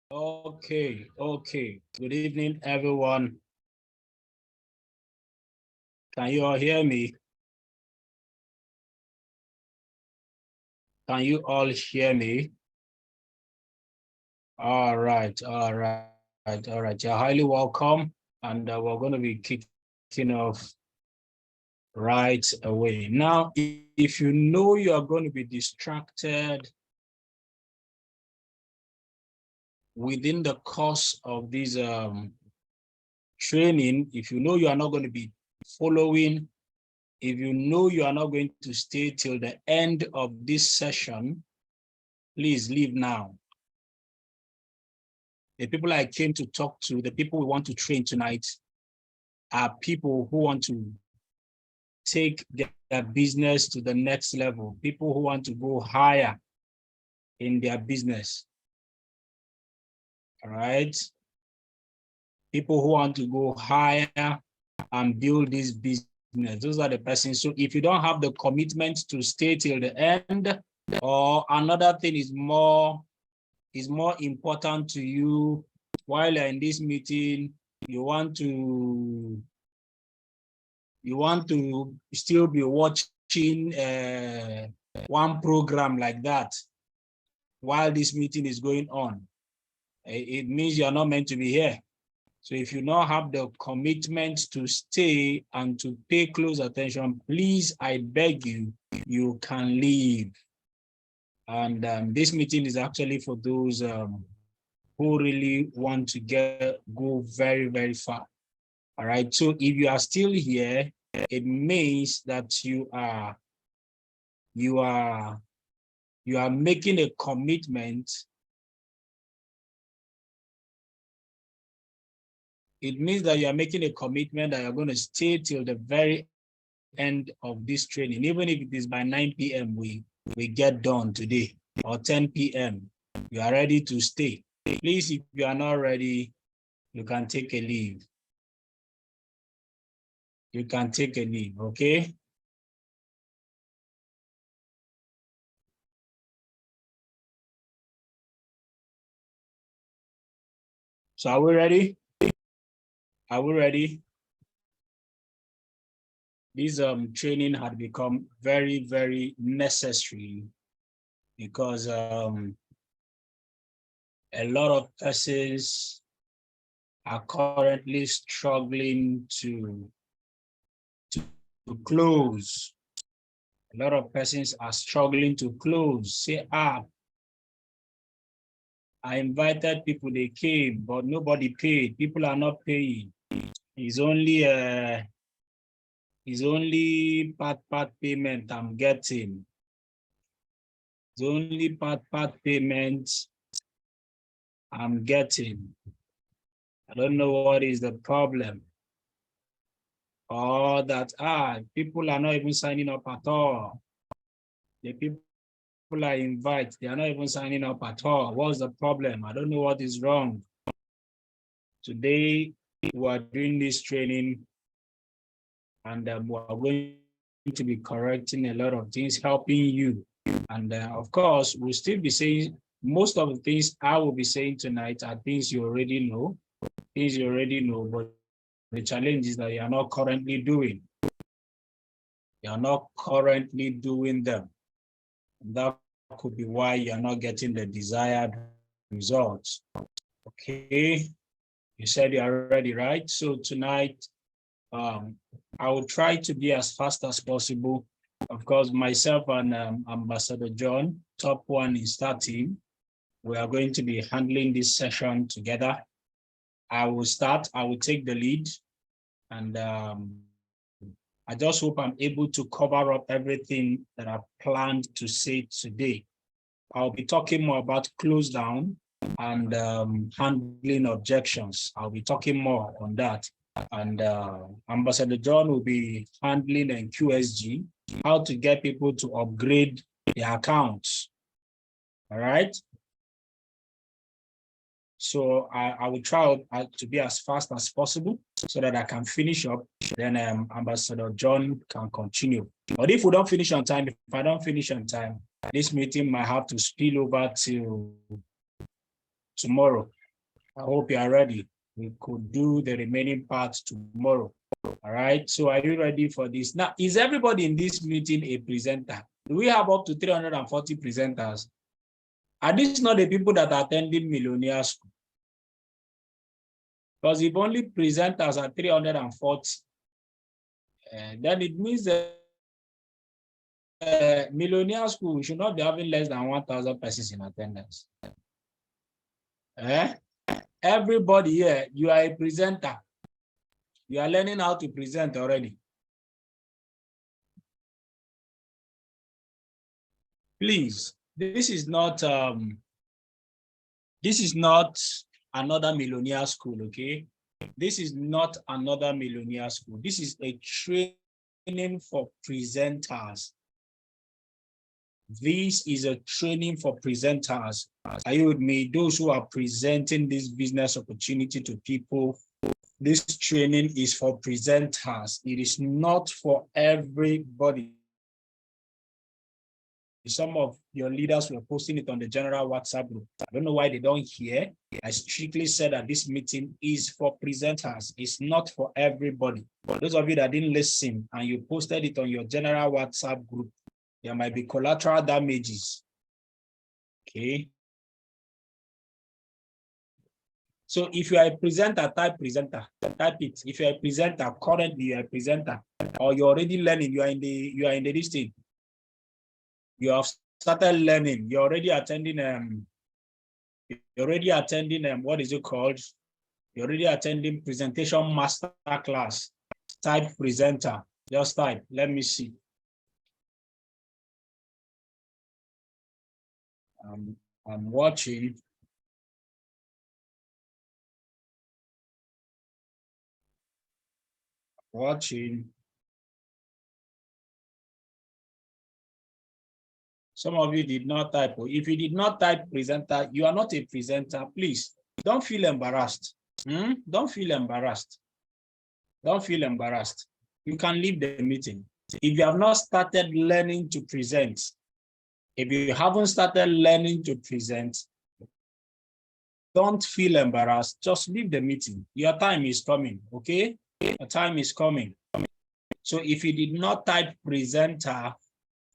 Okay. Good evening, everyone. Can you all hear me? Can you all hear me? All right. You're highly welcome. And we're going to be kicking off right away. Now, if you know you are going to be distracted within the course of this training, if you know you are not going to be following, if you know you are not going to stay till the end of this session, please leave now. The people I came to talk to, the people we want to train tonight, are people who want to take their business to the next level, people who want to go higher in their business. All right? People who want to go higher and build this business. Those are the persons. So if you don't have the commitment to stay till the end, or another thing is more important to you while you're in this meeting, you want to still be watching one program like that while this meeting is going on, it means you're not meant to be here. So if you not have the commitment to stay and to pay close attention, please, I beg you, you can leave. And this meeting is actually for those who really want to go very, very far. All right. So if you are still here, it means that you are making a commitment. It means that you are making a commitment that you're going to stay till the very end of this training, even if it is by 9 p.m. we get done today, or 10 p.m. You are ready to stay. Please, if you are not ready, you can take a leave. You can take a leave, okay? So are we ready? Are we ready? This training had become very, very necessary because a lot of persons are currently struggling to close. A lot of persons are struggling to close. Say, I invited people, they came, but nobody paid. People are not paying. It's only part payment I'm getting. It's only part payment I'm getting. I don't know what is the problem. Or that people are not even signing up at all. The people I invite, they are not even signing up at all. What's the problem? I don't know what is wrong. Today, we are doing this training and we are going to be correcting a lot of things, helping you. And of course, we'll still be saying, most of the things I will be saying tonight are things you already know, but the challenge is that you are not currently doing. You are not currently doing them. And that could be why you're not getting the desired results. Okay, you said you are ready, right? So tonight, I will try to be as fast as possible. Of course, myself and Ambassador John, top one in Star Team, we are going to be handling this session together. I will start, I will take the lead, and I just hope I'm able to cover up everything that I planned to say today. I'll be talking more about close down and handling objections. I'll be talking more on that. And Ambassador John will be handling in QSG, how to get people to upgrade their accounts. All right. So I will try to be as fast as possible so that I can finish up. Then Ambassador John can continue. But if we don't finish on time, if I don't finish on time, this meeting might have to spill over till tomorrow. I hope you are ready. We could do the remaining parts tomorrow. All right. So are you ready for this? Now, is everybody in this meeting a presenter? Do we have up to 340 presenters? Are these not the people that are attending Millionaire School? Because if only presenters are 340, then it means that Millionaire School should not be having less than 1,000 persons in attendance. Everybody here, you are a presenter. You are learning how to present already. Please, this is not another Millionaire School, okay? This is not another Millionaire School. This is a training for presenters. This is a training for presenters. Are you with me? Those who are presenting this business opportunity to people, this training is for presenters. It is not for everybody. Some of your leaders were posting it on the general WhatsApp group. I don't know why they don't hear. I strictly said that this meeting is for presenters. It's not for everybody. For those of you that didn't listen and you posted it on your general WhatsApp group, there might be collateral damages. Okay. So if you are a presenter, type it. If you are a presenter, currently you are a presenter, or you're already learning, you are in the this thing. You have started learning, you're already attending what is it called? You're already attending presentation master class. Type presenter. Just type. Let me see. I'm watching. Some of you did not type. If you did not type presenter, you are not a presenter. Please don't feel embarrassed. Don't feel embarrassed. Don't feel embarrassed. You can leave the meeting. If you have not started learning to present, if you haven't started learning to present, don't feel embarrassed. Just leave the meeting. Your time is coming, okay? Your time is coming. So if you did not type presenter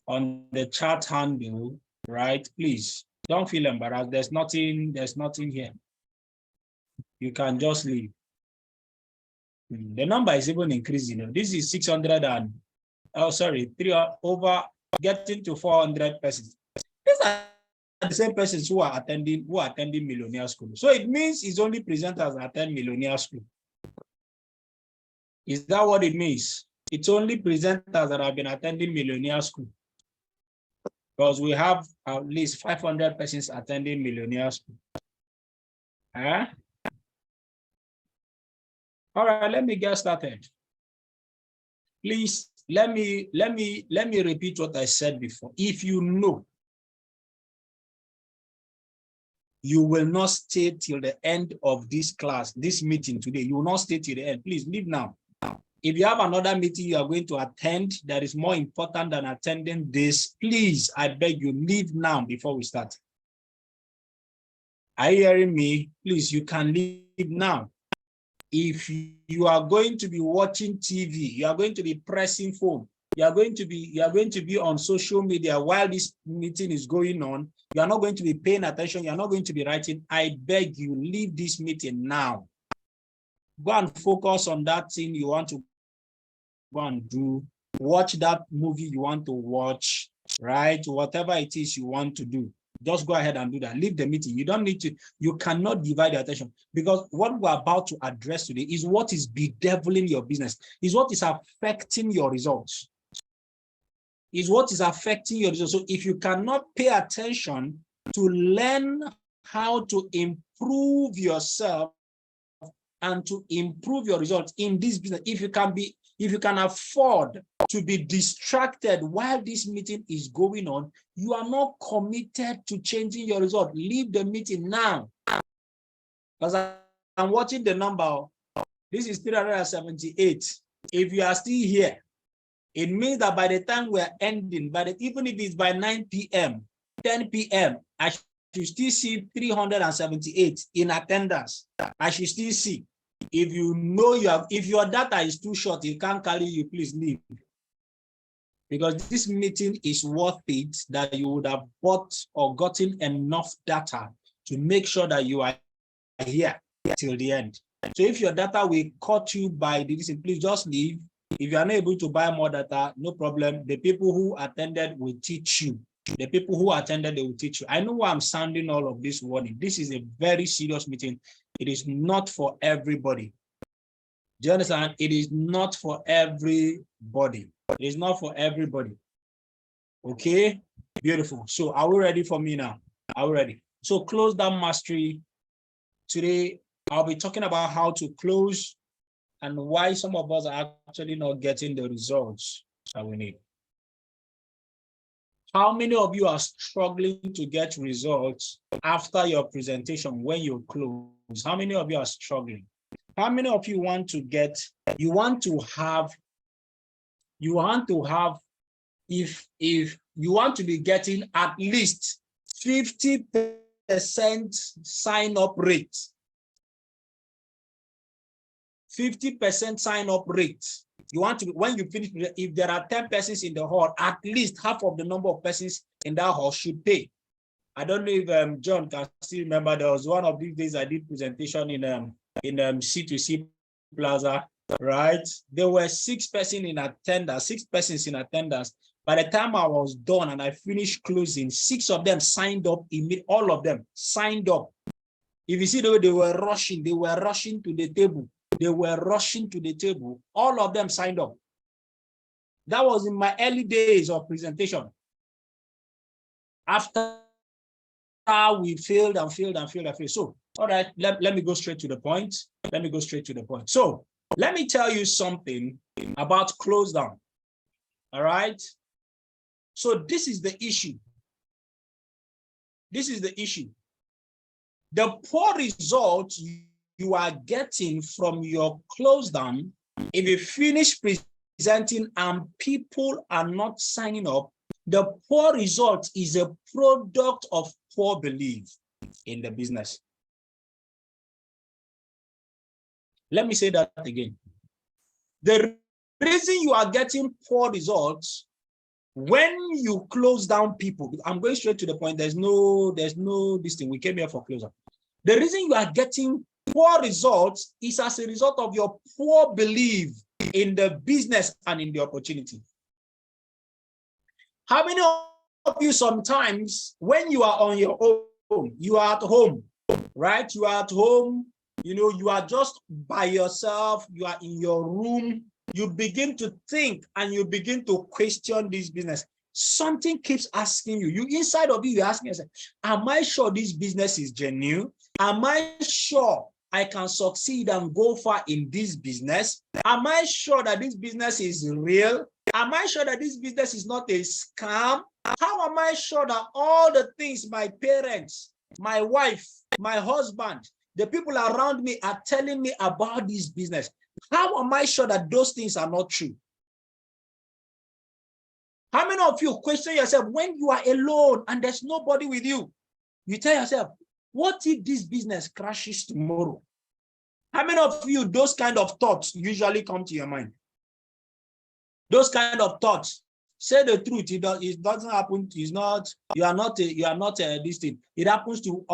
on the chat handle, right? Please don't feel embarrassed. There's nothing here. You can just leave. The number is even increasing. This is 600 and getting to 400 persons. These are the same persons who are attending Millionaire School. So it means it's only presenters that attend Millionaire School. Is that what it means? It's only presenters that have been attending Millionaire School. Because we have at least 500 persons attending Millionaire School. All right, let me get started. Please let me repeat what I said before. If you know you will not stay till the end of this class, this meeting today, you will not stay till the end. Please leave now. If you have another meeting you are going to attend that is more important than attending this, please, I beg you, leave now before we start. Are you hearing me? Please, you can leave now. If you are going to be watching TV, you are going to be pressing phone, you are going to be on social media while this meeting is going on, you are not going to be paying attention, you are not going to be writing, I beg you, leave this meeting now. Go and focus on that thing you want to go and do. Watch that movie you want to watch, right? Whatever it is you want to do. Just go ahead and do that. Leave the meeting. You don't need to, you cannot divide your attention, because what we're about to address today is what is bedeviling your business, is what is affecting your results. So if you cannot pay attention to learn how to improve yourself and to improve your results in this business, if you can afford to be distracted while this meeting is going on, you are not committed to changing your result. Leave the meeting now. Because I'm watching the number. This is 378. If you are still here, it means that by the time we're ending, even if it's by 9 p.m., 10 p.m., I should still see 378 in attendance. I should still see. If you know if your data is too short, it can't carry you, please leave. Because this meeting is worth it that you would have bought or gotten enough data to make sure that you are here till the end. So if your data will cut you by this, please just leave. If you are not able to buy more data, no problem. The people who attended will teach you. The people who attended, they will teach you. I know why I'm sounding all of this warning. This is a very serious meeting. It is not for everybody. Do you understand? It is not for everybody. It is not for everybody. Okay, beautiful. So are we ready for me now? Are we ready? So close down mastery. Today, I'll be talking about how to close and why some of us are actually not getting the results that we need. How many of you are struggling to get results after your presentation when you close? How many of you are struggling? How many of you want to get, if you want to be getting at least 50% sign up rate, 50% sign up rate. You want to, when you finish, if there are 10 persons in the hall, at least half of the number of persons in that hall should pay. I don't know if John can still remember, there was one of these days I did presentation in C2C Plaza, right? There were 6 persons in attendance. By the time I was done and I finished closing, 6 of them signed up, all of them signed up. If you see the way they were rushing to the table. They were rushing to the table. All of them signed up. That was in my early days of presentation. After we failed. So, all right, let me go straight to the point. So, let me tell you something about close down. All right. So this is the issue. The poor results you are getting from your close down, if you finish presenting and people are not signing up, the poor result is a product of poor belief in the business. Let me say that again. The reason you are getting poor results when you close down people, I'm going straight to the point. There's no this thing. We came here for close up. The reason you are getting poor results is as a result of your poor belief in the business and in the opportunity. How many of you sometimes when you are on your own, you are at home, right? You are at home, you are just by yourself, you are in your room, you begin to think and you begin to question this business. Something keeps asking you, inside of you, you're asking yourself, am I sure this business is genuine? Am I sure I can succeed and go far in this business? Am I sure that this business is real? Am I sure that this business is not a scam? How am I sure that all the things my parents, my wife, my husband, the people around me are telling me about this business? How am I sure that those things are not true? How many of you question yourself when you are alone and there's nobody with you? You tell yourself, what if this business crashes tomorrow? How many of you, those kind of thoughts usually come to your mind? Those kind of thoughts. Say the truth, it doesn't happen. You are not this thing. It happens to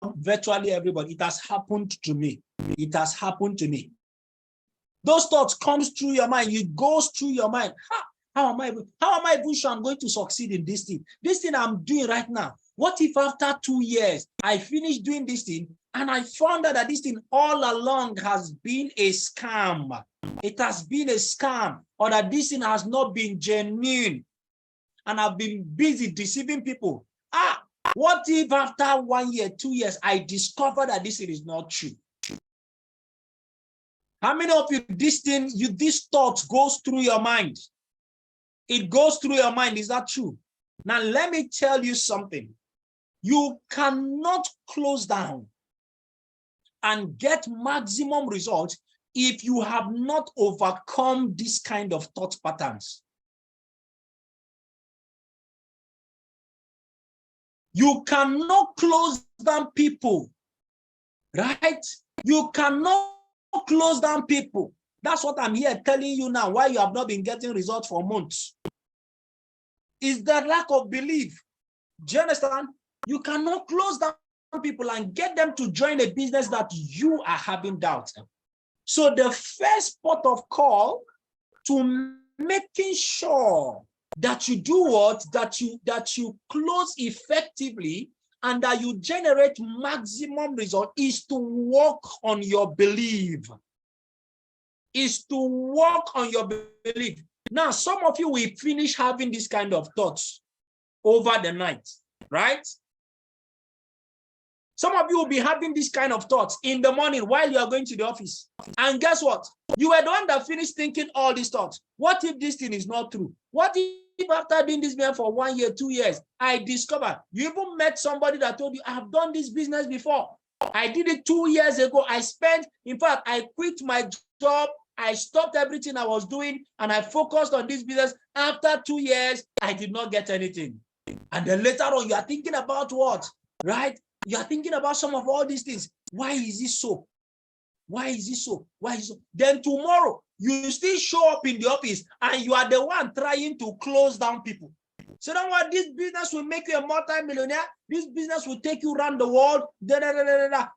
virtually everybody. It has happened to me. Those thoughts comes through your mind. It goes through your mind. How am I even sure I'm going to succeed in this thing? This thing I'm doing right now. What if after 2 years, I finish doing this thing and I found out that this thing all along has been a scam? It has been a scam, or that this thing has not been genuine and I've been busy deceiving people. What if after 1 year, 2 years, I discover that this thing is not true? How many of you, this thought goes through your mind? It goes through your mind. Is that true? Now, let me tell you something. You cannot close down and get maximum results if you have not overcome this kind of thought patterns. You cannot close down people, right? You cannot close down people. That's what I'm here telling you now, why you have not been getting results for months. Is the lack of belief. Do you understand? You cannot close down people and get them to join a business that you are having doubts. So the first port of call to making sure that you do what? That you close effectively and that you generate maximum result is to work on your belief. Is to work on your belief. Now, some of you will finish having this kind of thoughts over the night, right? Some of you will be having this kind of thoughts in the morning while you are going to the office. And guess what? You were the one that finished thinking all these thoughts. What if this thing is not true? What if after doing this business for 1 year, 2 years, I discovered you even met somebody that told you, I have done this business before. I did it 2 years ago. In fact, I quit my job. I stopped everything I was doing and I focused on this business. After 2 years, I did not get anything. And then later on, you are thinking about what, right? You are thinking about some of all these things. Why is it so? Why is it so? Why is it so? Then tomorrow, you still show up in the office and you are the one trying to close down people. So then what? This business will make you a multi-millionaire. This business will take you around the world.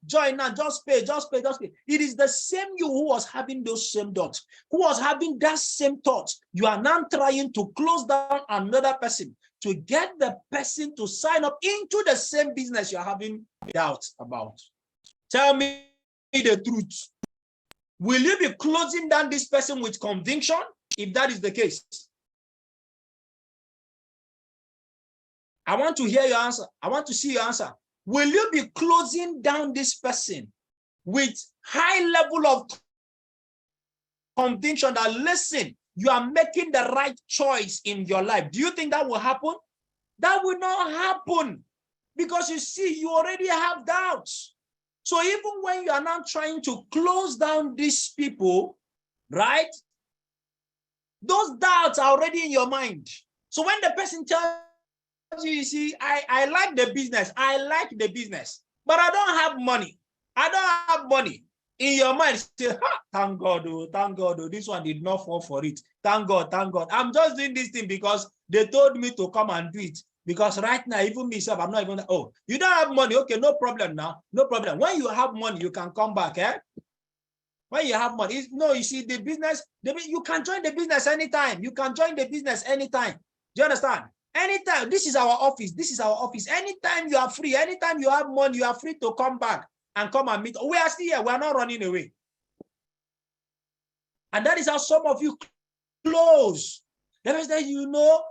Join now, just pay. It is the same you who was having those same thoughts, who was having that same thoughts. You are now trying to close down another person to get the person to sign up into the same business you're having doubts about. Tell me the truth. Will you be closing down this person with conviction if that is the case? I want to hear your answer. I want to see your answer. Will you be closing down this person with high level of conviction that, listen, you are making the right choice in your life? Do you think that will happen? That will not happen because you see, you already have doubts. So even when you are now trying to close down these people, right? Those doubts are already in your mind. So when the person tells you, you see, I like the business, but I don't have money. In your mind, say, thank God, this one did not fall for it. Thank God. I'm just doing this thing because they told me to come and do it. Because right now, even myself, I'm not even, oh, you don't have money. Okay, no problem now. No problem. When you have money, you can come back, eh? When you have money, you see, the business, you can join the business anytime. You can join the business anytime. Do you understand? Anytime. This is our office. Anytime you are free, anytime you have money, you are free to come back and come and meet. We are still here. We are not running away. And that is how some of you close. The rest that you know,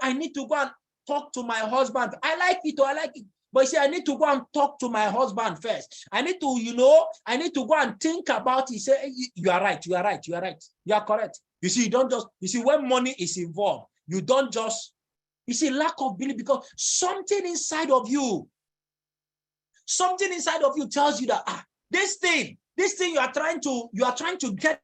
I need to go and talk to my husband. I like it. But you see, I need to go and talk to my husband first. I need to go and think about it. Say, you are right. You are correct. You see, when money is involved, you don't just, you see, lack of belief, because something inside of you tells you that, this thing you are trying to get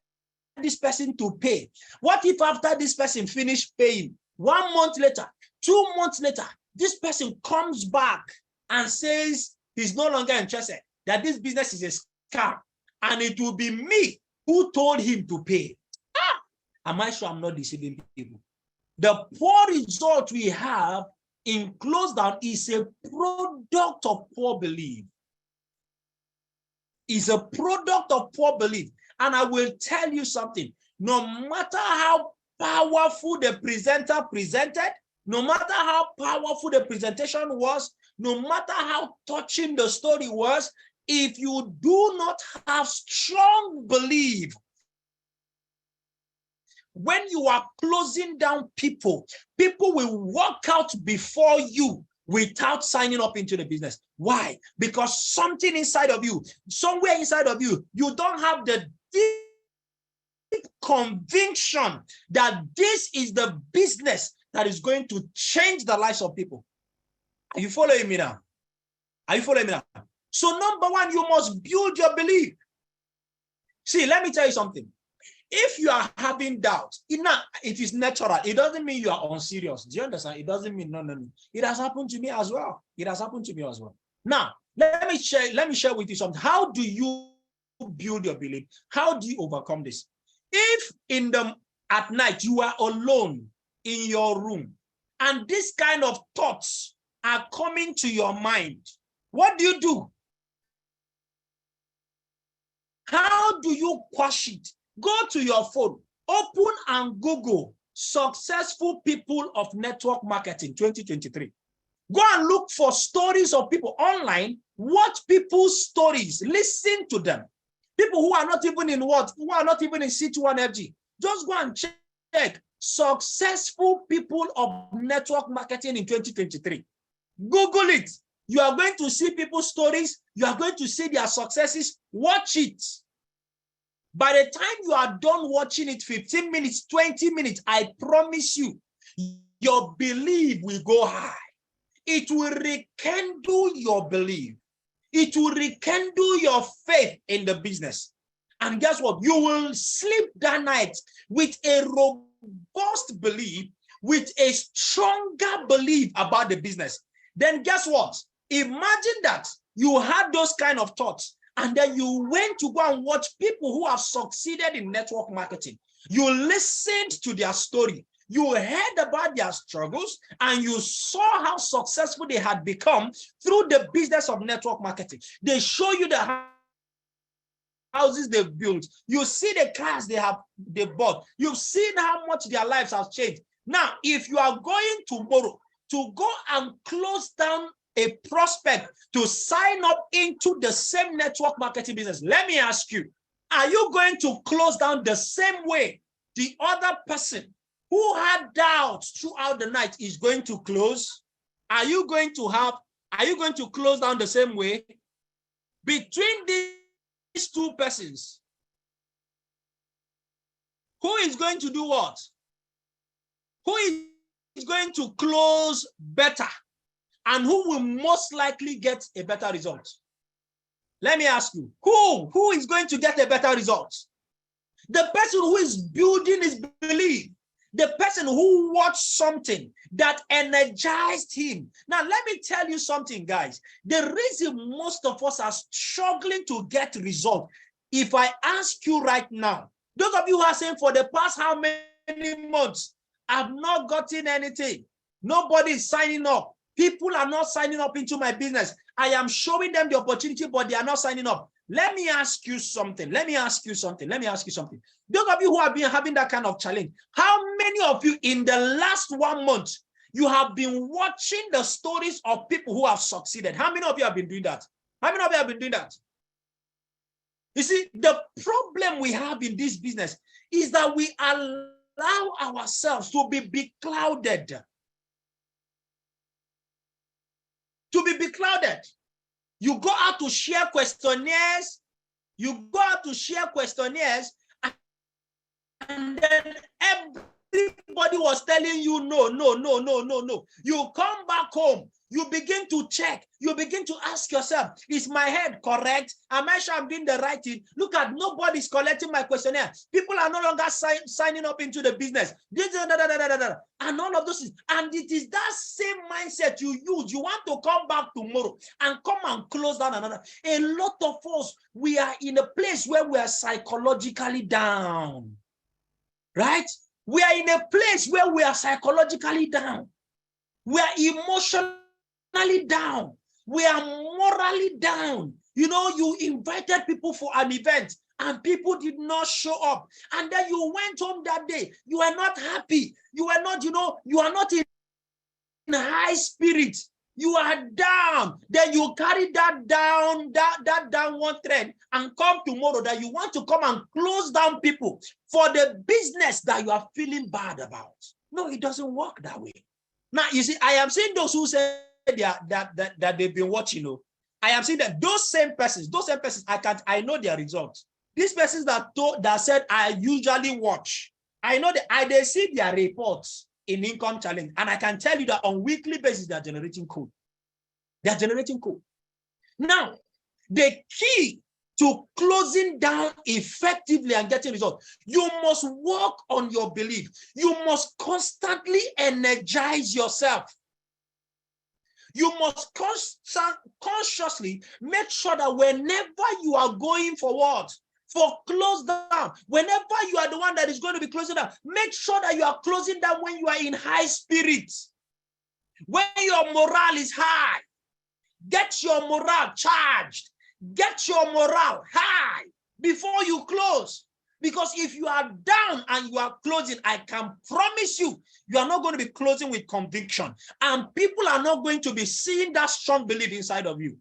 this person to pay. What if after this person finish paying, 1 month later, 2 months later, this person comes back and says he's no longer interested, that this business is a scam, and it will be me who told him to pay? Am I sure I'm not deceiving people? The poor result we have in close down is a product of poor belief. Is a product of poor belief. And I will tell you something, no matter how powerful the presenter presented, no matter how powerful the presentation was, no matter how touching the story was, if you do not have strong belief, when you are closing down people will walk out before you without signing up into the business. Why? Because something inside of you, somewhere inside of you, you don't have the deep conviction that this is the business that is going to change the lives of people. Are you following me now? So number one, you must build your belief. See, let me tell you something. If you are having doubt, it is natural. It doesn't mean you are unserious. Do you understand? It doesn't mean no. It has happened to me as well. It has happened to me as well. Now, let me share with you something. How do you build your belief? How do you overcome this? If at night you are alone in your room and this kind of thoughts are coming to your mind, what do? How do you quash it? Go to your phone, open and Google successful people of network marketing 2023. Go and look for stories of people online, watch people's stories, listen to them. People who are not even in who are not even in C21FG. Just go and check successful people of network marketing in 2023. Google it. You are going to see people's stories. You are going to see their successes. Watch it. By the time you are done watching it, 15 minutes, 20 minutes, I promise you, your belief will go high. It will rekindle your belief. It will rekindle your faith in the business. And guess what? You will sleep that night with a robust belief, with a stronger belief about the business. Then guess what? Imagine that you had those kind of thoughts, and then you went to go and watch people who have succeeded in network marketing. You listened to their story. You heard about their struggles, and you saw how successful they had become through the business of network marketing. They show you the houses they've built. You see the cars they bought. You've seen how much their lives have changed. Now, if you are going tomorrow to go and close down a prospect to sign up into the same network marketing business, let me ask you, are you going to close down the same way the other person who had doubts throughout the night is going to close? Are you going to close down the same way? Between these two persons, who is going to do what? Who is going to close better? And who will most likely get a better result? Let me ask you, who is going to get a better result? The person who is building his belief, the person who watched something that energized him. Now, let me tell you something, guys. The reason most of us are struggling to get results, if I ask you right now, those of you who are saying for the past how many months, I've not gotten anything. Nobody is signing up. People are not signing up into my business. I am showing them the opportunity, but they are not signing up. Let me ask you something. Those of you who have been having that kind of challenge, how many of you in the last 1 month, you have been watching the stories of people who have succeeded? How many of you have been doing that? You see, the problem we have in this business is that we allow ourselves to be beclouded. You go out to share questionnaires. And then everybody was telling you no. You come back home. You begin to check. You begin to ask yourself, is my head correct? Am I sure I'm doing the right thing? Look at, nobody's collecting my questionnaire. People are no longer signing up into the business. And all of those things. And it is that same mindset you use. You want to come back tomorrow and come and close down another. A lot of us, we are in a place where we are psychologically down. Right? We are in a place where we are psychologically down. We are emotionally down. We are morally down. You know, you invited people for an event and people did not show up. And then you went home that day. You are not happy. You are not, you are not in high spirits. You are down. Then you carry that downward trend and come tomorrow that you want to come and close down people for the business that you are feeling bad about. No, it doesn't work that way. Now, you see, I am seeing those who say that they've been watching. I am seeing that those same persons, I know their results. These persons that said, I usually watch, I know that they see their reports in Income Challenge, and I can tell you that on weekly basis, they are generating code. Now, the key to closing down effectively and getting results, you must work on your belief. You must constantly energize yourself. You must consciously make sure that whenever you are going forward, for close down, whenever you are the one that is going to be closing down, make sure that you are closing down when you are in high spirits, when your morale is high. Get your morale charged. Get your morale high before you close. Because if you are down and you are closing, I can promise you, you are not going to be closing with conviction. And people are not going to be seeing that strong belief inside of you.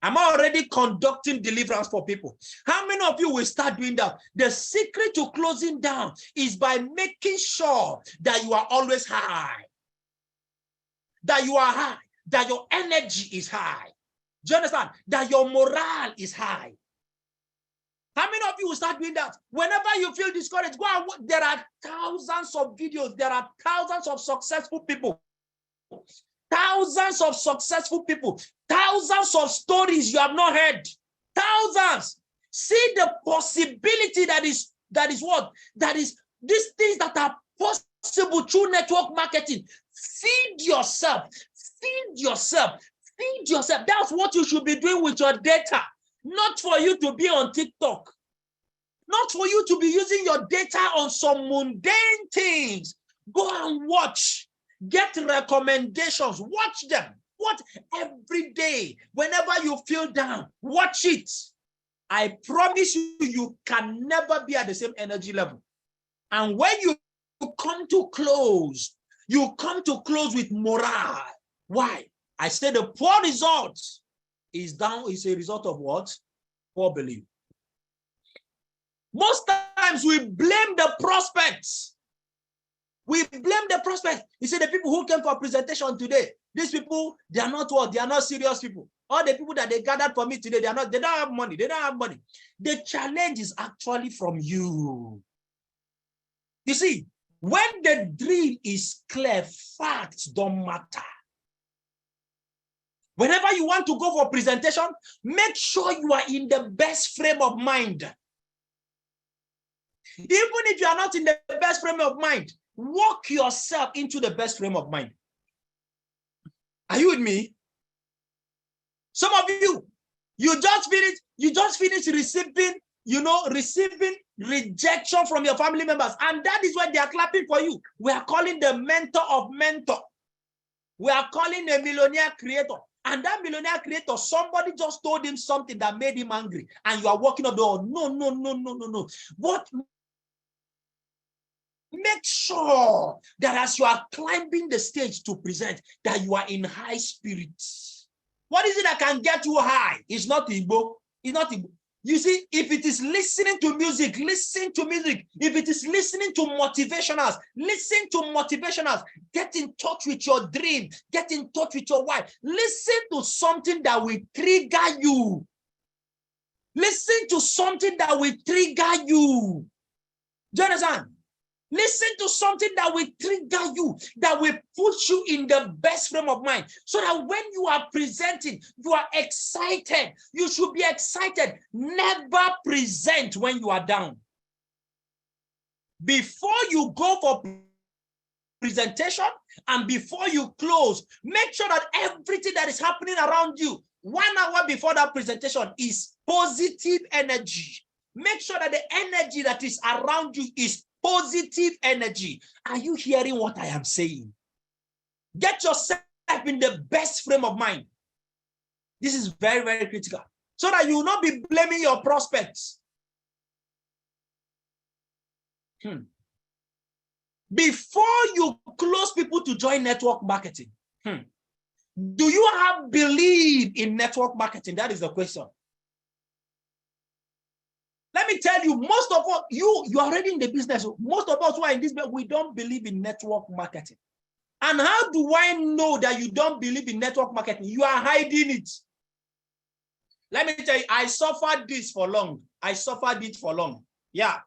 I'm already conducting deliverance for people. How many of you will start doing that? The secret to closing down is by making sure that you are always high. That you are high. That your energy is high. Do you understand? That your morale is high. How many of you will start doing that? Whenever you feel discouraged, go and watch. There are thousands of videos. There are thousands of successful people. Thousands of successful people. Thousands of stories you have not heard. Thousands. See the possibility that is what? That is these things that are possible through network marketing. Feed yourself. Feed yourself. Feed yourself. That's what you should be doing with your data. Not for you to be on TikTok. Not for you to be using your data on some mundane things. Go and watch. Get recommendations. Watch them. Watch every day. Whenever you feel down, watch it. I promise you, you can never be at the same energy level. And when you come to close, you come to close with morale. Why? I say the poor results is a result of what? Poor belief. Most times we blame the prospects. We blame the prospects. You see, the people who came for presentation today, these people, they are not what? They are not serious people. All the people that they gathered for me today, they don't have money. They don't have money. The challenge is actually from you. You see, when the dream is clear, facts don't matter. Whenever you want to go for presentation, make sure you are in the best frame of mind. Even if you are not in the best frame of mind, walk yourself into the best frame of mind. Are you with me? Some of you, you just finished receiving, receiving rejection from your family members, and that is why they are clapping for you. We are calling the mentor of mentor. We are calling a millionaire creator. And that millionaire creator, somebody just told him something that made him angry. And you are walking up the door. No. What? Make sure that as you are climbing the stage to present, that you are in high spirits. What is it that can get you high? It's not Igbo. It's not Igbo. You see, if it is listening to music, listen to music. If it is listening to motivationals, listen to motivationals. Get in touch with your dream. Get in touch with your wife. Listen to something that will trigger you. Listen to something that will trigger you. Do you understand? Listen to something that will trigger you, that will put you in the best frame of mind, so that when you are presenting, you are excited. You should be excited. Never present when you are down. Before you go for presentation and before you close, make sure that everything that is happening around you 1 hour before that presentation is positive energy. Make sure that the energy that is around you is positive energy. Are you hearing what I am saying? Get yourself in the best frame of mind. This is very, very critical, so that you will not be blaming your prospects. Before you close people to join network marketing, do you have belief in network marketing? That is the question. Let me tell you, most of us, you are already in the business. Most of us who are in this business, we don't believe in network marketing. And how do I know that you don't believe in network marketing? You are hiding it. Let me tell you, I suffered this for long. I suffered it for long. Yeah.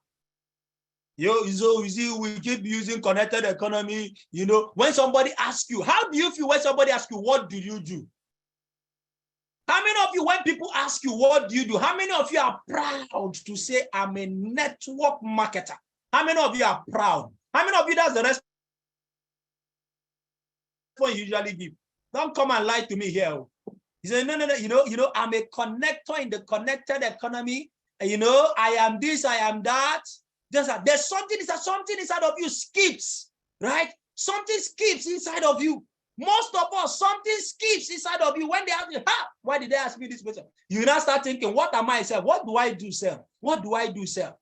You see, we keep using connected economy. When somebody asks you, how do you feel when somebody asks you, what do you do? How many of you, when people ask you, what do you do? How many of you are proud to say, I'm a network marketer? How many of you are proud? How many of you, that's the response you usually give? Don't come and lie to me here. You say, no, I'm a connector in the connected economy. And, I am this, I am that. There's something inside of you skips, right? Something skips inside of you. Most of us, something skips inside of you when they ask you, why did they ask me this question? You now start thinking, what am I, sir? What do I do, sir? What do I do, sir?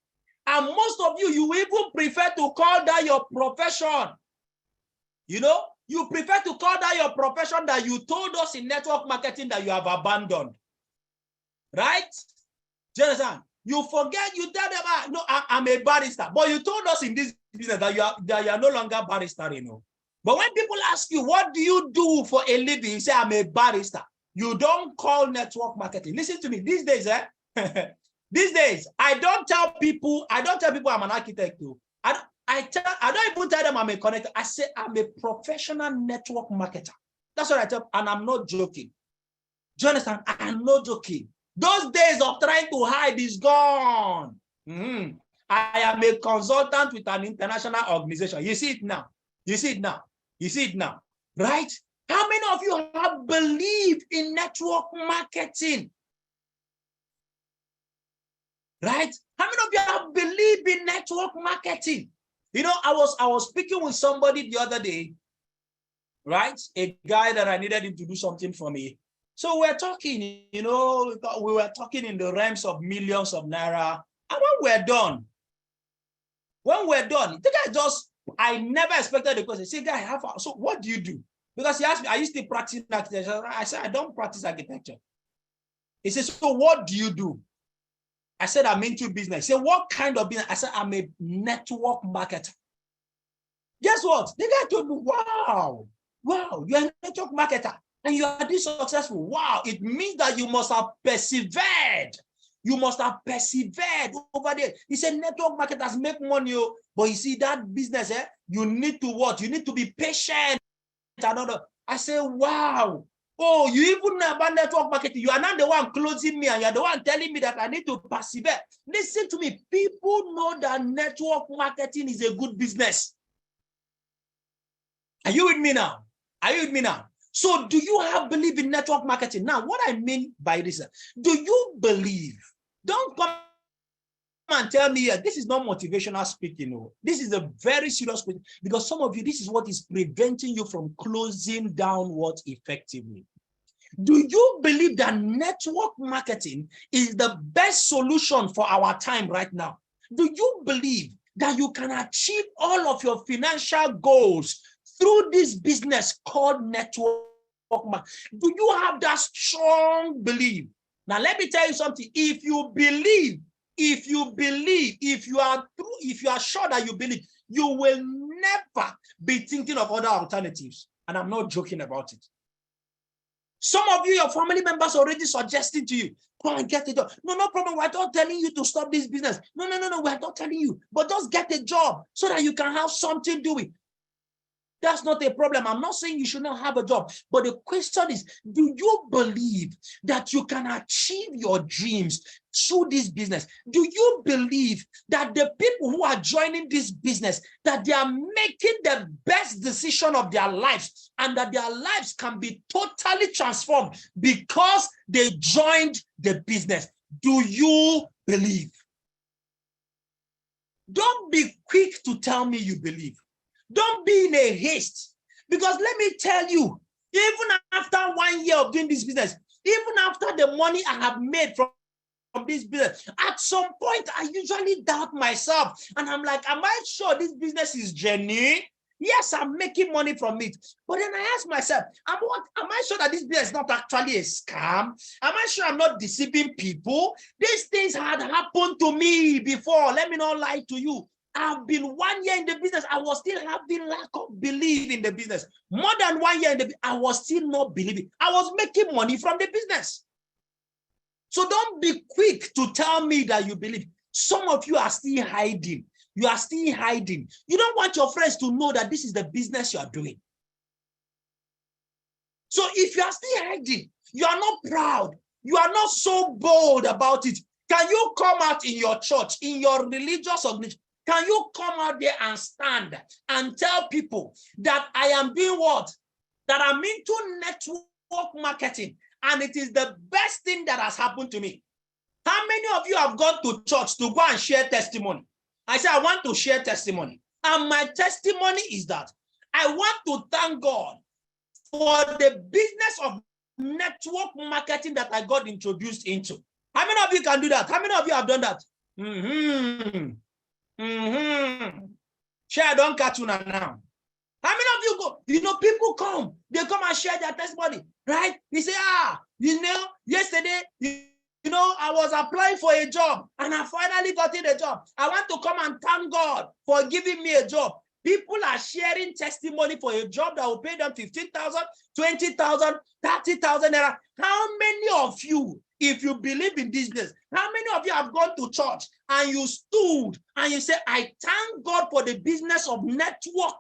And most of you, you even prefer to call that your profession. You prefer to call that your profession that you told us in network marketing that you have abandoned. Right? Do you understand? You forget, you tell them, no, I'm a barrister. But you told us in this business that you are no longer barrister, But when people ask you, what do you do for a living? You say, I'm a barrister. You don't call network marketing. Listen to me. These days, these days, I don't tell people I'm an architect too. I don't even tell them I'm a connector. I say I'm a professional network marketer. That's what I tell, and I'm not joking. Do you understand? I'm not joking. Those days of trying to hide is gone. I am a consultant with an international organization. You see it now. You see it now. You see it now. Right? How many of you have believed in network marketing? Right? How many of you have believed in network marketing? I was speaking with somebody the other day, right? A guy that I needed him to do something for me. So we're talking, we were talking in the realms of millions of naira. And when we're done, the guy I never expected the question. Say, guy, so what do you do? Because he asked me, are you still practicing architecture? I said, I don't practice architecture. He said, so what do you do? I said, I'm into business. He said, what kind of business? I said, I'm a network marketer. Guess what? The guy told me, wow, you're a network marketer and you are this successful. Wow, it means that you must have persevered. You must have persevered over there. He said, network marketers make money, but you see that business, you need to what? You need to be patient. I say, wow. Oh, you even know about network marketing. You are not the one closing me and you're the one telling me that I need to persevere. Listen to me. People know that network marketing is a good business. Are you with me now? Are you with me now? So do you have belief in network marketing? Now, what I mean by this, do you believe? Don't come and tell me, this is not motivational speaking. This is a very serious question because some of you, this is what is preventing you from closing down what effectively. Do you believe that network marketing is the best solution for our time right now? Do you believe that you can achieve all of your financial goals through this business called network marketing? Do you have that strong belief? Now, let me tell you something. If you believe, if you are sure that you believe, you will never be thinking of other alternatives. And I'm not joking about it. Some of you, your family members already suggesting to you, go and get a job. No problem. We're not telling you to stop this business. No. We're not telling you, but just get a job so that you can have something doing. That's not a problem. I'm not saying you should not have a job, but the question is, do you believe that you can achieve your dreams through this business? Do you believe that the people who are joining this business, that they are making the best decision of their lives and that their lives can be totally transformed because they joined the business? Do you believe? Don't be quick to tell me you believe. Don't be in a haste, because let me tell you, even after 1 year of doing this business, even after the money I have made from this business, at some point I usually doubt myself and I'm like, am I sure this business is genuine? Yes, I'm making money from it. But then I ask myself, am I sure that this business is not actually a scam? Am I sure I'm not deceiving people? These things had happened to me before. Let me not lie to you. I've been 1 year in the business. I was still having lack of belief in the business. More than 1 year in the I was still not believing. I was making money from the business. So don't be quick to tell me that you believe. Some of you are still hiding. You are still hiding. You don't want your friends to know that this is the business you are doing. So if you are still hiding, You are not proud. You are not so bold about it. Can you come out in your church, in your religious organization? Can you come out there and stand and tell people that I am doing what? That I'm into network marketing, and it is the best thing that has happened to me. How many of you have gone to church to go and share testimony? I say, I want to share testimony. And my testimony is that I want to thank God for the business of network marketing that I got introduced into. How many of you can do that? How many of you have done that? Share, don't catch you now. How many of you go? You know, people come, they come and share their testimony, right? They say, yesterday, you know, I was applying for a job and I finally got in a job. I want to come and thank God for giving me a job. People are sharing testimony for a job that will pay them 15,000, 20,000, 30,000 naira. How many of you, if you believe in business, how many of you have gone to church and you stood and you say, I thank God for the business of network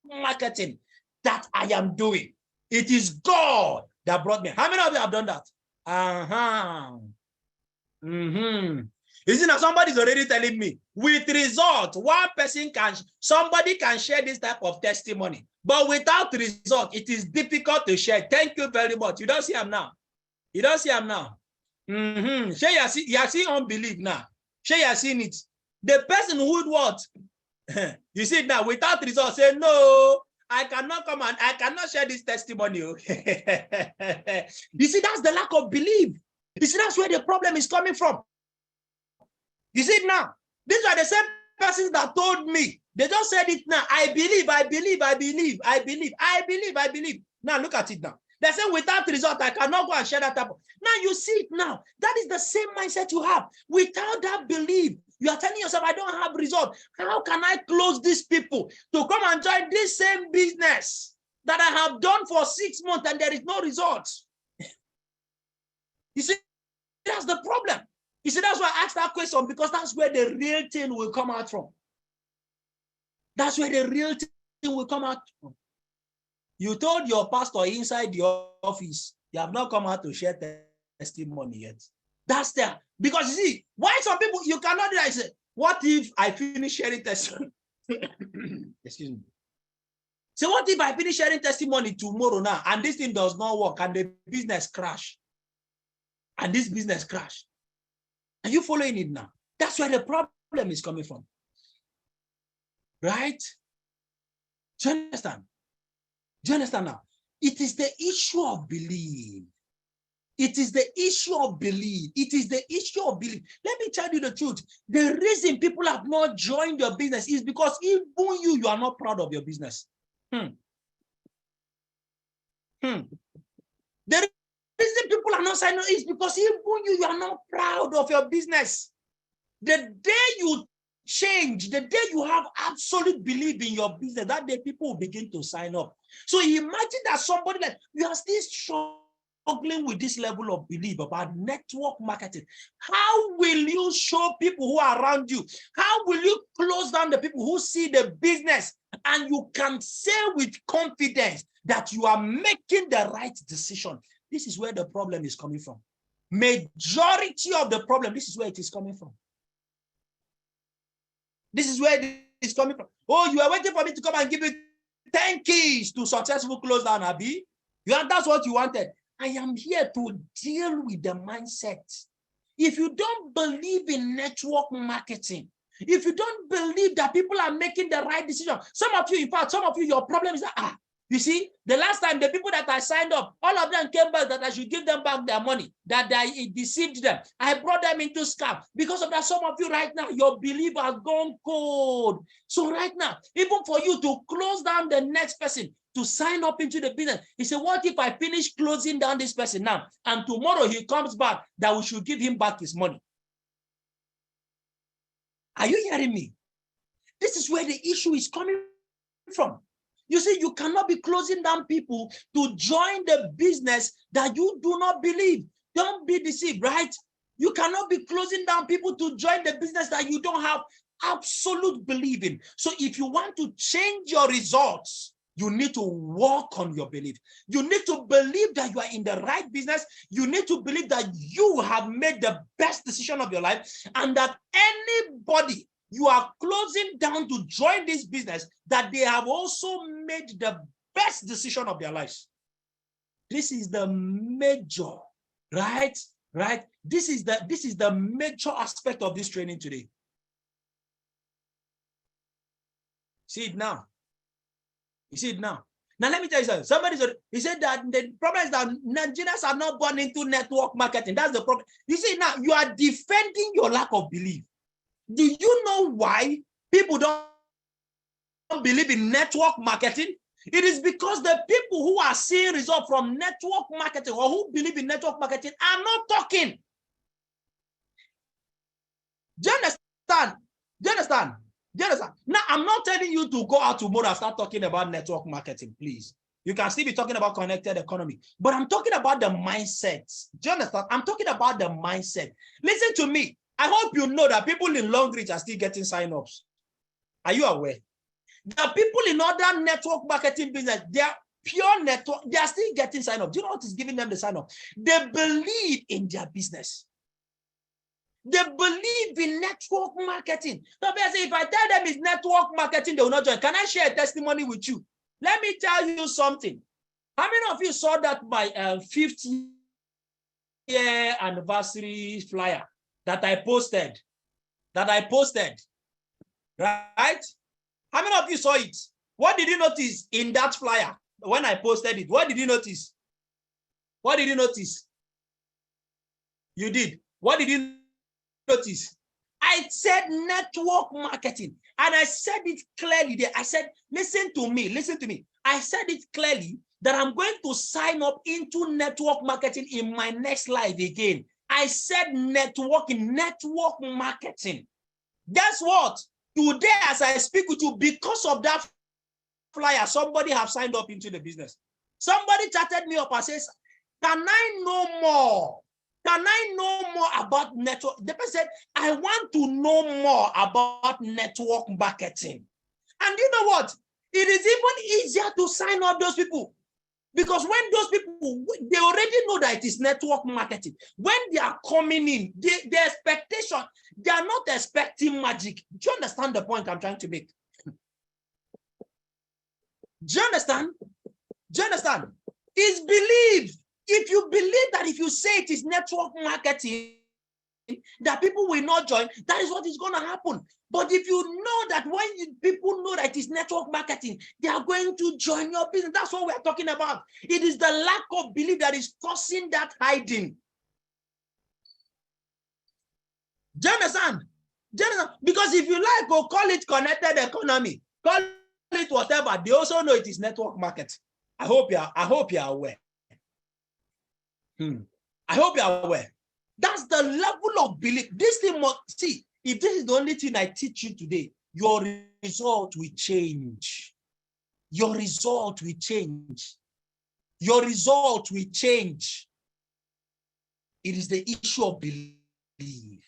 marketing that I am doing? It is God that brought me. How many of you have done that? Isn't that somebody's already telling me with result, somebody can share this type of testimony, but without result, it is difficult to share. Thank you very much. You don't see him now. You don't see him now. Share you see unbelief now. Share you seen it. The person who would what? You see it now, without result, say no. I cannot come and I cannot share this testimony. You see, that's the lack of belief. You see, that's where the problem is coming from. You see it now. These are the same persons that told me. They just said it now. I believe, I believe, I believe, I believe, I believe, I believe. Now look at it now. They say without result, I cannot go and share that type of. Now you see it now. That is the same mindset you have. Without that belief, you are telling yourself, I don't have result. How can I close these people to come and join this same business that I have done for 6 months and there is no result? You see, that's the problem. You see, that's why I asked that question, because that's where the real thing will come out from. That's where the real thing will come out from. You told your pastor inside your office, you have not come out to share testimony yet. That's there. Because you see, why some people, you cannot do that. I say, what if I finish sharing testimony? Excuse me. So what if I finish sharing testimony tomorrow now, and this thing does not work, and the business crash? And this business crash. Are you following it now? That's where the problem is coming from. Right? Do you understand? Do you understand now? It is the issue of belief. It is the issue of belief. It is the issue of belief. Let me tell you the truth. The reason people have not joined your business is because even you are not proud of your business. The reason people are not signing is because even you are not proud of your business. The day you change, the day you have absolute belief in your business, that day people will begin to sign up. So imagine that somebody like you are still struggling with this level of belief about network marketing. How will you show people who are around you? How will you close down the people who see the business and you can say with confidence that you are making the right decision? This is where the problem is coming from. Majority of the problem, this is where it is coming from. This is where it is coming from. Oh, you are waiting for me to come and give you 10 keys to successful close down, Abi. That's what you wanted. I am here to deal with the mindset. If you don't believe in network marketing, if you don't believe that people are making the right decision, some of you, in fact, some of you, your problem is that, you see, the last time the people that I signed up, all of them came back that I should give them back their money, that I deceived them. I brought them into scam. Because of that, some of you right now, your belief has gone cold. So right now, even for you to close down the next person to sign up into the business, he said, what if I finish closing down this person now, and tomorrow he comes back that we should give him back his money? Are you hearing me? This is where the issue is coming from. You see, you cannot be closing down people to join the business that you do not believe. Don't be deceived, right? You cannot be closing down people to join the business that you don't have absolute belief in. So if you want to change your results, You need to work on your belief. You need to believe that you are in the right business. You need to believe that you have made the best decision of your life, and that anybody you are closing down to join this business, that they have also made the best decision of their lives. This is the major, right? Right? This is the major aspect of this training today. See it now. You see it now. Now, let me tell you something. Somebody said, he said that the problem is that Nigerians are not born into network marketing. That's the problem. You see now, you are defending your lack of belief. Do you know why people don't believe in network marketing? It is because the people who are seeing results from network marketing, or who believe in network marketing, are not talking. Do you understand? Do you understand? Do you understand? Now, I'm not telling you to go out tomorrow and start talking about network marketing, please. You can still be talking about connected economy, but I'm talking about the mindset. Do you understand? I'm talking about the mindset. Listen to me. I hope you know that people in Long Reach are still getting sign-ups. Are you aware? The people in other network marketing business, they are pure network, they are still getting sign-up. Do you know what is giving them the sign-up? They believe in their business. They believe in network marketing. So if I tell them it's network marketing, they will not join. Can I share a testimony with you? Let me tell you something. How many of you saw that my 5th year anniversary flyer that I posted? Right? How many of you saw it? What did you notice in that flyer when I posted it? What did you notice? What did you notice? You did. What did you notice? I said network marketing, and I said it clearly there. I said, listen to me. I said it clearly that I'm going to sign up into network marketing in my next life again. I said network marketing. Guess what? Today, as I speak with you, because of that flyer, somebody have signed up into the business. Somebody chatted me up and says, can I know more? Can I know more about network? The person said, I want to know more about network marketing. And you know what? It is even easier to sign up those people. Because when those people, they already know that it is network marketing. When they are coming in, the expectation, they are not expecting magic. Do you understand the point I'm trying to make? Do you understand? Do you understand? It's belief. If you believe that if you say it is network marketing, that people will not join, that is what is going to happen. But if you know that when people know that it is network marketing, they are going to join your business. That's what we're talking about. It is the lack of belief that is causing that hiding. Do you understand? Do you understand? Because if you like, go call it connected economy, call it whatever, they also know it is network marketing. I hope you are aware. I hope you are aware. That's the level of belief. This thing must, see, if this is the only thing I teach you today, your result will change. Your result will change. Your result will change. It is the issue of belief.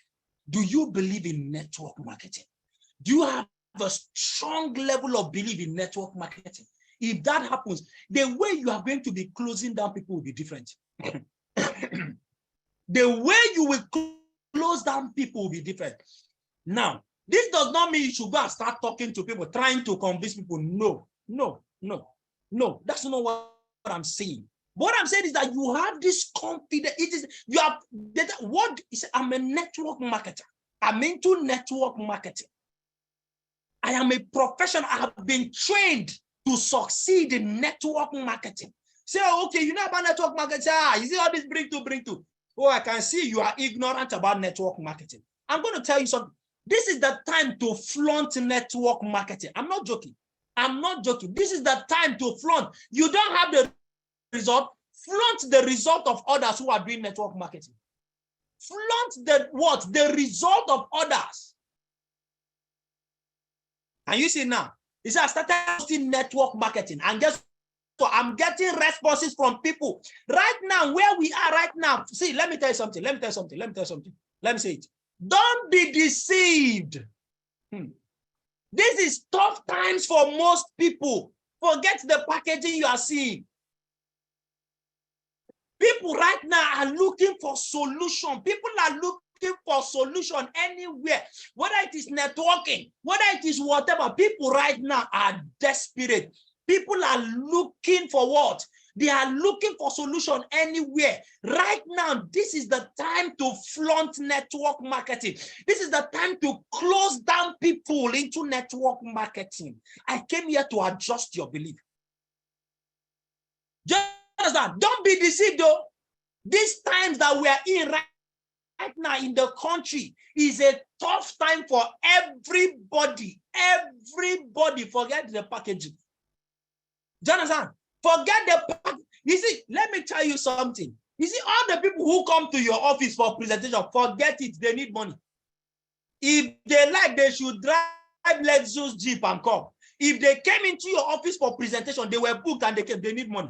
Do you believe in network marketing? Do you have a strong level of belief in network marketing? If that happens, the way you are going to be closing down people will be different. The way you will close down people will be different. Now, this does not mean you should go and start talking to people, trying to convince people. No. That's not what I'm saying. What I'm saying is that you have this confidence. It is you have what is I'm a network marketer. I'm into network marketing. I am a professional. I have been trained to succeed in network marketing. Say, okay, you know about network marketing. You see all this bring to. Oh, I can see you are ignorant about network marketing. I'm going to tell you something. This is the time to flaunt network marketing. I'm not joking. This is the time to flaunt. You don't have the result. Flaunt the result of others who are doing network marketing. Flaunt the result of others. And you see now, you see, I started posting network marketing, and guess what? I'm getting responses from people right now where we are right now. See, let me tell you something. Let me say it. Don't be deceived. This is tough times for most people. Forget the packaging you are seeing. People right now are looking for solution. People are looking for solution anywhere, whether it is networking, whether it is whatever. People right now are desperate. People are looking for what? They are looking for solution anywhere. Right now, this is the time to flaunt network marketing. This is the time to close down people into network marketing. I came here to adjust your belief. Just that. Don't be deceived, though. These times that we are in right now in the country is a tough time for everybody. Everybody, forget the packaging. Jonathan, forget the packaging. You see, let me tell you something. You see, all the people who come to your office for presentation, forget it. They need money. If they like, they should drive Lexus Jeep and come. If they came into your office for presentation, they were booked and they came, they need money.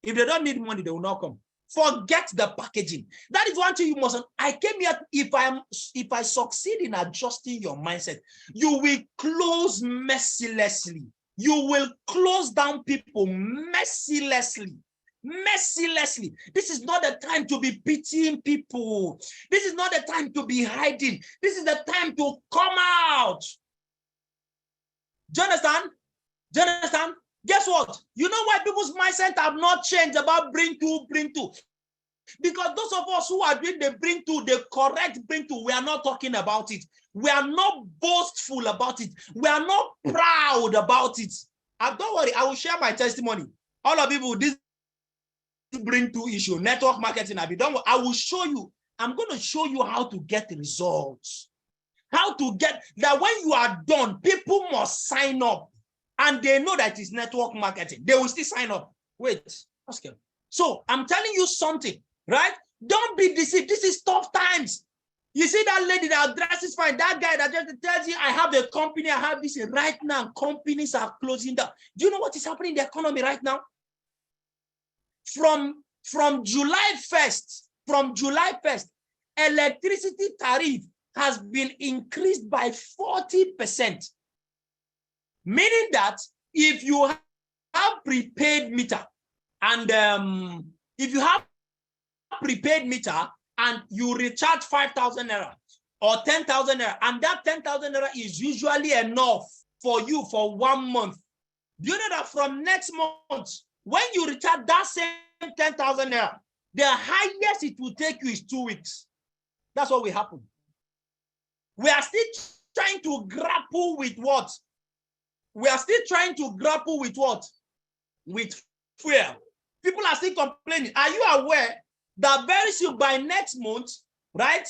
If they don't need money, they will not come. Forget the packaging. That is one thing you must. I came here. If I succeed in adjusting your mindset, you will close mercilessly. You will close down people mercilessly. Mercilessly. This is not the time to be pitying people. This is not the time to be hiding. This is the time to come out. Do you understand? Do you understand? Guess what? You know why people's mindset have not changed about bring to. Because those of us who are doing the bring to, the correct bring to, we are not talking about it. We are not boastful about it. We are not proud about it. And don't worry, I will share my testimony. All of you, this bring to issue, network marketing, I will show you. I'm going to show you how to get results. How to get that when you are done, people must sign up. And they know that it's network marketing. They will still sign up. Wait, okay. So I'm telling you something, right? Don't be deceived. This is tough times. You see that lady that dresses fine, that guy that just tells you, I have a company, I have this. Right now, companies are closing down. Do you know what is happening in the economy right now? From July 1st, electricity tariff has been increased by 40%. Meaning that if you have prepaid meter and you recharge 5,000 naira or 10,000 naira, and that 10,000 naira is usually enough for you for 1 month. Do you know that from next month, when you recharge that same 10,000 naira, the highest it will take you is 2 weeks. That's what will happen. We are still trying to grapple with what? We are still trying to grapple with what? With fuel. People are still complaining. Are you aware that very soon by next month, right?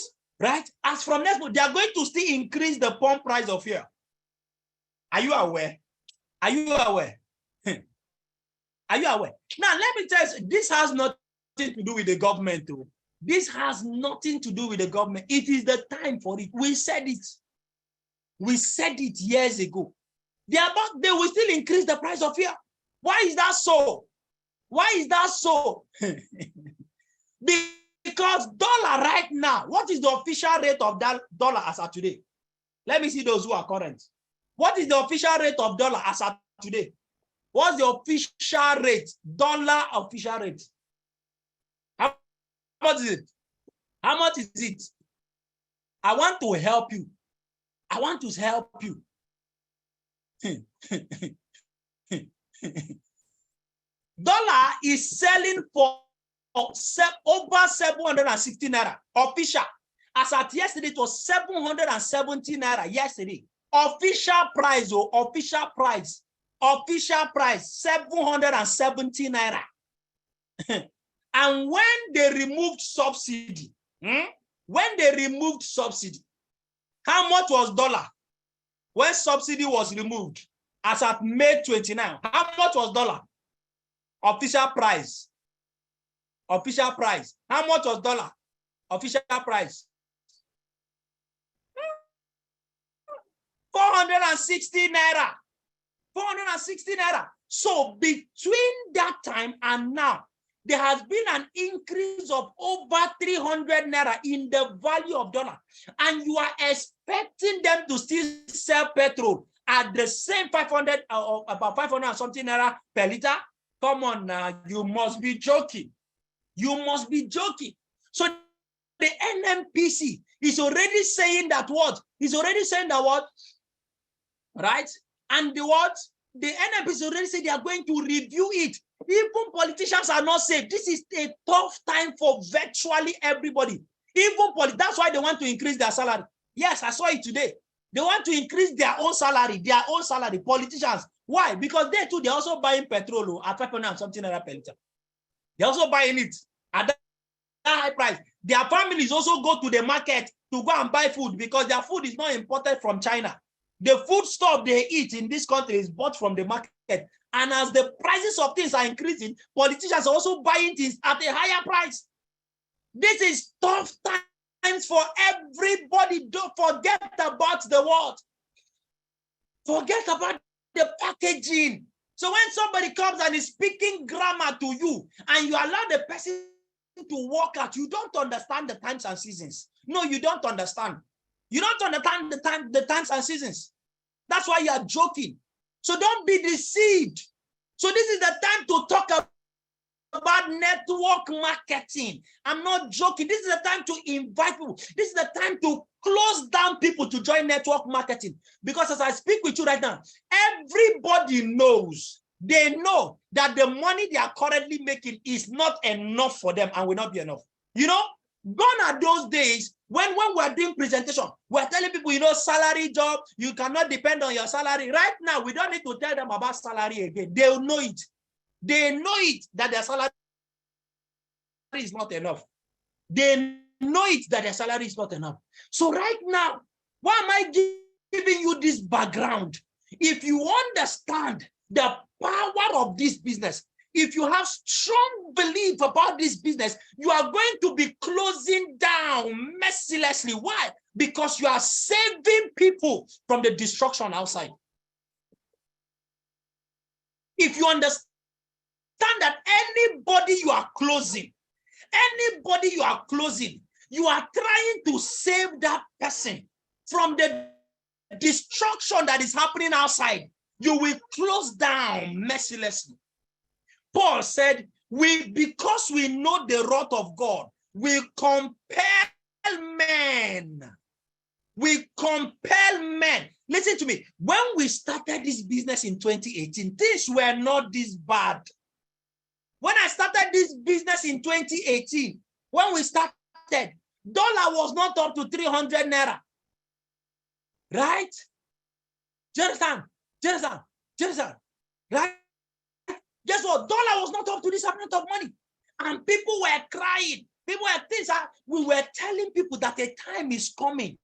As from next month, they are going to still increase the pump price of fuel. Are you aware? Are you aware? Are you aware? Now, let me tell you, this has nothing to do with the government, too. This has nothing to do with the government. It is the time for it. We said it. We said it years ago. They will still increase the price of fuel. Why is that so? Why is that so? Because dollar right now, what is the official rate of that dollar as of today? Let me see those who are current. What is the official rate of dollar as of today? What's the official rate? Dollar official rate. How much is it? How much is it? I want to help you. I want to help you. Dollar is selling for over 760 naira. Official. As at yesterday, it was 770 naira yesterday. Official price, official price. Official price, 770 naira. And when they removed subsidy, how much was dollar? When subsidy was removed, as at May 29, how much was dollar? Official price. Official price. How much was dollar? Official price. 460 naira. 460 naira. So between that time and now, there has been an increase of over 300 naira in the value of dollar. And you are expecting them to still sell petrol at the same 500 or about 500 or something naira per liter. Come on now, you must be joking. You must be joking. So the NNPC is already saying that what? He's already saying that what? Right? And the what? The NNPC already said they are going to review it. Even politicians are not safe. This is a tough time for virtually everybody. Even that's why they want to increase their salary. Yes, I saw it today. They want to increase their own salary, politicians. Why? Because they too, they're also buying petrol at 500 and something naira per liter. They're also buying it at that high price. Their families also go to the market to go and buy food because their food is not imported from China. The food stuff they eat in this country is bought from the market. And as the prices of things are increasing, politicians are also buying things at a higher price. This is tough times for everybody. Don't forget about the what? Forget about the packaging. So when somebody comes and is speaking grammar to you and you allow the person to walk out, you don't understand the times and seasons. No, you don't understand. You don't understand the times and seasons. That's why you are joking. So don't be deceived. So this is the time to talk about network marketing. I'm not joking. This is the time to invite people. This is the time to close down people to join network marketing. Because as I speak with you right now, everybody knows, they know that the money they are currently making is not enough for them and will not be enough. You know, gone are those days when we're doing presentation, we're telling people, you know, salary job, you cannot depend on your salary. Right now, we don't need to tell them about salary again. They'll know it. They know it that their salary is not enough. They know it that their salary is not enough. So right now, why am I giving you this background? If you understand the power of this business, if you have strong belief about this business, you are going to be closing down mercilessly. Why? Because you are saving people from the destruction outside. If you understand that anybody you are closing, you are trying to save that person from the destruction that is happening outside, you will close down mercilessly. Paul said, because we know the wrath of God, we compel men. We compel men. Listen to me. When we started this business in 2018, things were not this bad. When I started this business in 2018, when we started, dollar was not up to 300 naira. Right? Do you understand? Right? Guess what? Dollar was not up to this amount of money. And people were crying. We were telling people that a time is coming.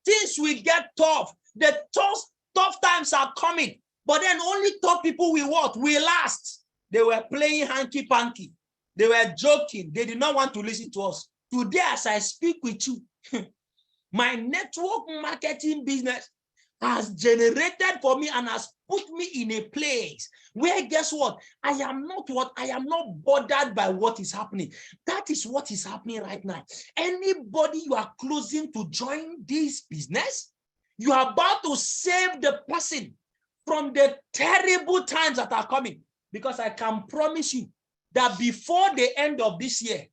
Things will get tough. The tough times are coming. But then only tough people will what? Will last. They were playing hanky-panky. They were joking. They did not want to listen to us. Today, as I speak with you, my network marketing business has generated for me and has put me in a place where, guess what? I am not bothered by what is happening. That is what is happening right now. Anybody you are closing to join this business, you are about to save the person from the terrible times that are coming. Because I can promise you that before the end of this year,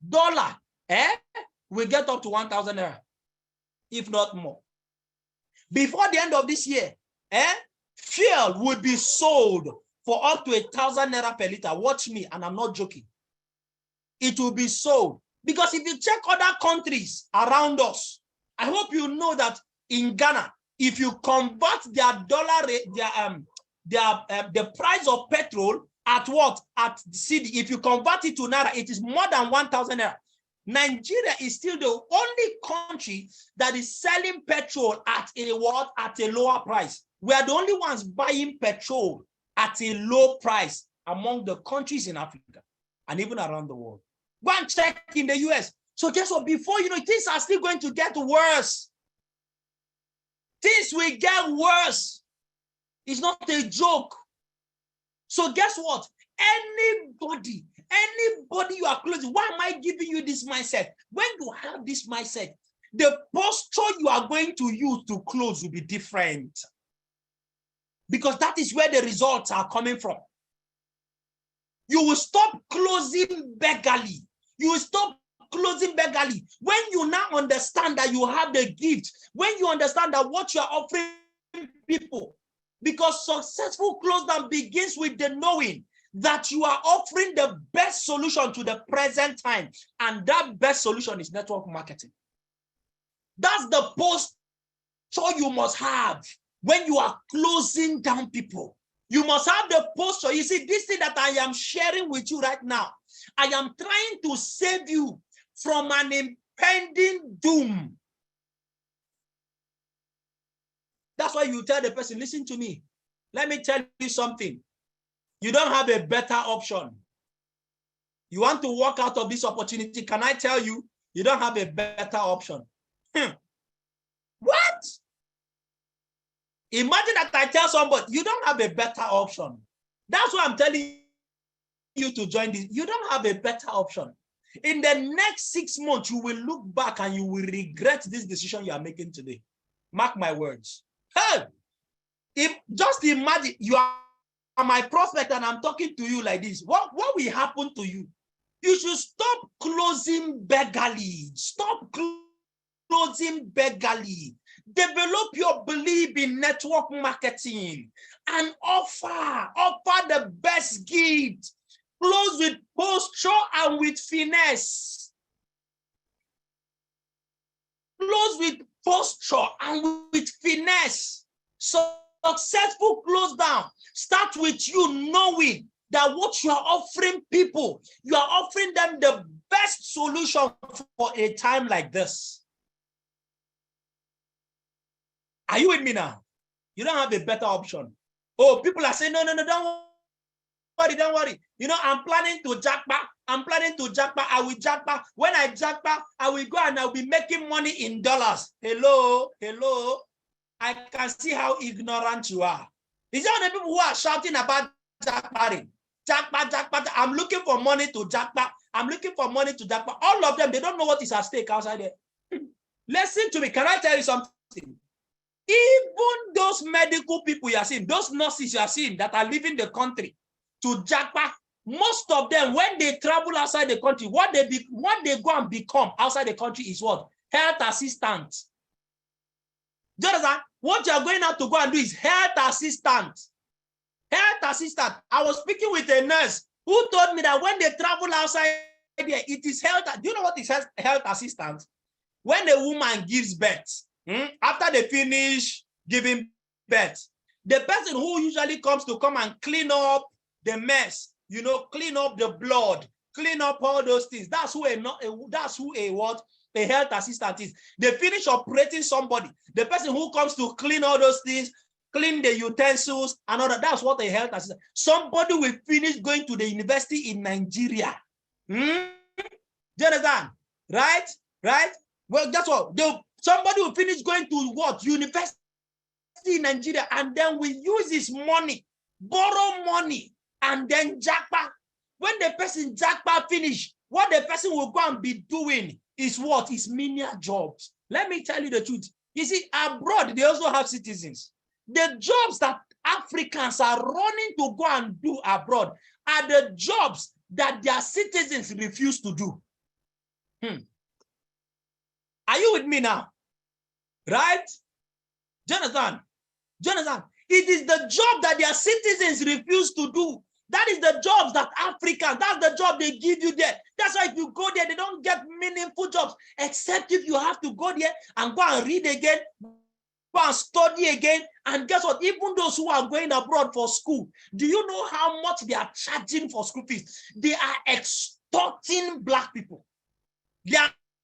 dollar will get up to 1,000 naira, if not more. Before the end of this year, fuel will be sold for up to 1,000 naira per liter. Watch me, and I'm not joking. It will be sold. Because if you check other countries around us, I hope you know that in Ghana, if you convert their dollar rate, the price of petrol at what? At the city, if you convert it to naira, it is more than 1,000 naira. Nigeria is still the only country that is selling petrol at a what? At a lower price. We are the only ones buying petrol at a low price among the countries in Africa and even around the world. Go and check in the US. So guess what? Before you know, things are still going to get worse. Things will get worse. It's not a joke. So guess what? Anybody you are closing, why am I giving you this mindset? When you have this mindset, the posture you are going to use to close will be different. Because that is where the results are coming from. You will stop closing beggarly. You will stop closing beggarly. When you now understand that you have the gift, when you understand that what you are offering people, because successful close down begins with the knowing that you are offering the best solution to the present time. And that best solution is network marketing. That's the posture you must have when you are closing down people. You must have the posture. You see, this thing that I am sharing with you right now, I am trying to save you from an impending doom. That's why you tell the person, listen to me. Let me tell you something. You don't have a better option. You want to walk out of this opportunity. Can I tell you, you don't have a better option? What? Imagine that I tell somebody, you don't have a better option. That's why I'm telling you to join this. You don't have a better option. In the next 6 months, you will look back and you will regret this decision you are making today. Mark my words. Hey, just imagine you are my prospect and I'm talking to you like this. What will happen to you? You should stop closing beggarly. Stop closing beggarly. Develop your belief in network marketing and offer the best gift. Close with posture and with finesse. Close with posture and with finesse. So successful close down start with you knowing that what you are offering people, you are offering them the best solution for a time like this. Are you with me now? You don't have a better option. Oh, people are saying, no, don't worry. You know, I'm planning to jackpot. I will jackpot. When I jackpot, I will go and I'll be making money in dollars. Hello. I can see how ignorant you are. Is there the people who are shouting about jackpotting? Jackpot. I'm looking for money to jackpot. All of them, they don't know what is at stake outside there. Listen to me. Can I tell you something? Even those medical people you are seeing, those nurses you are seeing that are leaving the country to jackpot, most of them, when they travel outside the country, what they go and become outside the country is what? Health assistants. Do you understand? What you are going out to go and do is health assistant. Health assistant. I was speaking with a nurse who told me that when they travel outside there, it is health. Do you know what is health assistant? When a woman gives birth, after they finish giving birth, the person who usually comes to come and clean up the mess, you know, clean up the blood, clean up all those things. That's who a health assistant is. They finish operating somebody. The person who comes to clean all those things, clean the utensils and all that. That's what a health assistant. Somebody will finish going to the university in Nigeria. Do you understand? Right? Well, that's what. Somebody will finish going to what? University in Nigeria, and then we use his money, borrow money, and then jackpot. When the person jackpot finish, what the person will go and be doing is what? Is menial jobs. Let me tell you the truth. You see, abroad, they also have citizens. The jobs that Africans are running to go and do abroad are the jobs that their citizens refuse to do. Are you with me now? Right? Jonathan, it is the job that their citizens refuse to do. That is the jobs that Africans, that's the job they give you there. That's why if you go there, they don't get meaningful jobs, except if you have to go there and go and read again, go and study again. And guess what? Even those who are going abroad for school, do you know how much they are charging for school fees? They are extorting Black people. The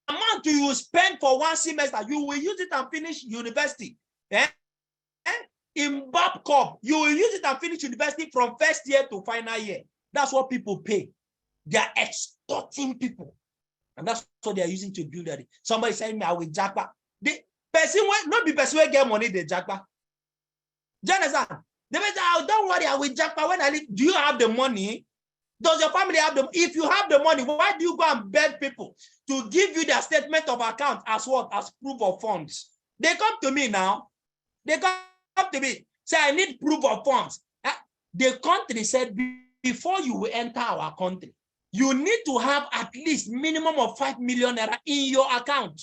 amount you will spend for one semester, you will use it and finish university. In Babcock, you will use it and finish university from first year to final year. That's what people pay. They are extorting people. And that's what they are using to build that. Somebody saying me, I will jackpot. The person will not be person will get money, they jackpot. Do you understand? They may say, oh, don't worry, I will jackpot when I leave. Do you have the money? Does your family have them? If you have the money, why do you go and beg people to give you their statement of account as what? As proof of funds. They come to me now. They come to me, say, I need proof of funds. The country said, before you will enter our country, you need to have at least minimum of 5 million naira in your account.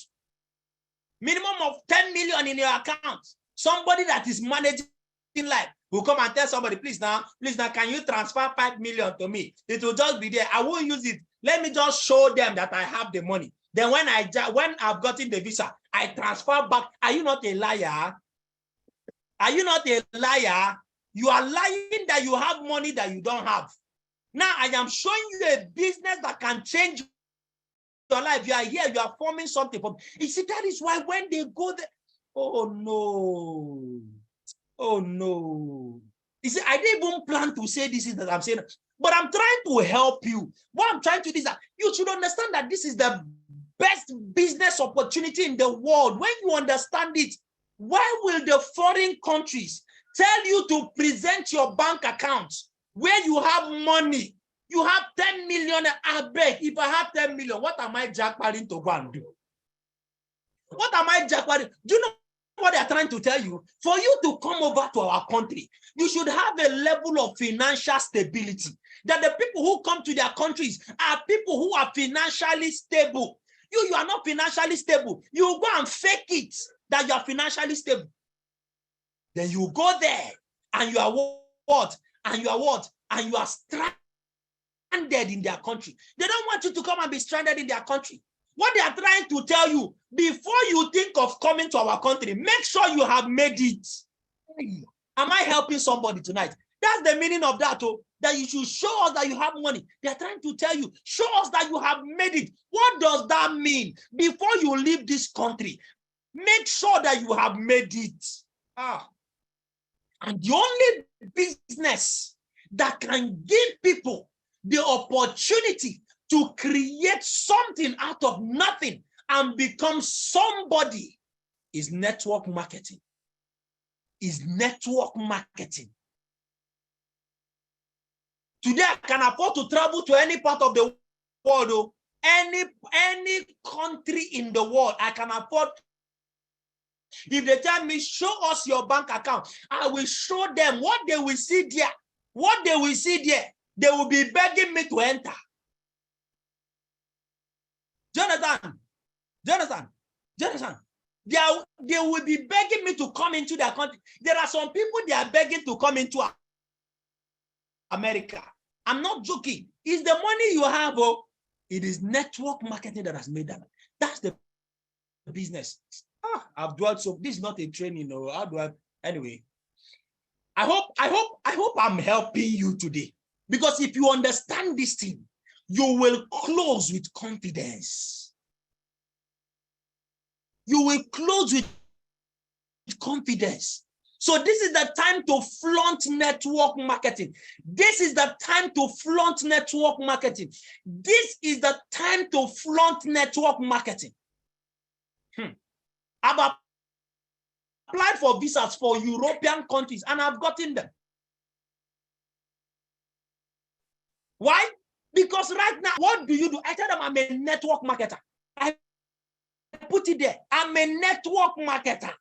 Minimum of 10 million in your account. Somebody that is managing life will come and tell somebody, please now, can you transfer 5 million to me? It will just be there. I won't use it. Let me just show them that I have the money. Then when I've gotten the visa, I transfer back. Are you not a liar? Are you not a liar? You are lying that you have money that you don't have. Now I am showing you a business that can change your life. You are here, you are forming something. You see, that is why when they go there, oh no. Oh no. You see, I didn't even plan to say this is that I'm saying, but I'm trying to help you. What I'm trying to do is that you should understand that this is the best business opportunity in the world. When you understand it, why will the foreign countries tell you to present your bank accounts where you have money? You have 10 million. I beg, if I have 10 million, what am I jackpotting to go and do? What am I jackpotting? Do you know what they are trying to tell you? For you to come over to our country, you should have a level of financial stability. That the people who come to their countries are people who are financially stable. You are not financially stable. You go and fake it that you are financially stable. Then you go there and you are what? And you are what? And you are stranded in their country. They don't want you to come and be stranded in their country. What they are trying to tell you, before you think of coming to our country, make sure you have made it. Am I helping somebody tonight? That's the meaning of that, oh, that you should show us that you have money. They are trying to tell you, show us that you have made it. What does that mean? Before you leave this country, make sure that you have made it. And the only business that can give people the opportunity to create something out of nothing and become somebody is network marketing. Is network marketing. Today, I can afford to travel to any part of the world, any country in the world, I can afford. If they tell me, show us your bank account, I will show them what they will see there. What they will see there, they will be begging me to enter. Jonathan, they will be begging me to come into their country. There are some people they are begging to come into America. I'm not joking. It's the money you have, oh, it is network marketing that has made that. That's the business. I've dwelt, so this is not a training, or how do I anyway? I hope I'm helping you today. Because if you understand this thing, you will close with confidence. You will close with confidence. So this is the time to flaunt network marketing. This is the time to flaunt network marketing. This is the time to flaunt network marketing. I've applied for visas for European countries and I've gotten them. Why? Because right now, what do you do? I tell them I'm a network marketer. I put it there. I'm a network marketer.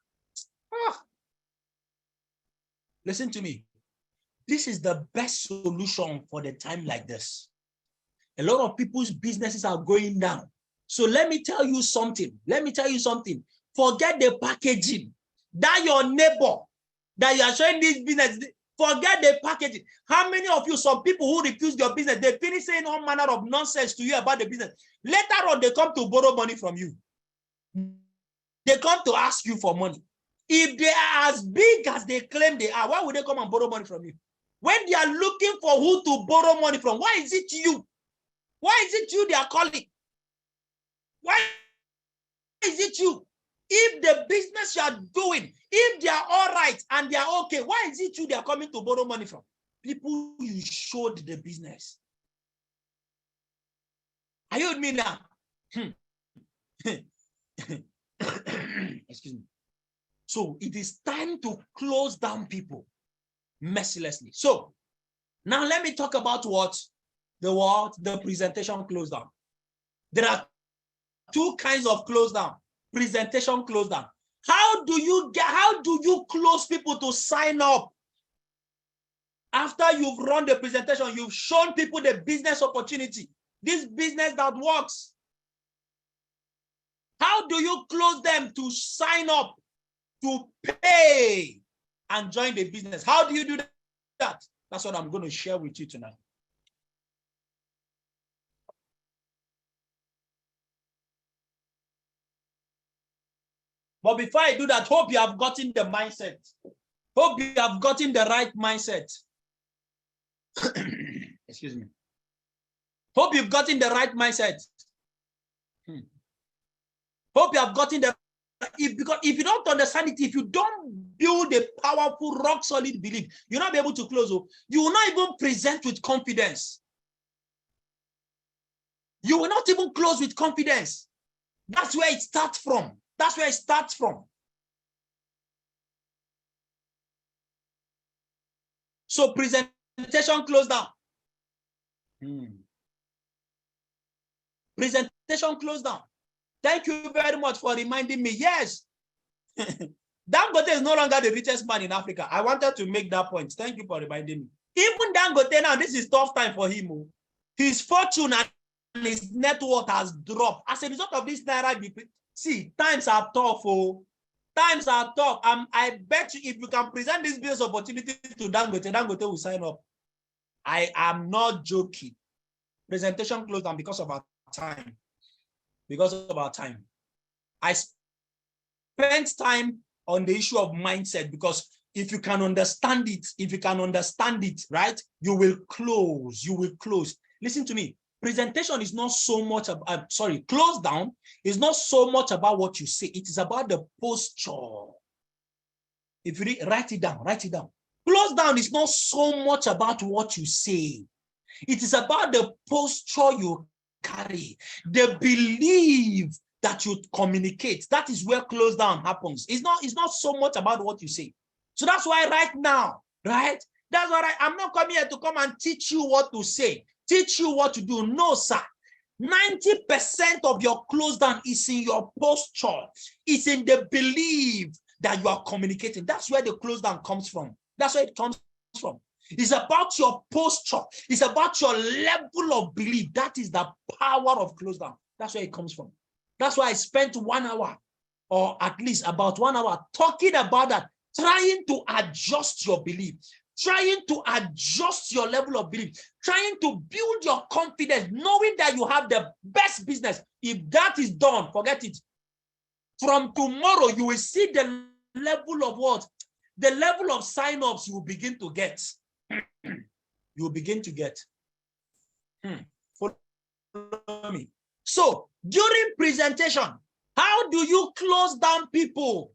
Listen to me. This is the best solution for the time like this. A lot of people's businesses are going down. So let me tell you something. Forget the packaging. That your neighbor that you are showing this business, forget the packaging. How many of you, some people who refuse your business, they finish saying all manner of nonsense to you about the business. Later on, they come to borrow money from you. They come to ask you for money. If they are as big as they claim they are, why would they come and borrow money from you? When they are looking for who to borrow money from, why is it you? Why is it you they are calling? Why is it you? If the business you are doing, if they are all right and they are okay, why is it you they are coming to borrow money from? People you showed the business. Are you with me now? Excuse me. So it is time to close down people mercilessly. So now let me talk about what? The what? The presentation close down. There are two kinds of close down. Presentation close down. How do you close people to sign up? After you've run the presentation, you've shown people the business opportunity, this business that works. How do you close them to sign up, to pay and join the business? How do you do that? That's what I'm going to share with you tonight. But before I do that, hope you have gotten the mindset. Hope you have gotten the right mindset. Excuse me. Hope you've gotten the right mindset. Hope you have gotten the, because if you don't understand it, if you don't build a powerful, rock solid belief, you'll not be able to close. You will not even present with confidence. You will not even close with confidence. That's where it starts from. That's where it starts from. So presentation close down. Presentation close down. Thank you very much for reminding me. Yes. Dangote is no longer the richest man in Africa. I wanted to make that point. Thank you for reminding me. Even Dangote now, this is tough time for him. His fortune and his net worth has dropped. As a result of this Naira, see, times are tough. Oh. Times are tough. I bet you if you can present this business opportunity to Dangote, Dangote will sign up. I am not joking. Presentation closed down because of our time. Because of our time. I spent time on the issue of mindset because if you can understand it, right, you will close. Listen to me. Presentation is not so much about, close down is not so much about what you say. It is about the posture. If you write it down. Close down is not so much about what you say. It is about the posture you carry, the belief that you communicate. That is where close down happens. It's not so much about what you say. So that's why right now, right? That's why I'm not coming here to come and teach you what to say, teach you what to do. No, sir. 90% of your close down is in your posture. It's in the belief that you are communicating. That's where the close down comes from. That's where it comes from. It's about your posture. It's about your level of belief. That is the power of close down. That's where it comes from. That's why I spent 1 hour, or at least about 1 hour, talking about that, trying to adjust your belief, trying to adjust your level of belief, trying to build your confidence, knowing that you have the best business. If that is done, forget it. From tomorrow, you will see the level of what? The level of sign-ups you will begin to get. You will begin to get. Follow me. So, during presentation, how do you close down people?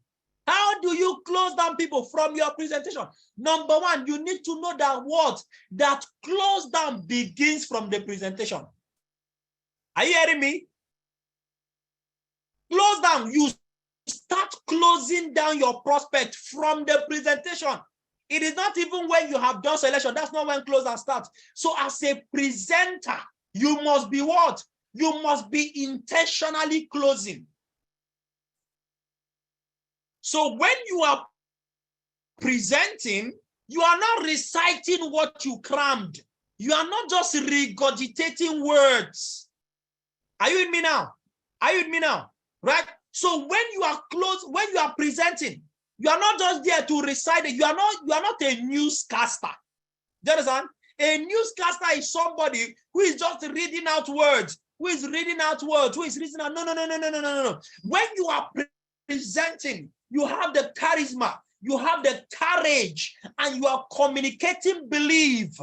How do you close down people from your presentation? Number one, you need to know that what? That close down begins from the presentation. Are you hearing me? Close down. You start closing down your prospect from the presentation. It is not even when you have done selection. That's not when close down starts. So as a presenter, you must be what? You must be intentionally closing. So when you are presenting, you are not reciting what you crammed. You are not just regurgitating words. Are you with me now? Are you with me now? Right? So when you are when you are presenting, you are not just there to recite it. You are not a newscaster. Do you understand? A newscaster is somebody who is just reading out words, who is reading out. No. When you are presenting, you have the charisma, you have the courage, and you are communicating belief.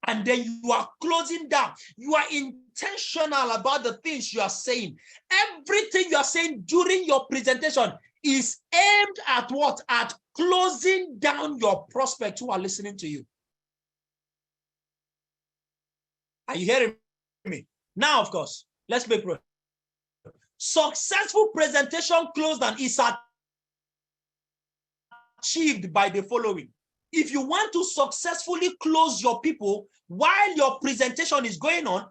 And then you are closing down. You are intentional about the things you are saying. Everything you are saying during your presentation is aimed at what? At closing down your prospects who are listening to you. Are you hearing me? Now, of course, let's make progress. Successful presentation close down is achieved by the following. if you want to successfully close your people while your presentation is going on,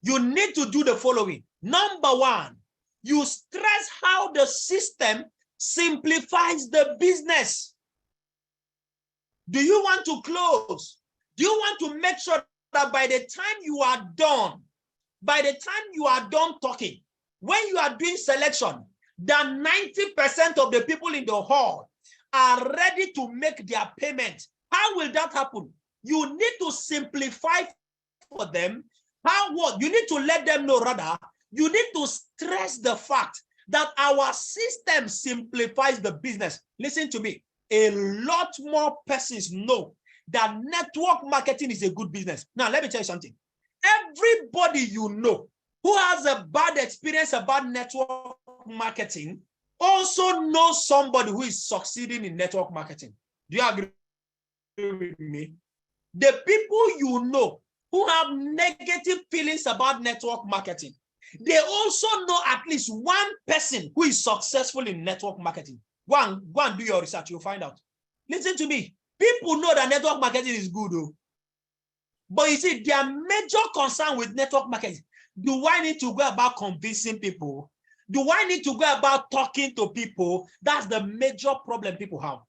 you need to do the following. Number one, you stress how the system simplifies the business. Do you want to close? Do you want to make sure that by the time you are done, talking, when you are doing selection, that 90% of the people in the hall are ready to make their payment? How will that happen? You need to simplify for them. You need to let them know, rather, you need to stress the fact that our system simplifies the business. Listen to me. A lot more persons know that network marketing is a good business. Now, let me tell you something. Everybody you know who has a bad experience about network marketing also knows somebody who is succeeding in network marketing. Do you agree with me? The people you know who have negative feelings about network marketing, they also know at least one person who is successful in network marketing. Go and do your research, you'll find out. Listen to me. People know that network marketing is good, though. But you see, their major concern with network marketing, do I need to go about convincing people? Do I need to go about talking to people? That's the major problem people have.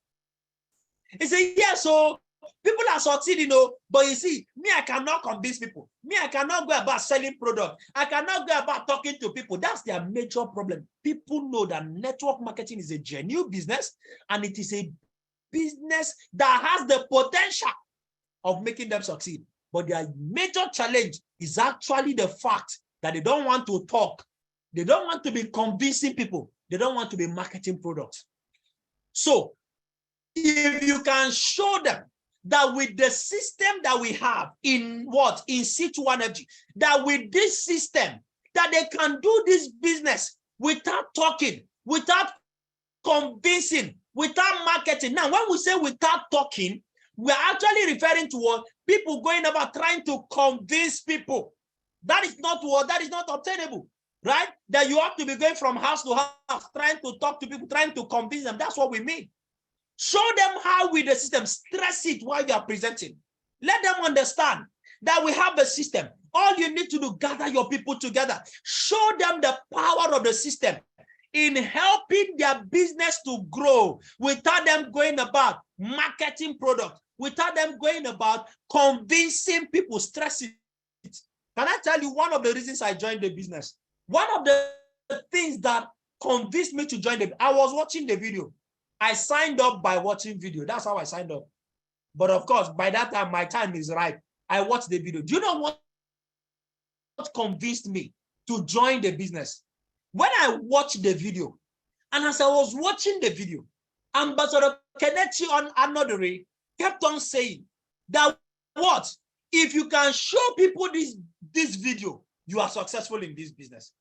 They say, yeah, so people are succeeding, but you see, me, I cannot convince people. Me, I cannot go about selling product. I cannot go about talking to people. That's their major problem. People know that network marketing is a genuine business, and it is a business that has the potential of making them succeed. But their major challenge is actually the fact that they don't want to talk. They don't want to be convincing people. They don't want to be marketing products. So if you can show them that with the system that we have in situ energy, that with this system, that they can do this business without talking, without convincing, without marketing. Now, when we say without talking, we're actually referring to what people going about trying to convince people. That is not obtainable, right? That you have to be going from house to house, trying to talk to people, trying to convince them. That's what we mean. Show them how with the system, stress it while you are presenting. Let them understand that we have a system. All you need to do, gather your people together. Show them the power of the system in helping their business to grow without them going about marketing products, without them going about convincing people, stressing it. Can I tell you one of the reasons I joined the business? One of the things that convinced me to join I was watching the video. I signed up by watching video. That's how I signed up. But of course, by that time, my time is ripe. I watched the video. Do you know what convinced me to join the business? When I watched the video, and as I was watching the video, Ambassador Kelechi Anodore kept on saying that what? If you can show people this video, you are successful in this business.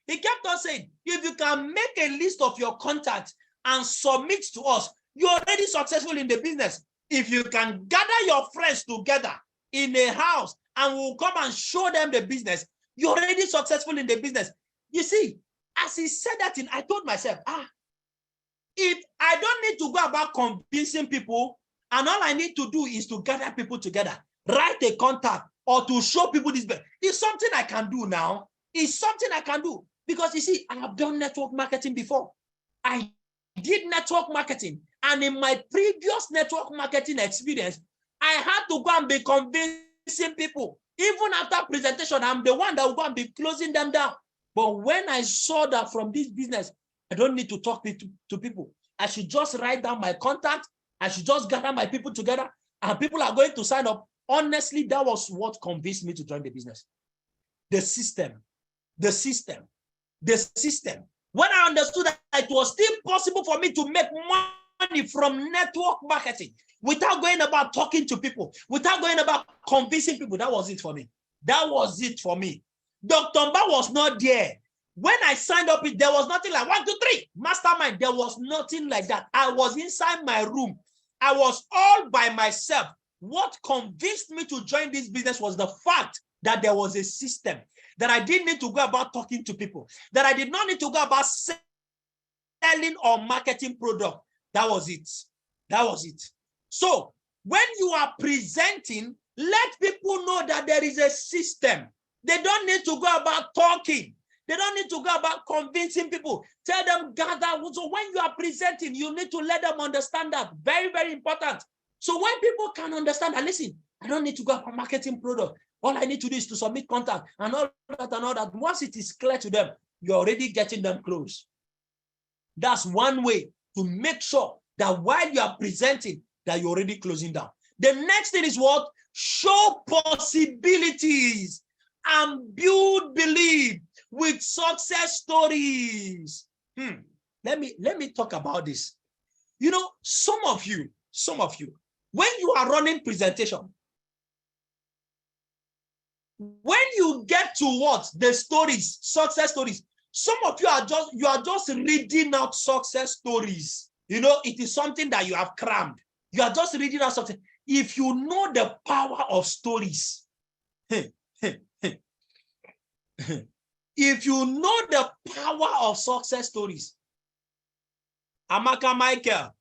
He kept on saying, if you can make a list of your contacts and submit to us, you're already successful in the business. If you can gather your friends together in a house and we'll come and show them the business, you're already successful in the business. You see, as he said that, I told myself, if I don't need to go about convincing people, and all I need to do is to gather people together, write a contact, or to show people this, it's something I can do now. It's something I can do. Because you see, I have done network marketing before. I did network marketing. And in my previous network marketing experience, I had to go and be convincing people. Even after presentation, I'm the one that will go and be closing them down. But when I saw that from this business, I don't need to talk to people. I should just write down my contact. I should just gather my people together, and people are going to sign up. Honestly, that was what convinced me to join the business. The system. When I understood that it was still possible for me to make money from network marketing without going about talking to people, without going about convincing people, that was it for me. That was it for me. Dr. Mba was not there. When I signed up, there was nothing like 1, 2, 3, mastermind. There was nothing like that. I was inside my room. I was all by myself. What convinced me to join this business was the fact that there was a system, that I didn't need to go about talking to people, that I did not need to go about selling or marketing product. That was it. That was it. So when you are presenting, let people know that there is a system. They don't need to go about talking. They don't need to go about convincing people. Tell them, gather. So when you are presenting, you need to let them understand that. Very, very important. So when people can understand, and listen, I don't need to go about marketing product. All I need to do is to submit contact and all that and all that. Once it is clear to them, you're already getting them close. That's one way to make sure that while you are presenting, that you're already closing down. The next thing is what? Show possibilities and build belief with success stories. Let me talk about this. You know, some of you, when you are running presentation, when you get to what? The stories, success stories, some of you are just reading out success stories. You know, it is something that you have crammed. You are just reading out something. If you know the power of stories, if you know the power of success stories, Amaka Michael,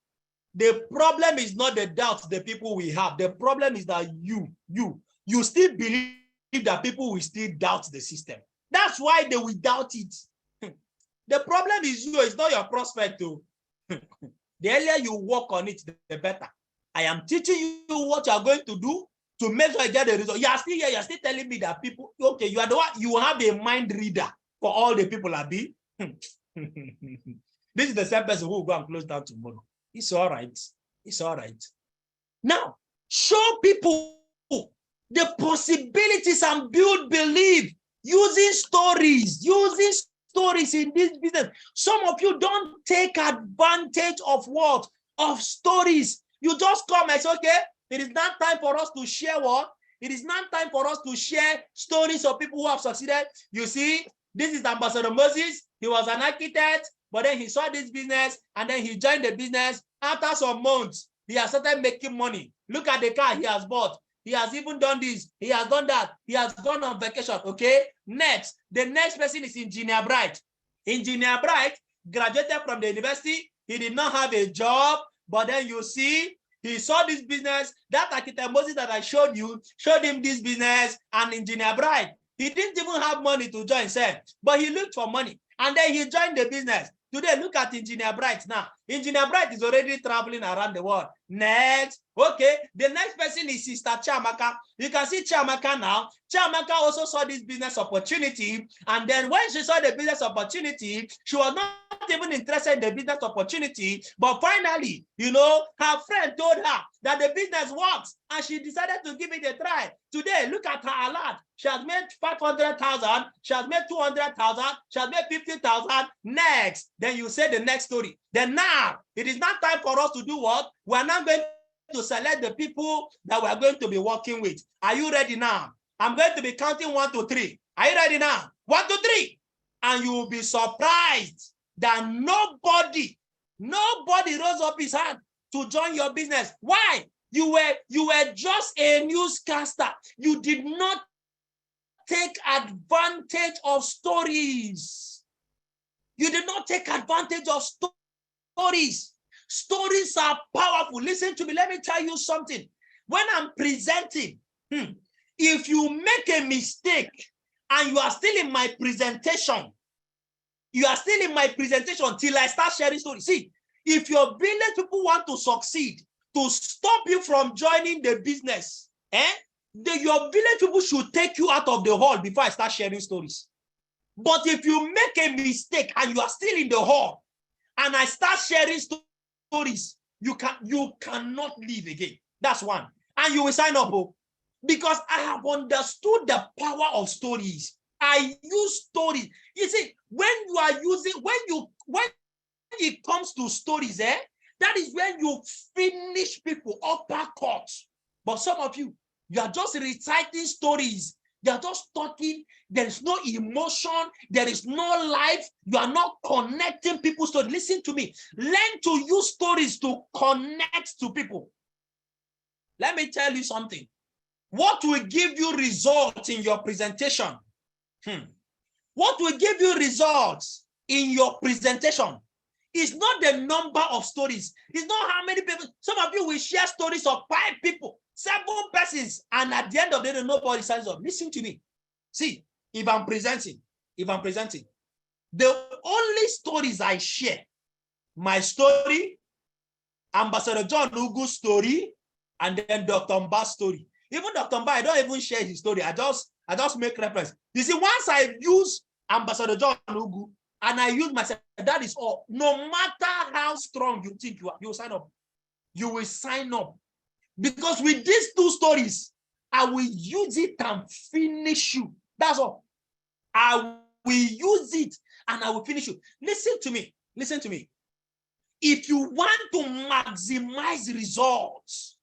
the problem is not the doubts the people we have. The problem is that you still believe that people will still doubt the system. That's why they will doubt it. The problem is you, it's not your prospect too. The earlier you work on it, the better. I am teaching you what you are going to do to make sure you get the result. You are still here, you are still telling me that people, okay, you are the one, you have a mind reader for all the people are be. This is the same person who will go and close down tomorrow. It's all right. It's all right. Now, show people the possibilities and build belief using stories in this business. Some of you don't take advantage of what? Of stories. You just come and say, okay, it is not time for us to share what? It is not time for us to share stories of people who have succeeded. You see, this is Ambassador Moses. He was an architect, but then he saw this business and then he joined the business. After some months, he has started making money. Look at the car he has bought. He has even done this. He has done that. He has gone on vacation. Okay. Next, the next person is Engineer Bright. Engineer Bright graduated from the university. He did not have a job, but then you see, he saw this business. That architect Moses that I showed you, showed him this business, and Engineer Bright, he didn't even have money to join, but he looked for money. And then he joined the business. Today, look at Engineer Bright now. Engineer Bright is already traveling around the world. Next, okay, the next person is Sister Chiamaka. You can see Chiamaka now. Chiamaka also saw this business opportunity. And then when she saw the business opportunity, she was not even interested in the business opportunity. But finally, you know, her friend told her that the business works. And she decided to give it a try. Today, look at her alert. She has made 500,000. She has made 200,000. She has made 50,000. Next, then you say the next story. Then now, it is not time for us to do what? We're not going to select the people that we're going to be working with. Are you ready now? I'm going to be counting 1 to 3. Are you ready now? 1 to 3. And you will be surprised that nobody rose up his hand to join your business. Why? You were just a newscaster. You did not take advantage of stories. You did not take advantage of stories. Stories are powerful. Listen to me. Let me tell you something. When I'm presenting, if you make a mistake and you are still in my presentation, till I start sharing stories. See, if your village people want to succeed, to stop you from joining the business, your village people should take you out of the hall before I start sharing stories. But if you make a mistake and you are still in the hall and I start sharing stories, you cannot leave again. That's one. And you will sign up, because I have understood the power of stories. I use stories. You see, when it comes to stories, that is when you finish people uppercut. But some of you are just reciting stories. You are just talking. There is no emotion. There is no life. You are not connecting people's stories. Listen to me. Learn to use stories to connect to people. Let me tell you something. What will give you results in your presentation? What will give you results in your presentation It's not the number of stories. It's not how many people. Some of you will share stories of 5 people, 7 persons, and at the end of the day, nobody signs up. Listen to me. See, if I'm presenting, the only stories I share, my story, Ambassador John Ugu's story, and then Dr. Mba's story. Even Dr. Mba, I don't even share his story. I just make reference. You see, once I use Ambassador John Ugu and I use myself, that is all. No matter how strong you think you are, you will sign up. You will sign up. Because with these 2 stories, I will use it and finish you. That's all. I will use it and I will finish you. Listen to me. Listen to me. If you want to maximize results,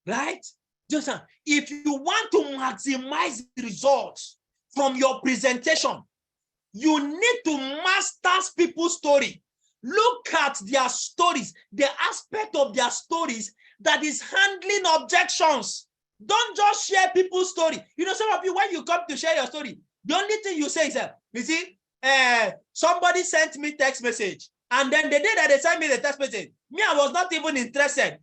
right? Just if you want to maximize results from your presentation, you need to master people's story. Look at their stories, the aspect of their stories that is handling objections. Don't just share people's story. You know, some of you, when you come to share your story, the only thing you say is, you see, somebody sent me text message. And then the day that they sent me the text message, me, I was not even interested.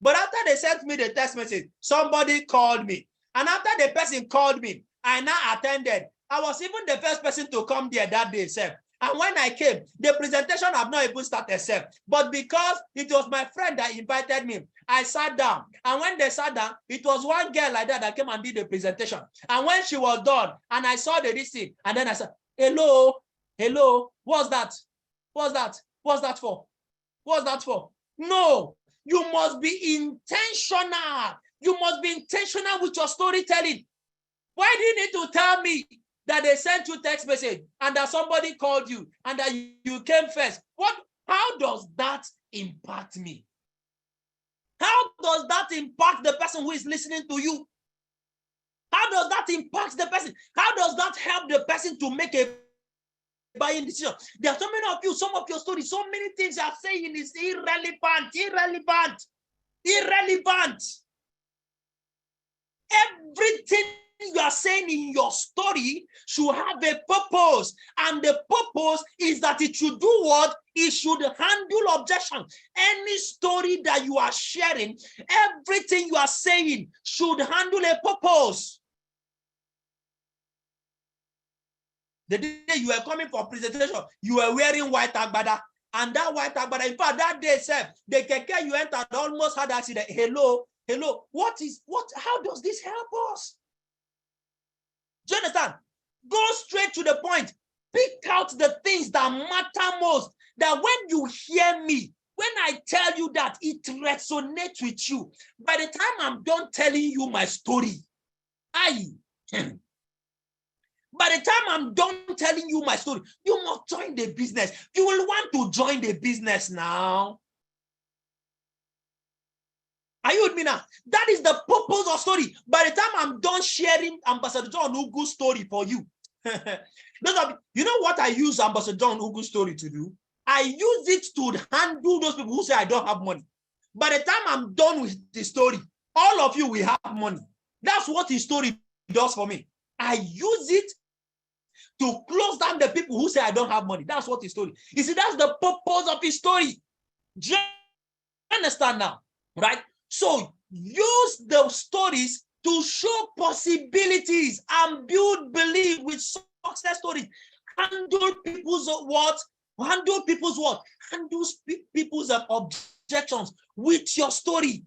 But after they sent me the text message, somebody called me. And after the person called me, I now attended. I was even the first person to come there that day, sir. And when I came, the presentation have not even started, sir. But because it was my friend that invited me, I sat down. And when they sat down, it was one girl like that came and did the presentation. And when she was done, and I saw the receipt, and then I said, hello, what's that? What's that? What's that for? What's that for? No. You must be intentional. You must be intentional with your storytelling. Why do you need to tell me that they sent you text message and that somebody called you and that you came first? How does that impact me? How does that impact the person who is listening to you? How does that impact the person? How does that help the person to make a buying decision? There are so many of you, some of your stories, so many things you are saying is irrelevant. Everything you are saying in your story should have a purpose, and the purpose is that it should do what? It should handle objection. Any story that you are sharing, everything you are saying should handle a purpose. The day you were coming for presentation, you were wearing white agbada, and that white agbada, in fact, that day, sir, the keke you entered almost had accident. Hello, how does this help us? Do you understand? Go straight to the point. Pick out the things that matter most. That when you hear me, when I tell you that, it resonates with you. By the time I'm done telling you my story, by the time I'm done telling you my story, you must join the business. You will want to join the business now. Are you with me now? That is the purpose of story. By the time I'm done sharing Ambassador John Ugu's story for you, you know what I use Ambassador John Ugu's story to do? I use it to handle those people who say I don't have money. By the time I'm done with the story, all of you will have money. That's what his story does for me. I use it to close down the people who say I don't have money. That's what his story. You see, that's the purpose of his story. Do you understand now? Right? So use the stories to show possibilities and build belief with success stories. Handle people's what? Handle people's what? Handle people's objections with your story.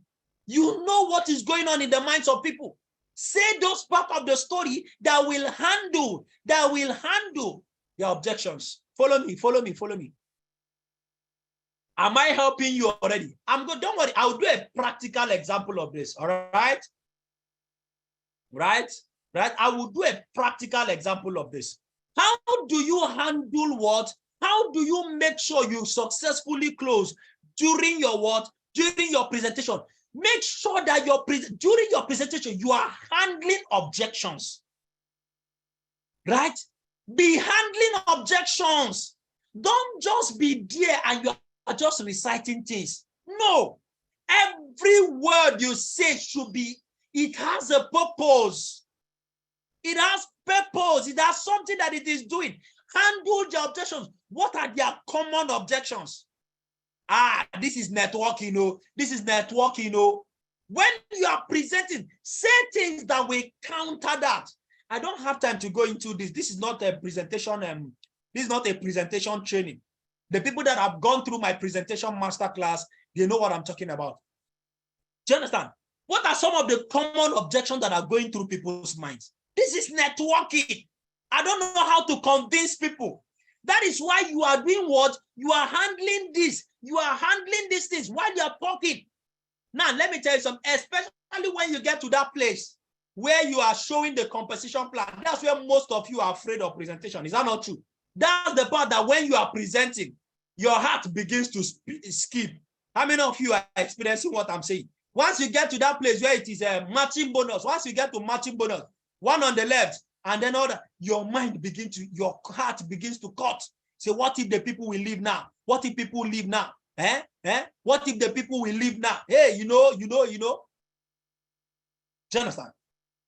You know what is going on in the minds of people. Say those part of the story that will handle your objections. Follow me. Am I helping you already? I'm good. Don't worry. I'll do a practical example of this. All right. Right. I will do a practical example of this. How do you handle what? How do you make sure you successfully close during your what? During your presentation? Make sure that during your presentation, you are handling objections. Right? Be handling objections. Don't just be there and you are just reciting things. No. Every word you say it has a purpose. It has purpose. It has something that it is doing. Handle the objections. What are their common objections? This is networking, this is networking, When you are presenting, say things that will counter that. I don't have time to go into this. This is not a presentation. This is not a presentation training. The people that have gone through my presentation masterclass, they know what I'm talking about. Do you understand? What are some of the common objections that are going through people's minds? This is networking. I don't know how to convince people. That is why you are doing what? You are handling this. You are handling these things while you are talking. Now, let me tell you something, especially when you get to that place where you are showing the composition plan. That's where most of you are afraid of presentation. Is that not true? That's the part that when you are presenting, your heart begins to skip. How many of you are experiencing what I'm saying? Once you get to that place where it is a matching bonus, once you get to matching bonus, one on the left, and then other, your mind begins to, your heart begins to cut. Say, what if the people will leave now? What if people leave now? What if the people will leave now? Hey, you know. Do you understand?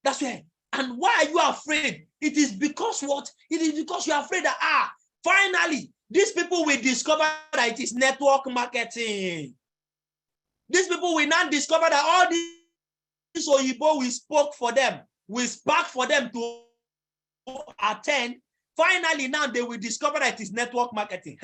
That's where. And why are you afraid? It is because what? It is because you're afraid that, finally, these people will discover that it is network marketing. These people will not discover that all these Oyibo we spoke for them, we spark for them to attend. Finally, now they will discover that it is network marketing.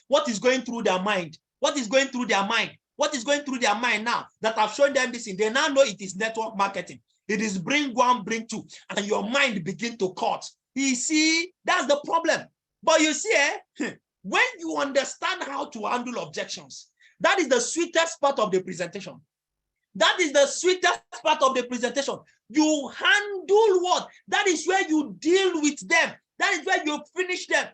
What is going through their mind? What is going through their mind? What is going through their mind now that I've shown them this thing? They now know it is network marketing. It is bring one, bring two, and your mind begin to cut. You see, that's the problem. But you see, when you understand how to handle objections, that is the sweetest part of the presentation. That is the sweetest part of the presentation. You handle what? That is where you deal with them. That is where you finish them.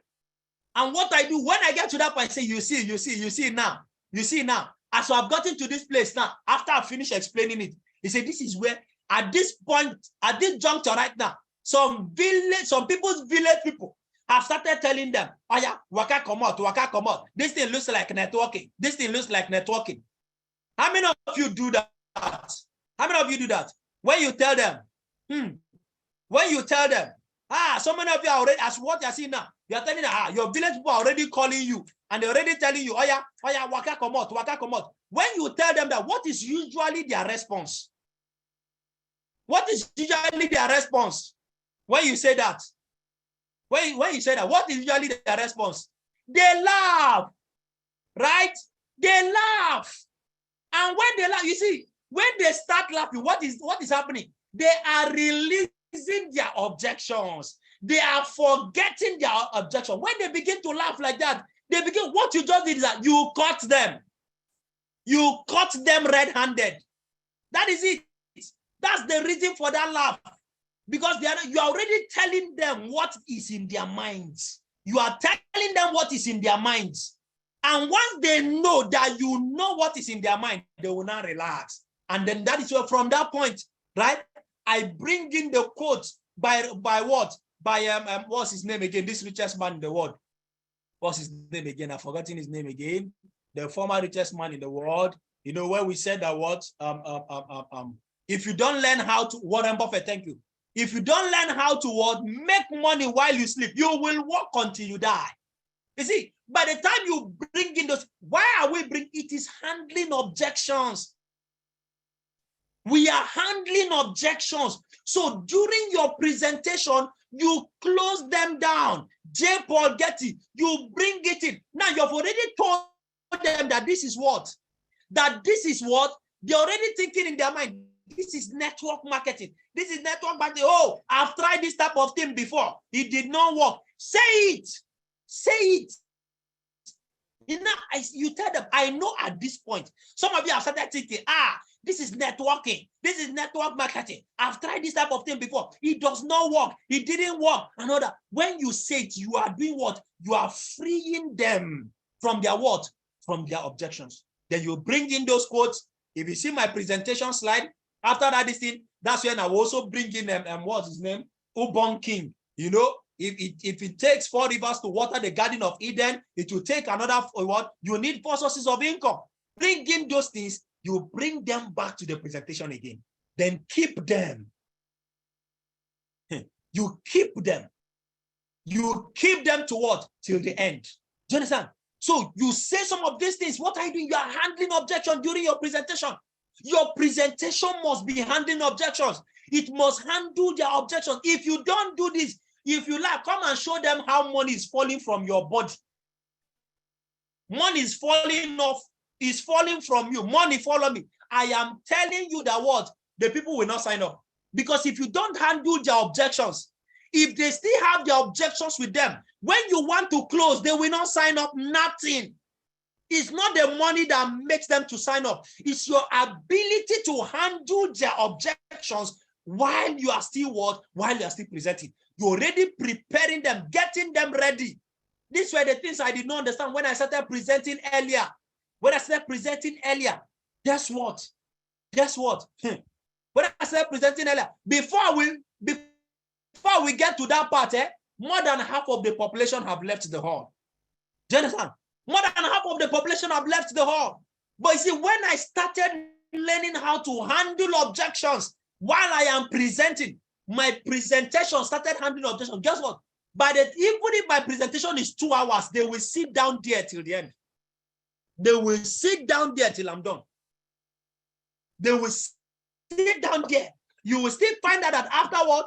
And what I do when I get to that point, I say, you see now. You see now. As I've gotten to this place now, after I finish explaining it, he said, this is where, at this point, at this juncture right now, some people's village people have started telling them, oh yeah, waka come out. This thing looks like networking. This thing looks like networking. How many of you do that? How many of you do that? When you tell them, so many of you are already, as what you're seeing now, you're telling them, your village people are already calling you, and they're already telling you, oh yeah, waka come out. When you tell them that, what is usually their response? What is usually their response when you say that? When you say that, what is usually their response? They laugh, right? They laugh. And when they laugh, you see, when they start laughing, what is happening? They are releasing their objections. They are forgetting their objection. When they begin to laugh like that, what you just did is that you caught them. You caught them red-handed. That is it. That's the reason for that laugh. Because you are already telling them what is in their minds. You are telling them what is in their minds. And once they know that you know what is in their mind, they will not relax. And then that is where, from that point, right, I bring in the quotes by what? By what's his name again? This richest man in the world. What's his name again? I've forgotten his name again. The former richest man in the world. You know, where we said that what? If you don't learn how to, Warren Buffett, thank you. If you don't learn how to what, make money while you sleep, you will work until you die. You see, by the time you bring in those, why are we bringing? It is handling objections. We are handling objections. So during your presentation, you close them down. J. Paul Getty, you bring it in. Now you've already told them that this is what? That this is what? They're already thinking in their mind. This is network marketing. This is network marketing. Oh, I've tried this type of thing before. It did not work. Say it. Say it. You know, you tell them, I know at this point, some of you have started thinking, this is networking. This is network marketing. I've tried this type of thing before. It does not work. It didn't work. Another, when you say it, you are doing what? You are freeing them from their what? From their objections. Then you bring in those quotes. If you see my presentation slide, after that, this thing, that's when I will also bring in, what's his name? Ubon King. You know, if it takes 4 rivers to water the Garden of Eden, it will take another, what? You need 4 sources of income. Bring in those things, you bring them back to the presentation again. Then keep them. You keep them. You keep them to what? Till the end. Do you understand? So you say some of these things. What are you doing? You are handling objection during your presentation. Your presentation must be handling objections. It must handle their objections. If you don't do this, if you like, come and show them how money is falling from your body. Money is falling off, is falling from you. Money follow me. I am telling you that what? The people will not sign up. Because if you don't handle their objections, if they still have their objections with them, when you want to close, they will not sign up. Nothing. It's not the money that makes them to sign up. It's your ability to handle their objections while you are still what? While you are still presenting. You're already preparing them, getting them ready. These were the things I did not understand when I started presenting earlier. Guess what? When I started presenting earlier, before we get to that part, more than half of the population have left the hall. Do you understand? More than half of the population have left the hall. But you see, when I started learning how to handle objections while I am presenting, my presentation started handling objections. Guess what? Even if my presentation is 2 hours, they will sit down there till the end. They will sit down there till I'm done. They will sit down there. You will still find that afterward,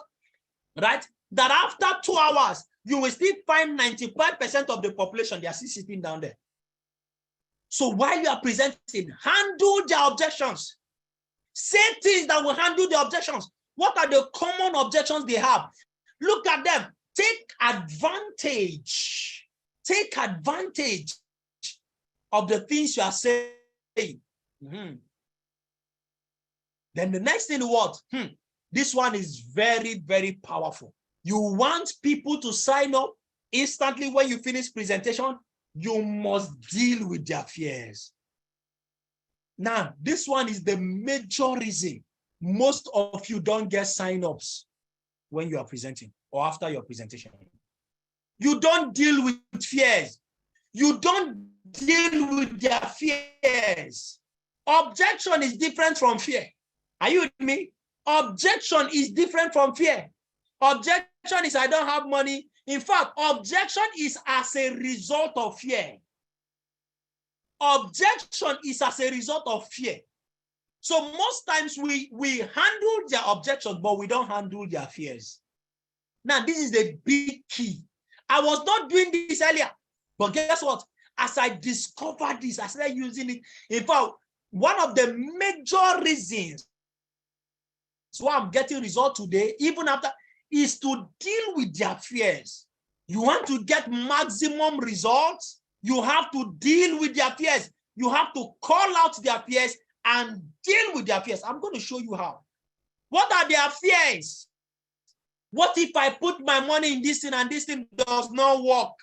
right? That after 2 hours, you will still find 95% of the population, they are still sitting down there. So while you are presenting, handle the objections. Say things that will handle the objections. What are the common objections they have? Look at them. Take advantage. Take advantage of the things you are saying. Then the next thing, what? This one is very, very powerful. You want people to sign up instantly when you finish presentation, you must deal with their fears. Now, this one is the major reason most of you don't get sign-ups when you are presenting or after your presentation. You don't deal with fears. You don't deal with their fears. Objection is different from fear. Are you with me? Objection is different from fear. Objection is I don't have money. In fact, objection is as a result of fear. Objection is as a result of fear. So most times we handle their objections, but we don't handle their fears. Now, this is the big key. I was not doing this earlier, but guess what? As I discovered this, I started using it. In fact, one of the major reasons why I'm getting results today, even after, is to deal with their fears. You want to get maximum results, you have to deal with their fears. You have to call out their fears and deal with their fears. I'm going to show you how. What are their fears? What if I put my money in this thing and this thing does not work?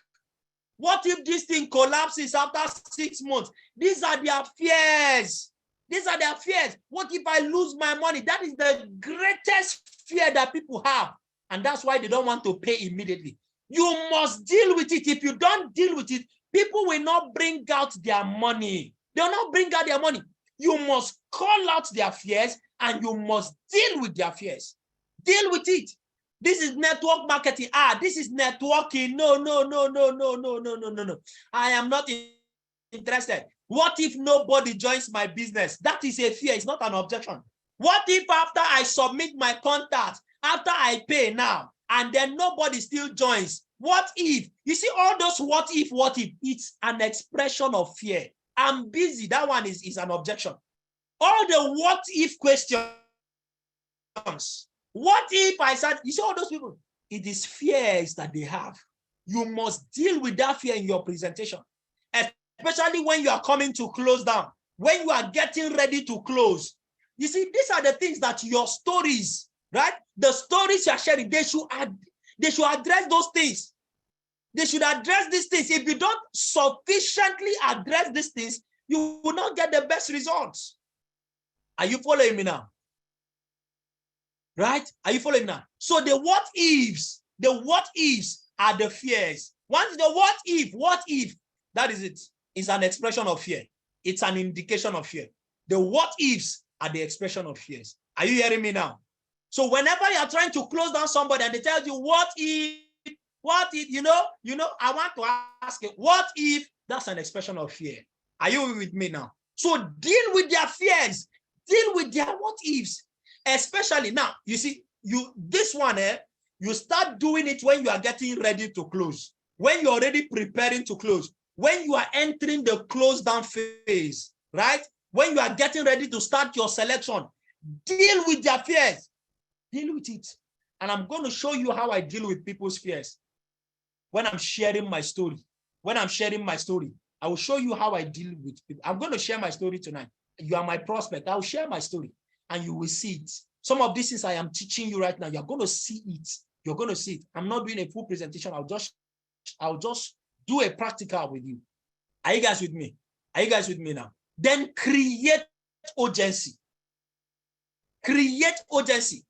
What if this thing collapses after 6 months? These are their fears. These are their fears. What if I lose my money? That is the greatest fear that people have. And that's why they don't want to pay immediately. You must deal with it. If you don't deal with it, people will not bring out their money. They will not bring out their money. You must call out their fears and you must deal with their fears. Deal with it. This is network marketing. This is networking. No. I am not interested. What if nobody joins my business? That is a fear. It's not an objection. What if after I submit my contact, after I pay now, and then nobody still joins? What if? You see all those what if, it's an expression of fear. I'm busy. That one is an objection. All the what if questions. What if I said, you see all those people? It is fears that they have. You must deal with that fear in your presentation, especially when you are coming to close down, when you are getting ready to close. You see, these are the things that your stories, right? The stories you are sharing, they should address those things. They should address these things. If you don't sufficiently address these things, you will not get the best results. Are you following me now? Right? Are you following me now? So the what ifs are the fears. Once the what if, that is it. It's an expression of fear. It's an indication of fear. The what ifs are the expression of fears. Are you hearing me now? So whenever you are trying to close down somebody and they tell you what if, What if, I want to ask you, what if that's an expression of fear? Are you with me now? So deal with their fears, deal with their what ifs, especially now. You see, this one, you start doing it when you are getting ready to close, when you're already preparing to close, when you are entering the close down phase, right? When you are getting ready to start your selection, deal with their fears, deal with it. And I'm going to show you how I deal with people's fears when I'm sharing my story. When I'm sharing my story, I will show you how I deal with people. I'm going to share my story tonight. You are my prospect. I'll share my story and you will see it. Some of these things I am teaching you right now, you're going to see it. You're going to see it. I'm not doing a full presentation. I'll just do a practical with you. Are you guys with me? Are you guys with me now? Then create urgency. Create urgency.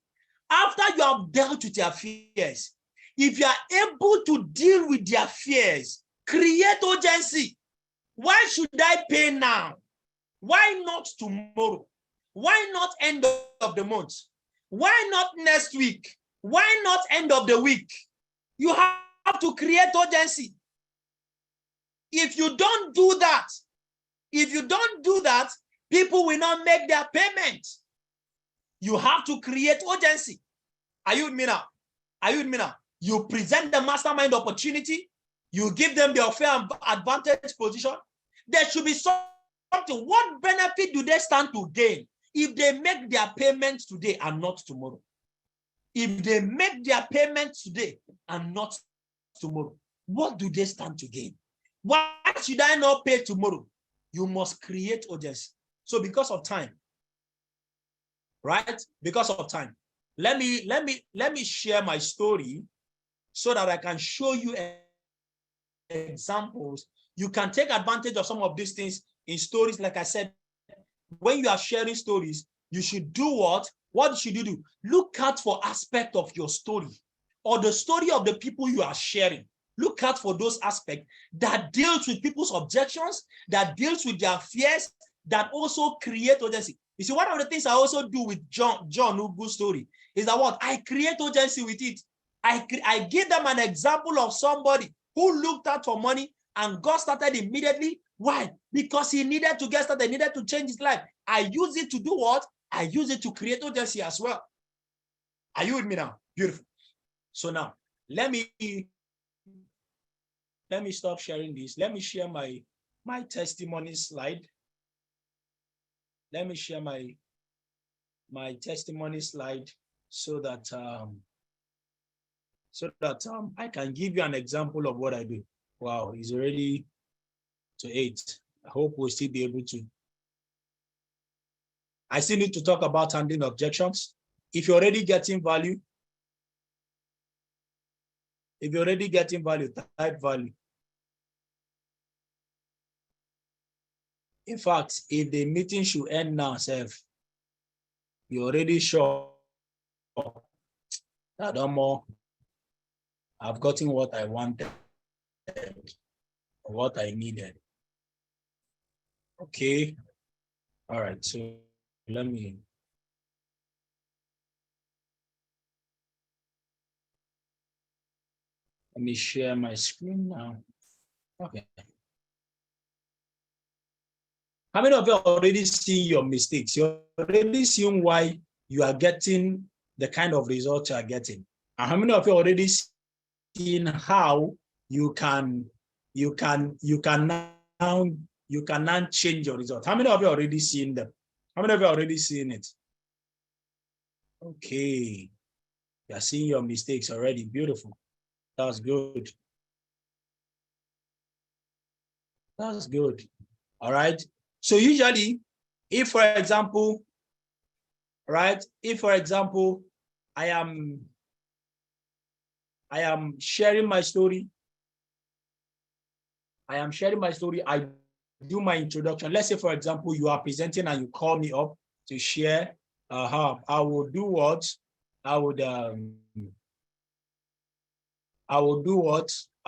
After you have dealt with your fears, if you are able to deal with their fears, create urgency. Why should I pay now? Why not tomorrow? Why not end of the month? Why not next week? Why not end of the week? You have to create urgency. If you don't do that, people will not make their payment. You have to create urgency. Are you with me now? Are you with me now? You present the mastermind opportunity. You give them their fair advantage position. There should be something. What benefit do they stand to gain if they make their payments today and not tomorrow? If they make their payments today and not tomorrow, what do they stand to gain? Why should I not pay tomorrow? You must create urgency. So because of time, right? Because of time, let me share my story so that I can show you examples. You can take advantage of some of these things in stories. Like I said, when you are sharing stories, you should do what? What should you do? Look out for aspects of your story or the story of the people you are sharing. Look out for those aspects that deals with people's objections, that deals with their fears, that also create urgency. You see, one of the things I also do with John Ugu's story is that what? I create urgency with it. I give them an example of somebody who looked out for money and got started immediately. Why? Because he needed to get started, needed to change his life. I use it to do what? I use it to create urgency as well. Are you with me now? Beautiful. So now, let me stop sharing this. Let me share my testimony slide. Let me share my testimony slide so that I can give you an example of what I do. Wow, it's already to 8. I hope we'll still be able to. I still need to talk about handling objections. If you're already getting value, type value. In fact, if the meeting should end now, you're already sure that no more. I've gotten what I wanted, what I needed. Okay. All right. So let me. Share my screen now. Okay. How many of you have already seen your mistakes? You're already seeing why you are getting the kind of results you are getting. And how many of you already seen how you can now change your results? How many of you already seen them? How many of you already seen it? Okay. You are seeing your mistakes already. Beautiful. That's good. That's good. All right. So usually, if for example, I am sharing my story. I do my introduction. Let's say, for example, you are presenting and you call me up to share. I will do what? I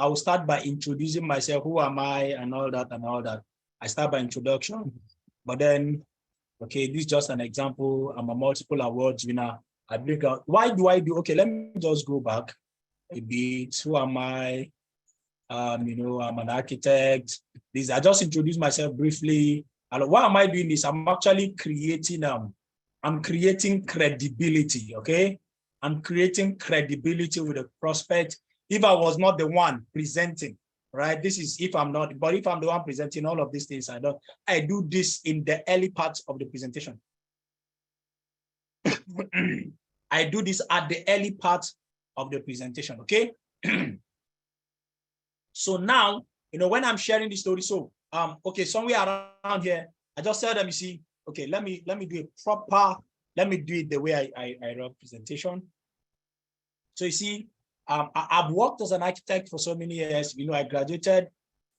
will start by introducing myself. Who am I? And all that. I start by introduction. But then, okay, this is just an example. I'm a multiple awards winner. I break out. Why do I do? Okay, let me just go back. a bit. Who am I? I'm an architect. I just introduced myself briefly. And why am I doing this? I'm actually creating I'm creating credibility, okay? I'm creating credibility with a prospect. If I was not the one presenting, right? This is if I'm not, but if I'm the one presenting all of these things, I do this in the early parts of the presentation. I do this at the early part of the presentation, okay? So now, when I'm sharing the story, so okay, somewhere around here, I just tell them, you see, okay, let me do a proper, let me do it the way I wrote presentation. So you see, I've worked as an architect for so many years. I graduated,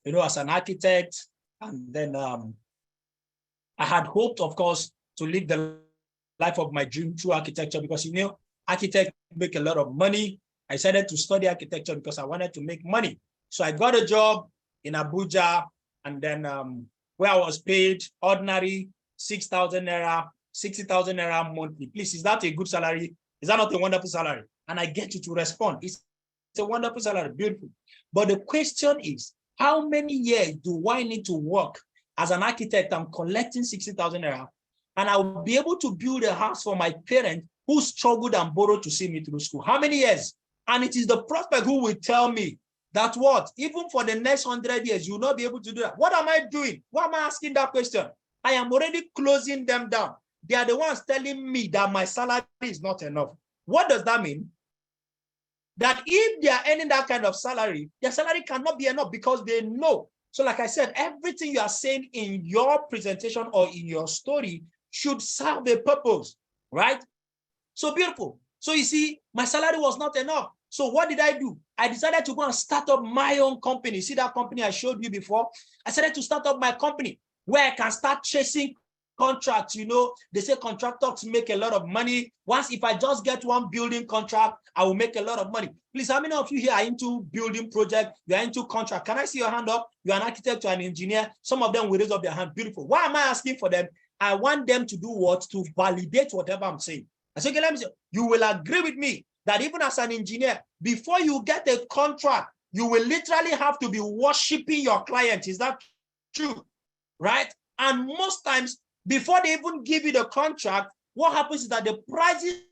as an architect, and then I had hoped, of course, to live the life of my dream through architecture because, architects make a lot of money. I decided to study architecture because I wanted to make money. So I got a job in Abuja, and then where I was paid ordinary 6,000 naira, 60,000 naira monthly. Please, is that a good salary? Is that not a wonderful salary? And I get you to respond. It's a wonderful salary, beautiful. But the question is, how many years do I need to work as an architect? I'm collecting 60,000 naira, and I will be able to build a house for my parents who struggled and borrowed to see me through school. How many years? And it is the prospect who will tell me that what, even for the next 100 years, you will not be able to do that. What am I doing? Why am I asking that question? I am already closing them down. They are the ones telling me that my salary is not enough. What does that mean? That if they are earning that kind of salary, their salary cannot be enough because they know. So like I said, everything you are saying in your presentation or in your story should serve a purpose, right? So beautiful. So you see, my salary was not enough. So what did I do? I decided to go and start up my own company. See that company I showed you before? I decided to start up my company where I can start chasing contracts. They say contractors make a lot of money. Once, if I just get one building contract, I will make a lot of money. Please, how many of you here are into building project? You are into contract. Can I see your hand up? You're an architect or an engineer. Some of them will raise up their hand. Beautiful. Why am I asking for them? I want them to do what? To validate whatever I'm saying. I say, okay, let me say, you will agree with me that even as an engineer, before you get a contract, you will literally have to be worshiping your client. Is that true? Right? And most times, before they even give you the contract, what happens is that the prices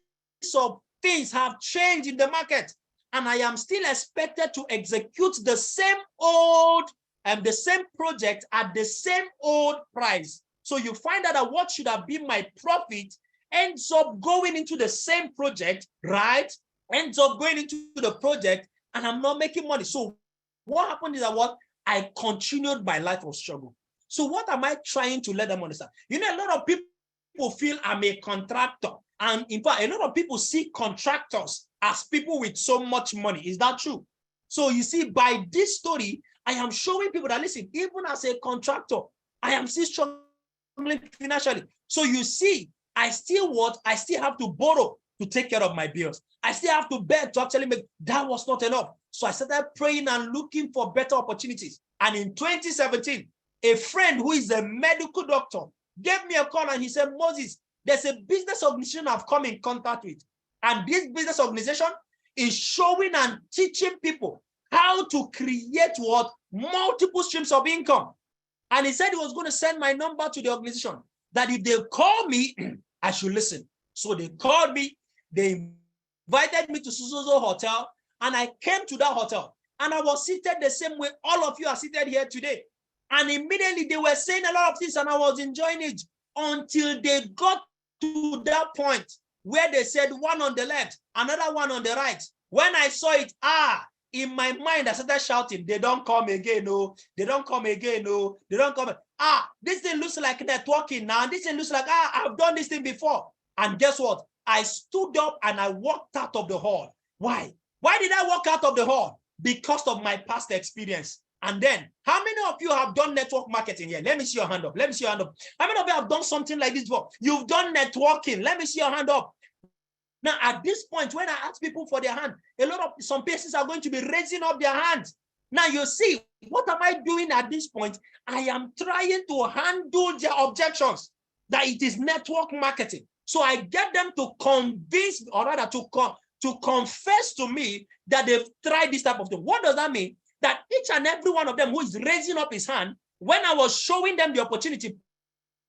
of things have changed in the market. And I am still expected to execute the same old and the same project at the same old price. So you find out that what should have been my profit ends up going into the same project, right? Ends up going into the project, and I'm not making money. So what happened is that I continued my life of struggle. So what am I trying to let them understand? A lot of people feel I'm a contractor. And in fact, a lot of people see contractors as people with so much money. Is that true? So you see, by this story, I am showing people that, listen, even as a contractor, I am still struggling financially. So you see, I still have to borrow to take care of my bills. I still have to beg to actually make, that was not enough. So I started praying and looking for better opportunities. And in 2017, a friend who is a medical doctor gave me a call and he said, Moses, there's a business organization I've come in contact with. And this business organization is showing and teaching people how to create what? Multiple streams of income. And he said he was going to send my number to the organization, that if they call me, I should listen. So they called me, they invited me to Suzuzo Hotel, and I came to that hotel. And I was seated the same way all of you are seated here today. And immediately they were saying a lot of things, and I was enjoying it until they got to that point where they said one on the left, another one on the right. When I saw it, in my mind, I started shouting, they don't come again, no, they don't come again, no, they don't come. This thing looks like networking now. This thing looks like, I've done this thing before. And guess what? I stood up and I walked out of the hall. Why? Why did I walk out of the hall? Because of my past experience. And then, how many of you have done network marketing here? Let me see your hand up. Let me see your hand up. How many of you have done something like this before? You've done networking. Let me see your hand up. Now, at this point, when I ask people for their hand, some persons are going to be raising up their hands. Now, you see, what am I doing at this point? I am trying to handle their objections that it is network marketing. So I get them to convince, or rather to to confess to me that they've tried this type of thing. What does that mean? That each and every one of them who is raising up his hand, when I was showing them the opportunity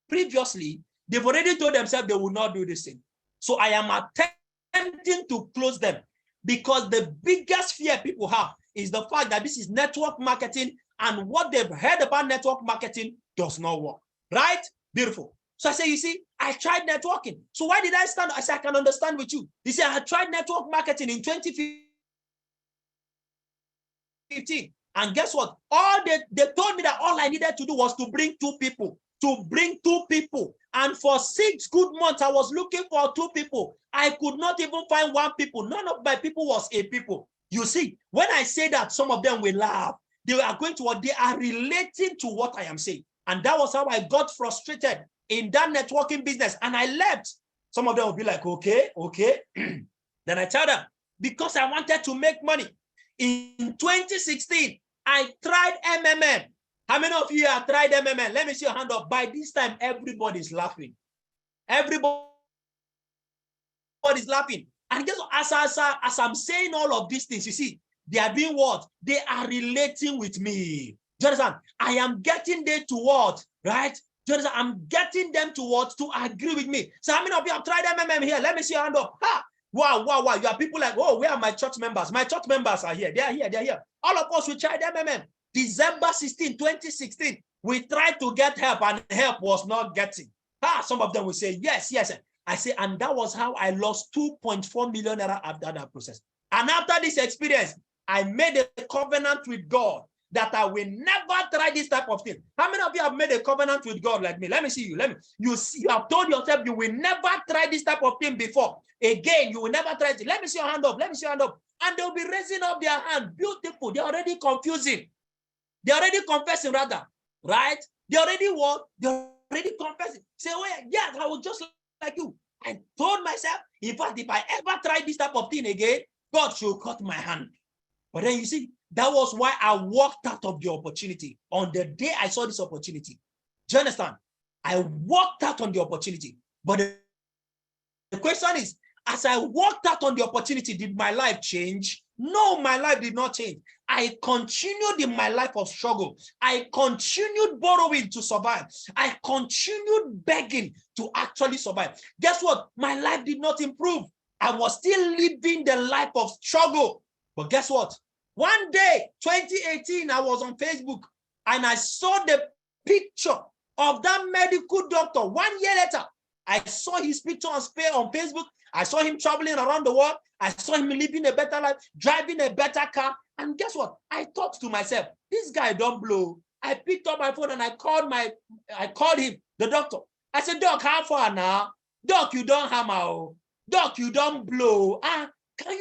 previously, they've already told themselves they will not do this thing. So I am attempting to close them, because the biggest fear people have is the fact that this is network marketing, and what they've heard about network marketing does not work, right? Beautiful. So I say, you see, I tried networking. So why did I stand? I said, I can understand with you. He said, I tried network marketing in 2015. And guess what? They told me that all I needed to do was to bring two people. And for 6 good months, I was looking for 2 people. I could not even find 1 people. None of my people was a people. You see, when I say that, some of them will laugh. They are relating to what I am saying. And that was how I got frustrated in that networking business. And I left. Some of them will be like, okay. Then I tell them, because I wanted to make money. In 2016, I tried MMM. How many of you have tried MMM? Let me see your hand up. By this time, everybody's laughing. Everybody's laughing. And guess what? As I'm saying all of these things, you see, they are doing what? They are relating with me. Do you understand? I am getting them to what? Right? Do you understand? I'm getting them to what? To agree with me. So how many of you have tried MMM here? Let me see your hand up. Ha! Wow. You are people like, oh, where are my church members? My church members are here. They are here. All of us, we tried MMM. December 16, 2016, we tried to get help, and help was not getting. Some of them will say, yes. I say, and that was how I lost 2.4 million naira after that process. And after this experience, I made a covenant with God that I will never try this type of thing. How many of you have made a covenant with God like me? Let me see you. You have told yourself you will never try this type of thing before. Again, you will never try it. Let me see your hand up. And they'll be raising up their hand. Beautiful. They're already confusing. They're already confessing, rather. Right? They already what? They're already confessing. Say, oh, yeah, I was just like you. I told myself, in fact, if I ever try this type of thing again, God should cut my hand. But then you see, that was why I walked out of the opportunity on the day I saw this opportunity. Do you understand? I walked out on the opportunity. But the question is, as I walked out on the opportunity, did my life change? No, my life did not change. I continued in my life of struggle. I continued borrowing to survive. I continued begging to actually survive. Guess what? My life did not improve. I was still living the life of struggle. But guess what? One day, 2018, I was on Facebook and I saw the picture of that medical doctor. 1 year later, I saw his picture on Facebook. I saw him traveling around the world. I saw him living a better life, driving a better car. And guess what? I thought to myself, this guy don't blow. I picked up my phone and I called him, the doctor. I said, Doc, how far now? Doc, you don't hammer. Doc, you don't blow. Can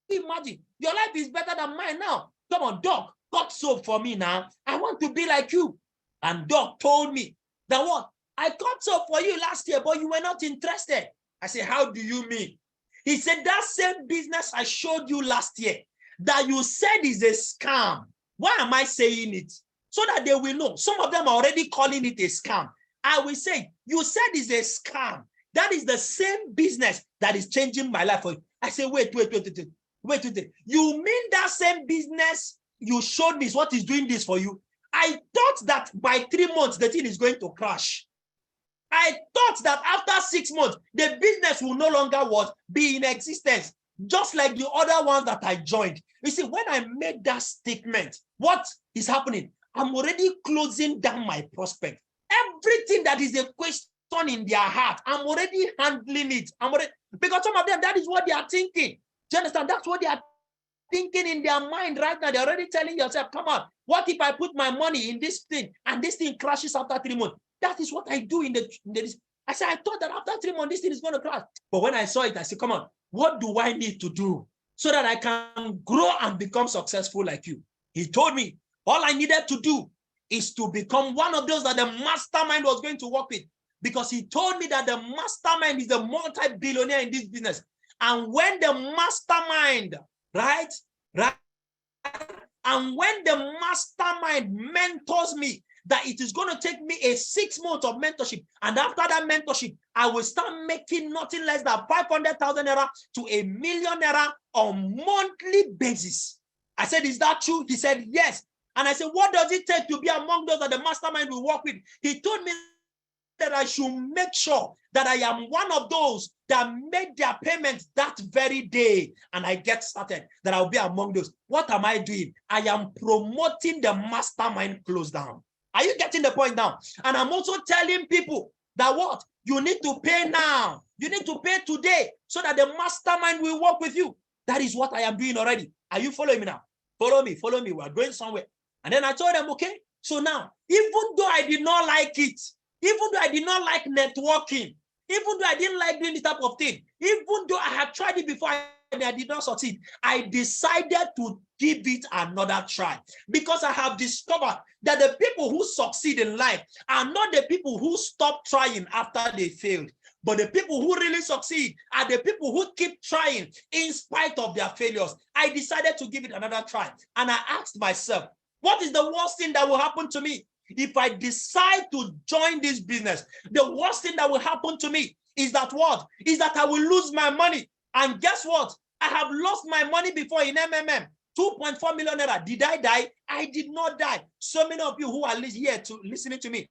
you imagine? Your life is better than mine now. Come on, Doc, cut soap for me now. I want to be like you. And Doc told me that what? I cut soap for you last year, but you were not interested. I said, how do you mean? He said, that same business I showed you last year that you said is a scam. Why am I saying it? So that they will know. Some of them are already calling it a scam. I will say, you said it's a scam. That is the same business that is changing my life for you. I say, wait. You mean that same business you showed me is what is doing this for you? I thought that by 3 months, the thing is going to crash. I thought that after 6 months, the business will no longer be in existence, just like the other ones that I joined. You see, when I made that statement, what is happening? I'm already closing down my prospect. Everything that is a question in their heart, I'm already handling it. Because some of them, that is what they are thinking. Do you understand? That's what they are thinking in their mind right now. They're already telling yourself, come on, what if I put my money in this thing and this thing crashes after 3 months? That is what I do in this. I said, I thought that after 3 months, this thing is going to crash. But when I saw it, I said, come on, what do I need to do so that I can grow and become successful like you? He told me all I needed to do is to become one of those that the mastermind was going to work with, because he told me that the mastermind is a multi-billionaire in this business. And when the mastermind, and when the mastermind mentors me, that it is going to take me a 6 months of mentorship. And after that mentorship, I will start making nothing less than 500,000 naira to ₦1 million on monthly basis. I said, is that true? He said, yes. And I said, what does it take to be among those that the mastermind will work with? He told me that I should make sure that I am one of those that made their payments that very day and I get started, that I'll be among those. What am I doing? I am promoting the mastermind close down. Are you getting the point now? And I'm also telling people that what? You need to pay now. You need to pay today so that the mastermind will work with you. That is what I am doing already. Are you following me now? Follow me, follow me. We're going somewhere. And then I told them, okay, so now, even though I did not like it, even though I did not like networking, even though I didn't like doing this type of thing, even though I had tried it before and I did not succeed, I decided to give it another try because I have discovered that the people who succeed in life are not the people who stop trying after they failed, but the people who really succeed are the people who keep trying in spite of their failures. I decided to give it another try, and I asked myself, what is the worst thing that will happen to me if I decide to join this business? The worst thing that will happen to me is that what? Is that I will lose my money. And guess what? I have lost my money before in MMM. 2.4 million naira. Did I die? I did not die. So many of you who are here listening to me,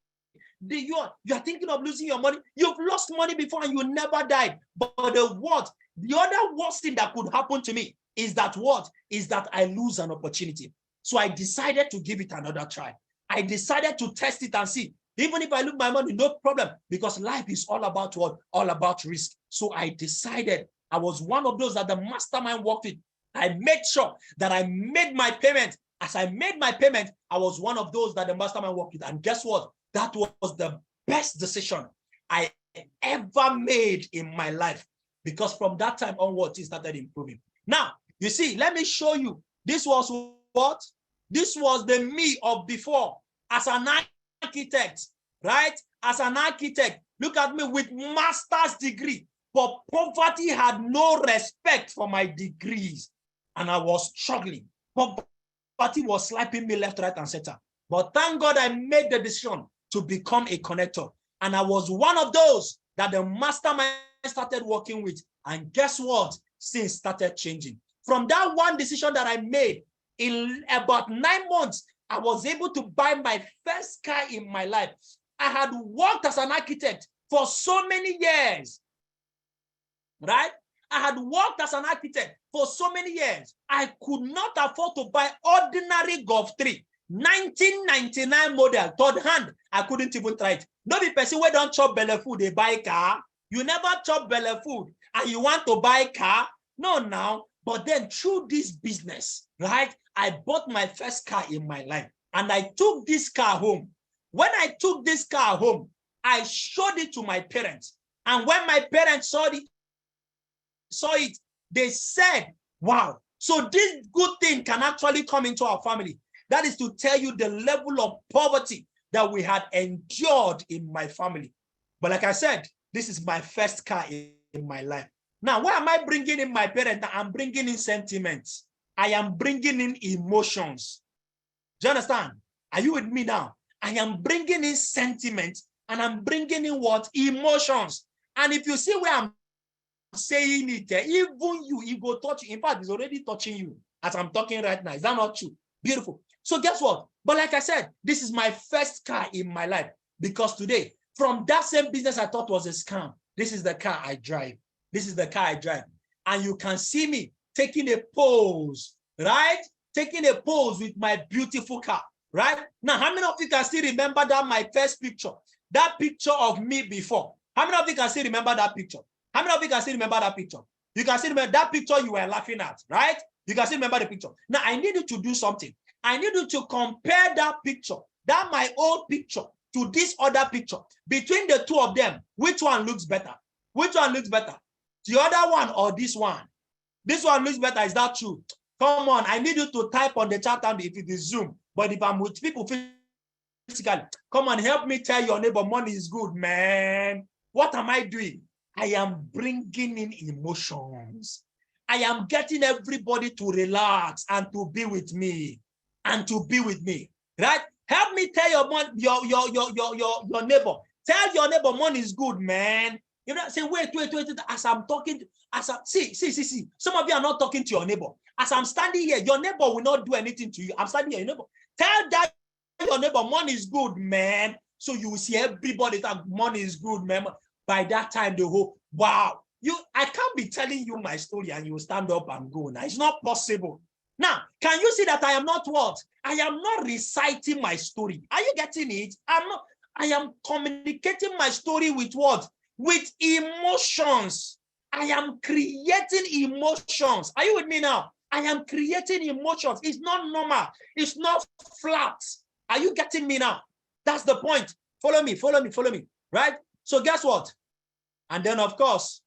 you are thinking of losing your money. You've lost money before and you never died. But the other worst thing that could happen to me is that what? Is that I lose an opportunity. So I decided to give it another try. I decided to test it and see. Even if I lose my money, no problem, because life is all about what? All about risk. So I decided, I was one of those that the mastermind worked with. I made sure that I made my payment. As I made my payment, I was one of those that the mastermind worked with. And guess what? That was the best decision I ever made in my life, because from that time onwards, it started improving. Now, you see, let me show you. This was what? This was the me of before as an architect, right? As an architect, look at me with master's degree, but poverty had no respect for my degrees and I was struggling. Poverty was slapping me left, right, and center. But thank God I made the decision to become a connector. And I was one of those that the mastermind started working with. And guess what? Things started changing. From that one decision that I made, in about 9 months, I was able to buy my first car in my life. I had worked as an architect for so many years, right? I had worked as an architect for so many years. I could not afford to buy ordinary Golf 3, 1999 model, third hand. I couldn't even try it. No be person wey don't chop belle food, they buy car. You never chop belle food and you want to buy car? No, now. But then through this business, right, I bought my first car in my life and I took this car home. When I took this car home, I showed it to my parents. And when my parents saw it, they said, wow, so this good thing can actually come into our family. That is to tell you the level of poverty that we had endured in my family. But like I said, this is my first car in my life. Now, why am I bringing in my parents? I'm bringing in sentiments. I am bringing in emotions. Do you understand? Are you with me now? I am bringing in sentiments and I'm bringing in what? Emotions. And if you see where I'm saying it, even you, it will touch you. In fact, it's already touching you as I'm talking right now. Is that not true? Beautiful. So guess what? But like I said, this is my first car in my life, because today, from that same business I thought was a scam, this is the car I drive. This is the car I drive. And you can see me taking a pose, right? Taking a pose with my beautiful car, right? Now, how many of you can still remember that my first picture? That picture of me before. How many of you can still remember that picture? How many of you can still remember that picture? You can still remember that picture you were laughing at, right? You can still remember the picture. Now, I need you to do something. I need you to compare that picture, that my old picture, to this other picture. Between the two of them, which one looks better? Which one looks better? The other one or this one? This one looks better. Is that true? Come on, I need you to type on the chat and if it is Zoom. But if I'm with people physically, come on, help me tell your neighbor money is good, man. What am I doing? I am bringing in emotions. I am getting everybody to relax and to be with me. And to be with me, right? Help me tell your neighbor. Tell your neighbor money is good, man. You know, say, wait. As I'm talking, see. Some of you are not talking to your neighbor. As I'm standing here, your neighbor will not do anything to you. I'm standing here, your neighbor. Tell that your neighbor money is good, man. So you will see everybody that money is good, man. By that time, the whole wow. I can't be telling you my story and you will stand up and go. Now it's not possible. Now, can you see that I am not what? I am not reciting my story. Are you getting it? I am communicating my story with what? With emotions. I am creating emotions. Are you with me now? I am creating emotions. It's not normal. It's not flat. Are you getting me now? That's the point. Follow me. Right? So guess what? And then of course,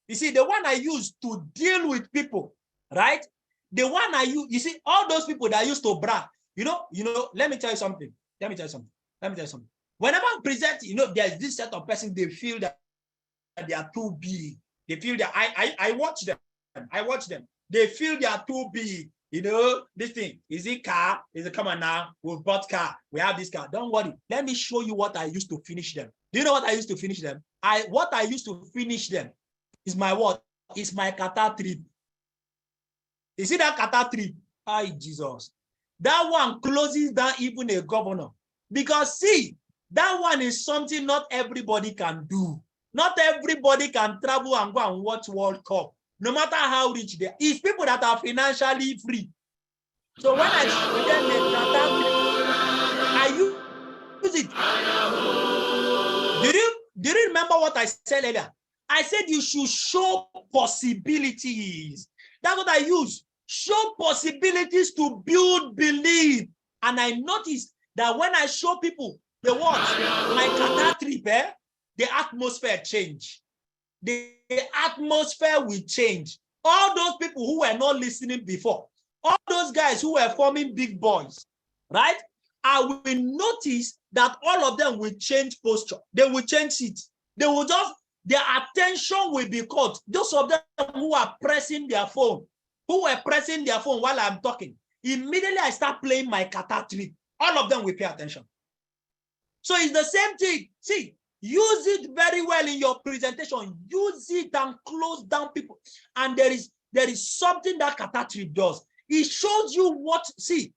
you see, the one I use to deal with people, right? The one I use, you see, all those people that used to brag, you know, let me tell you something. Whenever I present, there's this set of persons, they feel that they are too big. They feel that I watch them. They feel they are too big. This thing, is it car? Is it, come on now, we've bought car. We have this car. Don't worry. Let me show you what I used to finish them. Do you know what I used to finish them? What I used to finish them is my what? It's my Qatar trip. You see that Qatar trip? Hi, Jesus. That one closes down even a governor. Because see, that one is something not everybody can do. Not everybody can travel and go and watch World Cup. No matter how rich they are. It's people that are financially free. So when I show them the Qatar trip, I use it. Do you remember what I said earlier? I said you should show possibilities. That's what I use. Show possibilities to build belief. And I noticed that when I show people the what, my Qatar trip, the atmosphere change. The atmosphere will change. All those people who were not listening before, all those guys who were forming big boys, right? I will notice that all of them will change posture. They will change it. They will just, their attention will be caught. Those of them who are pressing their phone, who were pressing their phone while I'm talking, immediately I start playing my Qatar trip. All of them will pay attention. So it's the same thing. See, use it very well in your presentation. Use it and close down people. And there is something that Qatar trip does. It shows you what, see,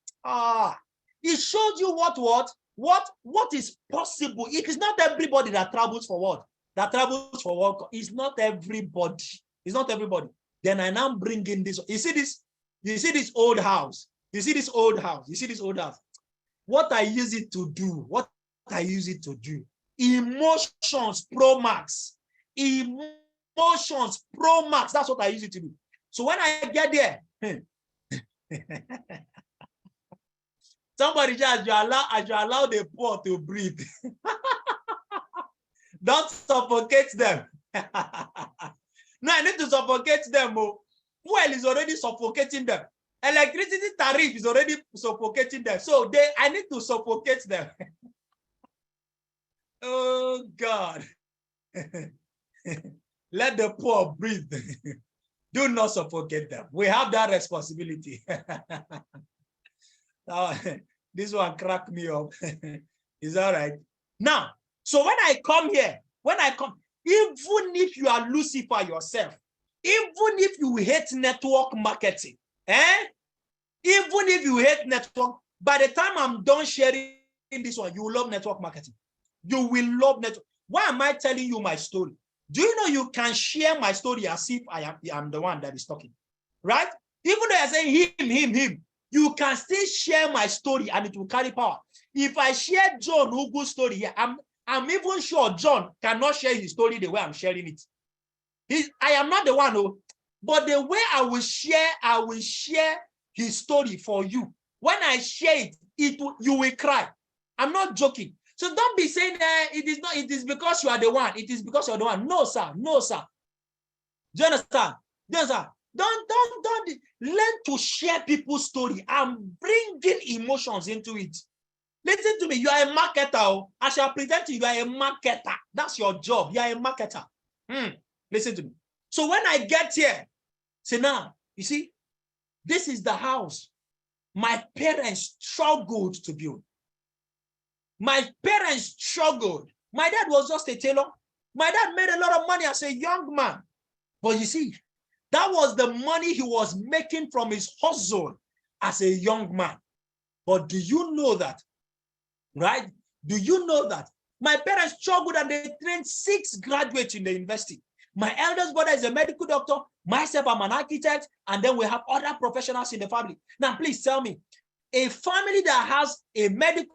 it shows you what is possible. It is not everybody that travels for what? That travels for work. It's not everybody. It's not everybody. Then I now bring in this. You see this old house. You see this old house. What I use it to do. Emotions pro max. Emotions pro max. That's what I use it to do. So when I get there, somebody just, as you allow the poor to breathe. Don't suffocate them. No, I need to suffocate them. Fuel is already suffocating them. Electricity tariff is already suffocating them. So I need to suffocate them. Oh God. Let the poor breathe. Do not suffocate them. We have that responsibility. This one cracked me up. It's all right. Now, so when I come here, even if you are Lucifer yourself, even if you hate network marketing, even if you hate network, by the time I'm done sharing this one, you will love network marketing. You will love network. Why am I telling you my story? Do you know you can share my story as if I am the one that is talking, right? Even though I say him, you can still share my story and it will carry power. If I share John Ugu's story here, I'm even sure John cannot share his story the way I'm sharing it. I am not the one, but the way I will share his story for you. When I share it, you will cry. I'm not joking. So don't be saying that it is because you are the one. It is because you're the one. No, sir. No, sir. Do you understand? Don't learn to share people's story and bringing emotions into it. Listen to me. You are a marketer. As you are presenting, you are a marketer. That's your job. You are a marketer. Listen to me. So when I get here, say now, you see, this is the house my parents struggled to build. My parents struggled. My dad was just a tailor. My dad made a lot of money as a young man. But you see, that was the money he was making from his hustle as a young man. But do you know that, right? Do you know that my parents struggled and they trained 6 graduates in the university? My eldest brother is a medical doctor. Myself, I'm an architect. And then we have other professionals in the family. Now, please tell me, a family that has a medical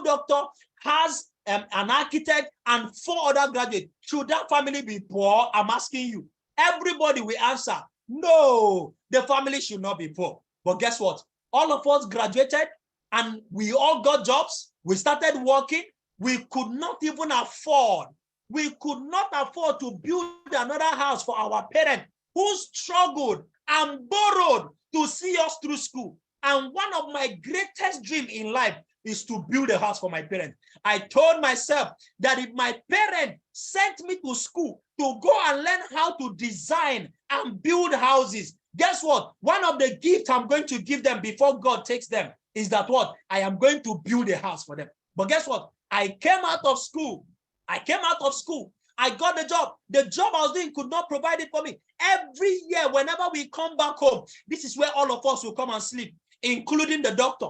doctor, has an architect, and 4 other graduates, should that family be poor? I'm asking you. Everybody will answer, no, the family should not be poor. But guess what? All of us graduated and we all got jobs. We started working. We could not even afford. We could not afford to build another house for our parents who struggled and borrowed to see us through school. And one of my greatest dreams in life is to build a house for my parents. I told myself that if my parents sent me to school to go and learn how to design and build houses, guess what? One of the gifts I'm going to give them before God takes them is that what? I am going to build a house for them. But guess what? I came out of school. I got the job. The job I was doing could not provide it for me. Every year, whenever we come back home, this is where all of us will come and sleep, including the doctor,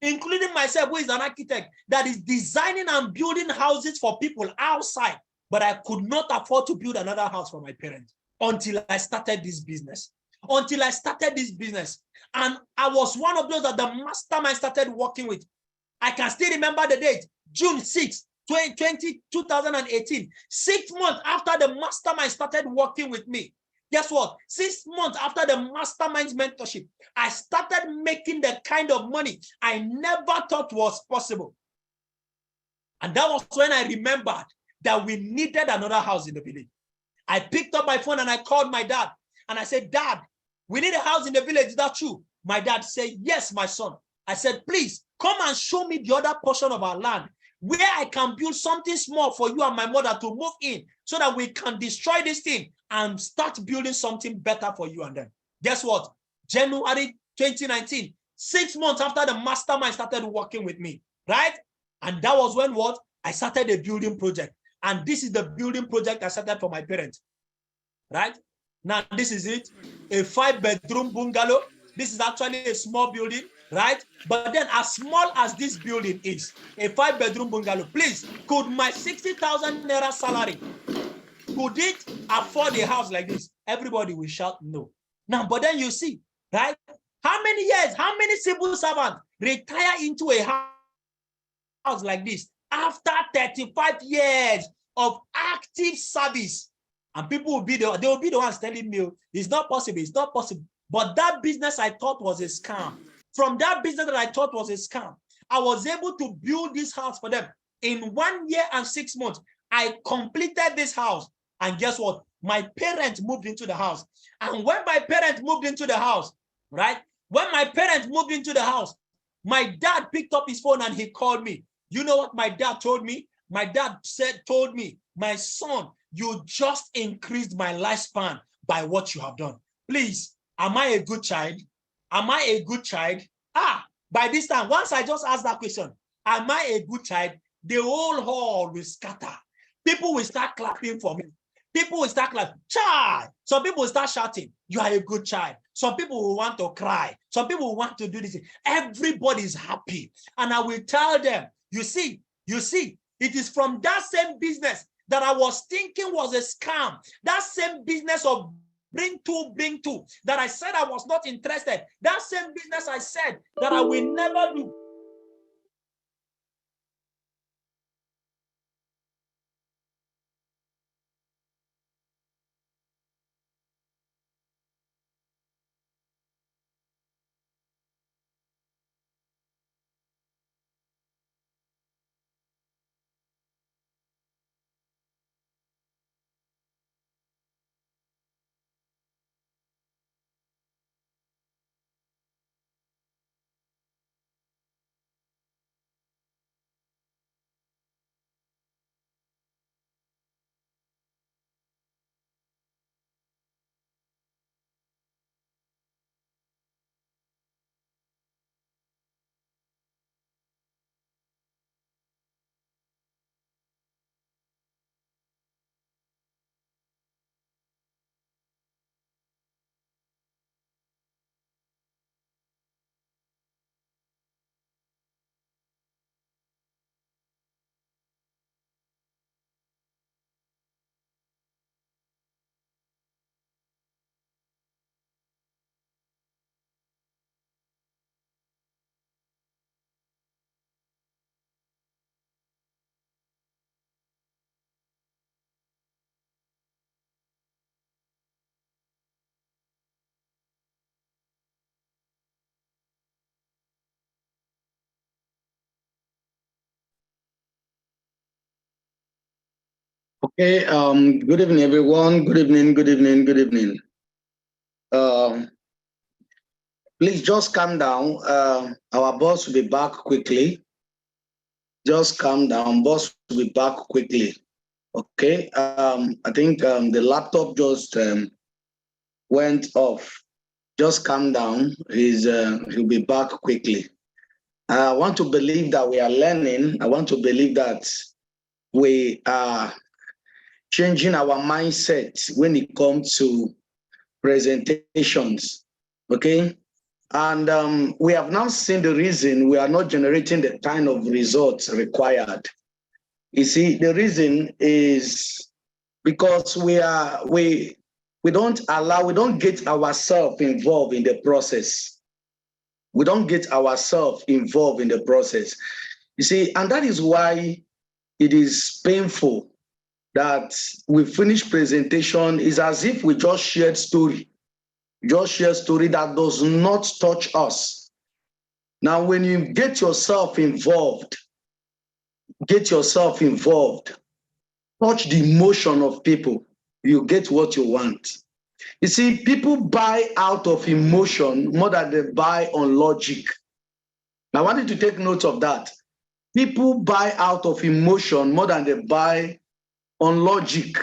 including myself, who is an architect that is designing and building houses for people outside. But I could not afford to build another house for my parents until I started this business. And I was one of those that the mastermind started working with. I can still remember the date, June 6, 2018, 6 months after the mastermind started working with me. Guess what? 6 months after the mastermind's mentorship, I started making the kind of money I never thought was possible. And that was when I remembered that we needed another house in the village. I picked up my phone and I called my dad and I said, Dad, we need a house in the village. Is that true? My dad said, yes, my son. I said, please come and show me the other portion of our land where I can build something small for you and my mother to move in so that we can destroy this thing and start building something better for you and them. Guess what? January 2019, 6 months after the mastermind started working with me, right? And that was when what? I started a building project. And this is the building project I started for my parents, right? Now, this is it, a 5-bedroom bungalow. This is actually a small building, right? But then as small as this building is, a 5-bedroom bungalow, please, could my 60,000 naira salary, could it afford a house like this? Everybody will shout no. Now, but then you see, right? How many years, how many civil servants retire into a house like this after 35 years of active service? And people will be they will be the ones telling me, it's not possible, it's not possible. But that business I thought was a scam. From that business that I thought was a scam, I was able to build this house for them. In 1 year and 6 months, I completed this house. And guess what? My parents moved into the house. And when my parents moved into the house, right? When my parents moved into the house, my dad picked up his phone and he called me. You know what my dad told me? My dad told me, my son, you just increased my lifespan by what you have done. Please, am I a good child? Am I a good child? By this time, once I just asked that question, am I a good child? The whole hall will scatter. People will start clapping for me. People will start clapping. Child. Some people will start shouting, you are a good child. Some people will want to cry. Some people will want to do this. Everybody is happy. And I will tell them, you see, it is from that same business that I was thinking was a scam. That same business of bring two, that I said I was not interested. That same business I said that I will never do. Okay, good evening, everyone. Good evening, good evening, good evening. Please just calm down. Our boss will be back quickly. Just calm down. Boss will be back quickly. Okay. I think the laptop just went off. Just calm down. He'll be back quickly. I want to believe that we are learning. I want to believe that we are changing our mindset when it comes to presentations. Okay. And we have now seen the reason we are not generating the kind of results required. You see, the reason is because we don't get ourselves involved in the process. We don't get ourselves involved in the process. You see, and that is why it is painful that we finish presentation. Is as if we just shared story. Just share story that does not touch us. Now, when you get yourself involved, touch the emotion of people, you get what you want. You see, people buy out of emotion more than they buy on logic. I want you to take note of that. People buy out of emotion more than they buy on logic.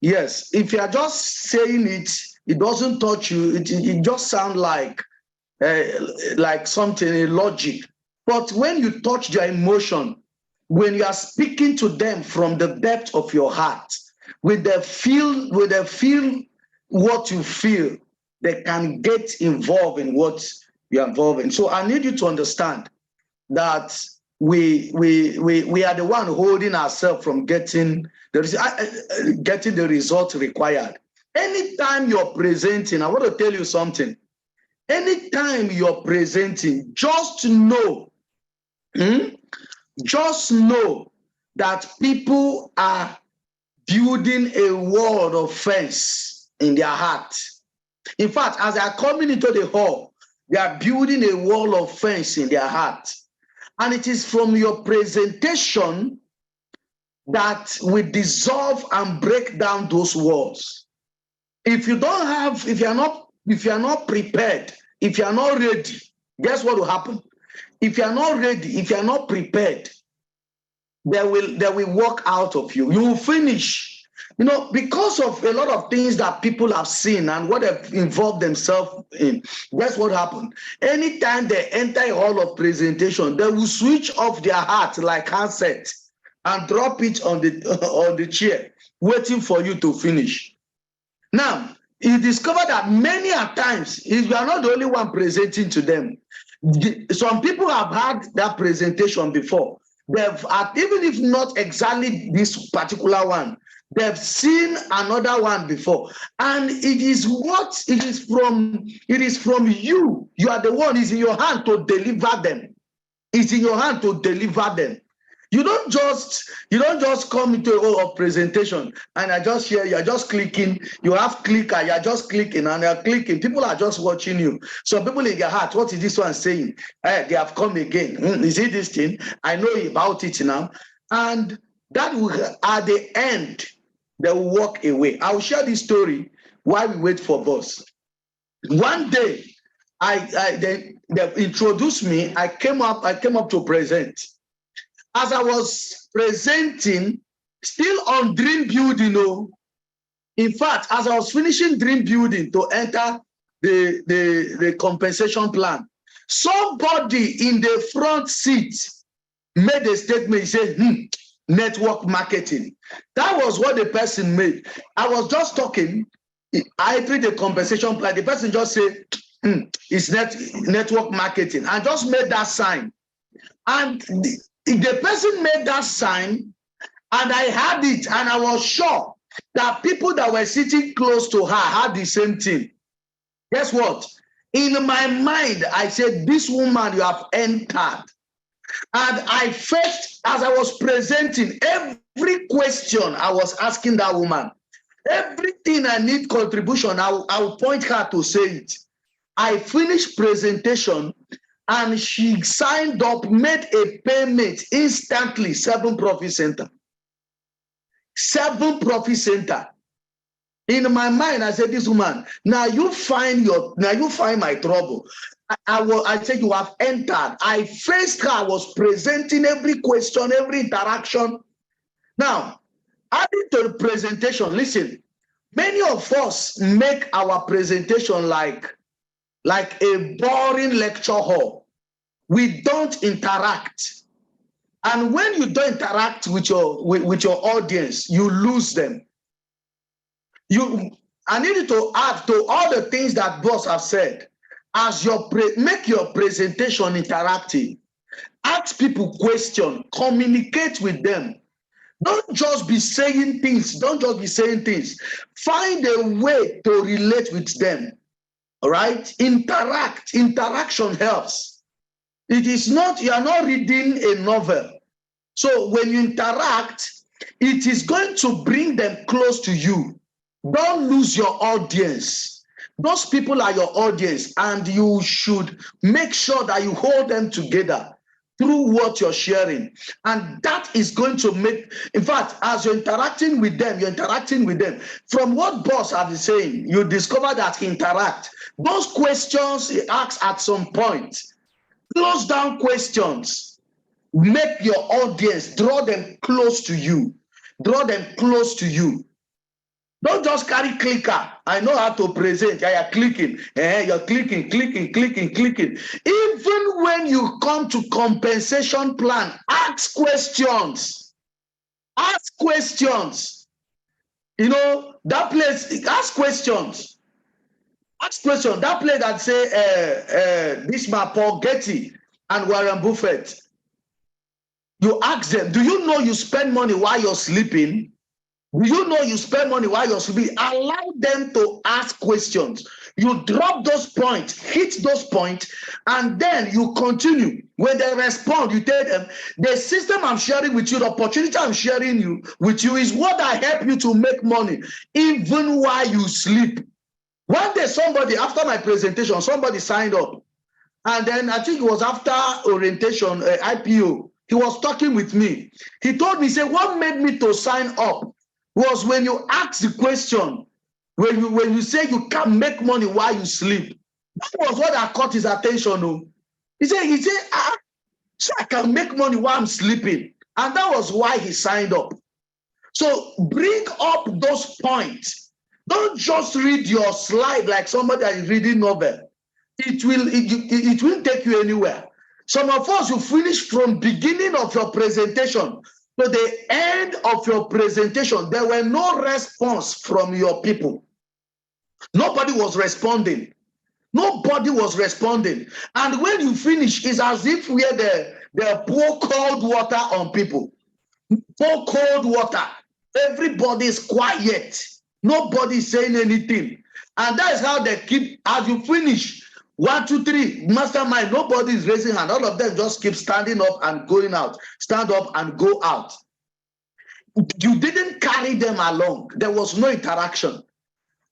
Yes, if you are just saying it, it doesn't touch you. It just sounds like something, a logic. But when you touch their emotion, when you are speaking to them from the depth of your heart, when they feel what you feel, they can get involved in what you're involved in. So I need you to understand that we are the one holding ourselves from getting the result required. Anytime you're presenting, I want to tell you something. Anytime you're presenting, just know that people are building a wall of fence in their heart. In fact, as they are coming into the hall, they are building a wall of fence in their heart. And it is from your presentation that we dissolve and break down those walls. If you are not prepared, if you are not ready, guess what will happen? If you are not ready, if you are not prepared, they will walk out of you. You will finish. Because of a lot of things that people have seen and what they've involved themselves in, guess what happened? Anytime they enter a hall of presentation, they will switch off their heart like handset and drop it on the chair, waiting for you to finish. Now, you discover that many a times, if you are not the only one presenting to them, some people have had that presentation before. They've had, even if not exactly this particular one, they've seen another one before. And it is from you. You are the one. It's in your hand to deliver them. It's in your hand to deliver them. You don't just come into a presentation and I just hear you're just clicking. You have clicker, you're just clicking and you're clicking. People are just watching you. So people in their heart, what is this one saying? They have come again. Is it this thing? I know about it now. And that will, at the end, they will walk away. I will share this story while we wait for boss. One day, they introduced me. I came up to present. As I was presenting, still on dream building, in fact, as I was finishing dream building to enter the compensation plan, somebody in the front seat made a statement. He said, network marketing. That was what the person made. I was just talking. I entered the compensation plan. The person just said, it's network marketing. I just made that sign. And the person made that sign, and I had it, and I was sure that people that were sitting close to her had the same thing. Guess what? In my mind, I said, this woman you have entered. And I felt, as I was presenting, every question I was asking that woman, everything I need contribution, I'll point her to say it. I finished presentation, and she signed up, made a payment instantly, 7 Profit Center. 7 profit center. In my mind, I said, this woman, now you find my trouble. I said, you have entered. I faced her. I was presenting every question, every interaction. Now, adding to the presentation, listen, many of us make our presentation like a boring lecture hall. We don't interact. And when you don't interact with your audience, you lose them. I needed to add to all the things that boss have said. As make your presentation interactive. Ask people questions. Communicate with them. Don't just be saying things. Don't just be saying things. Find a way to relate with them. All right? Interact. Interaction helps. It is not, you are not reading a novel. So when you interact, it is going to bring them close to you. Don't lose your audience. Those people are your audience, and you should make sure that you hold them together through what you're sharing. And that is going to make, in fact, as you're interacting with them, From what boss have been saying, you discover that he interact. Those questions he asks at some point, close down questions. Make your audience, draw them close to you. Draw them close to you. Don't just carry clicker. I know how to present. You're clicking. You're clicking. Even when you come to compensation plan, ask questions. Ask questions. You know, that place, ask questions. Ask questions. That place that say, this man, Paul Getty and Warren Buffett. You ask them, do you know you spend money while you're sleeping? Do you know you spend money while you're sleeping? Allow them to ask questions. You drop those points, hit those points, and then you continue. When they respond, you tell them, the system I'm sharing with you, the opportunity I'm sharing with you is what I help you to make money, even while you sleep. One day, after my presentation, somebody signed up. And then I think it was after orientation, IPO, he was talking with me. He told me, say, what made me to sign up was when you ask the question, when you say you can make money while you sleep. That was what I caught his attention. No? He said, so I can make money while I'm sleeping. And that was why he signed up. So bring up those points. Don't just read your slide like somebody that is reading novel. It won't take you anywhere. Some of us, you finish from beginning of your presentation to the end of your presentation. There were no response from your people. Nobody was responding. Nobody was responding. And when you finish, it's as if we had the pour cold water on people. Pour cold water. Everybody is quiet. Nobody is saying anything. And that is how they keep, as you finish, 1, 2, 3, mastermind, nobody is raising hand. All of them just keep standing up and going out. Stand up and go out. You didn't carry them along. There was no interaction.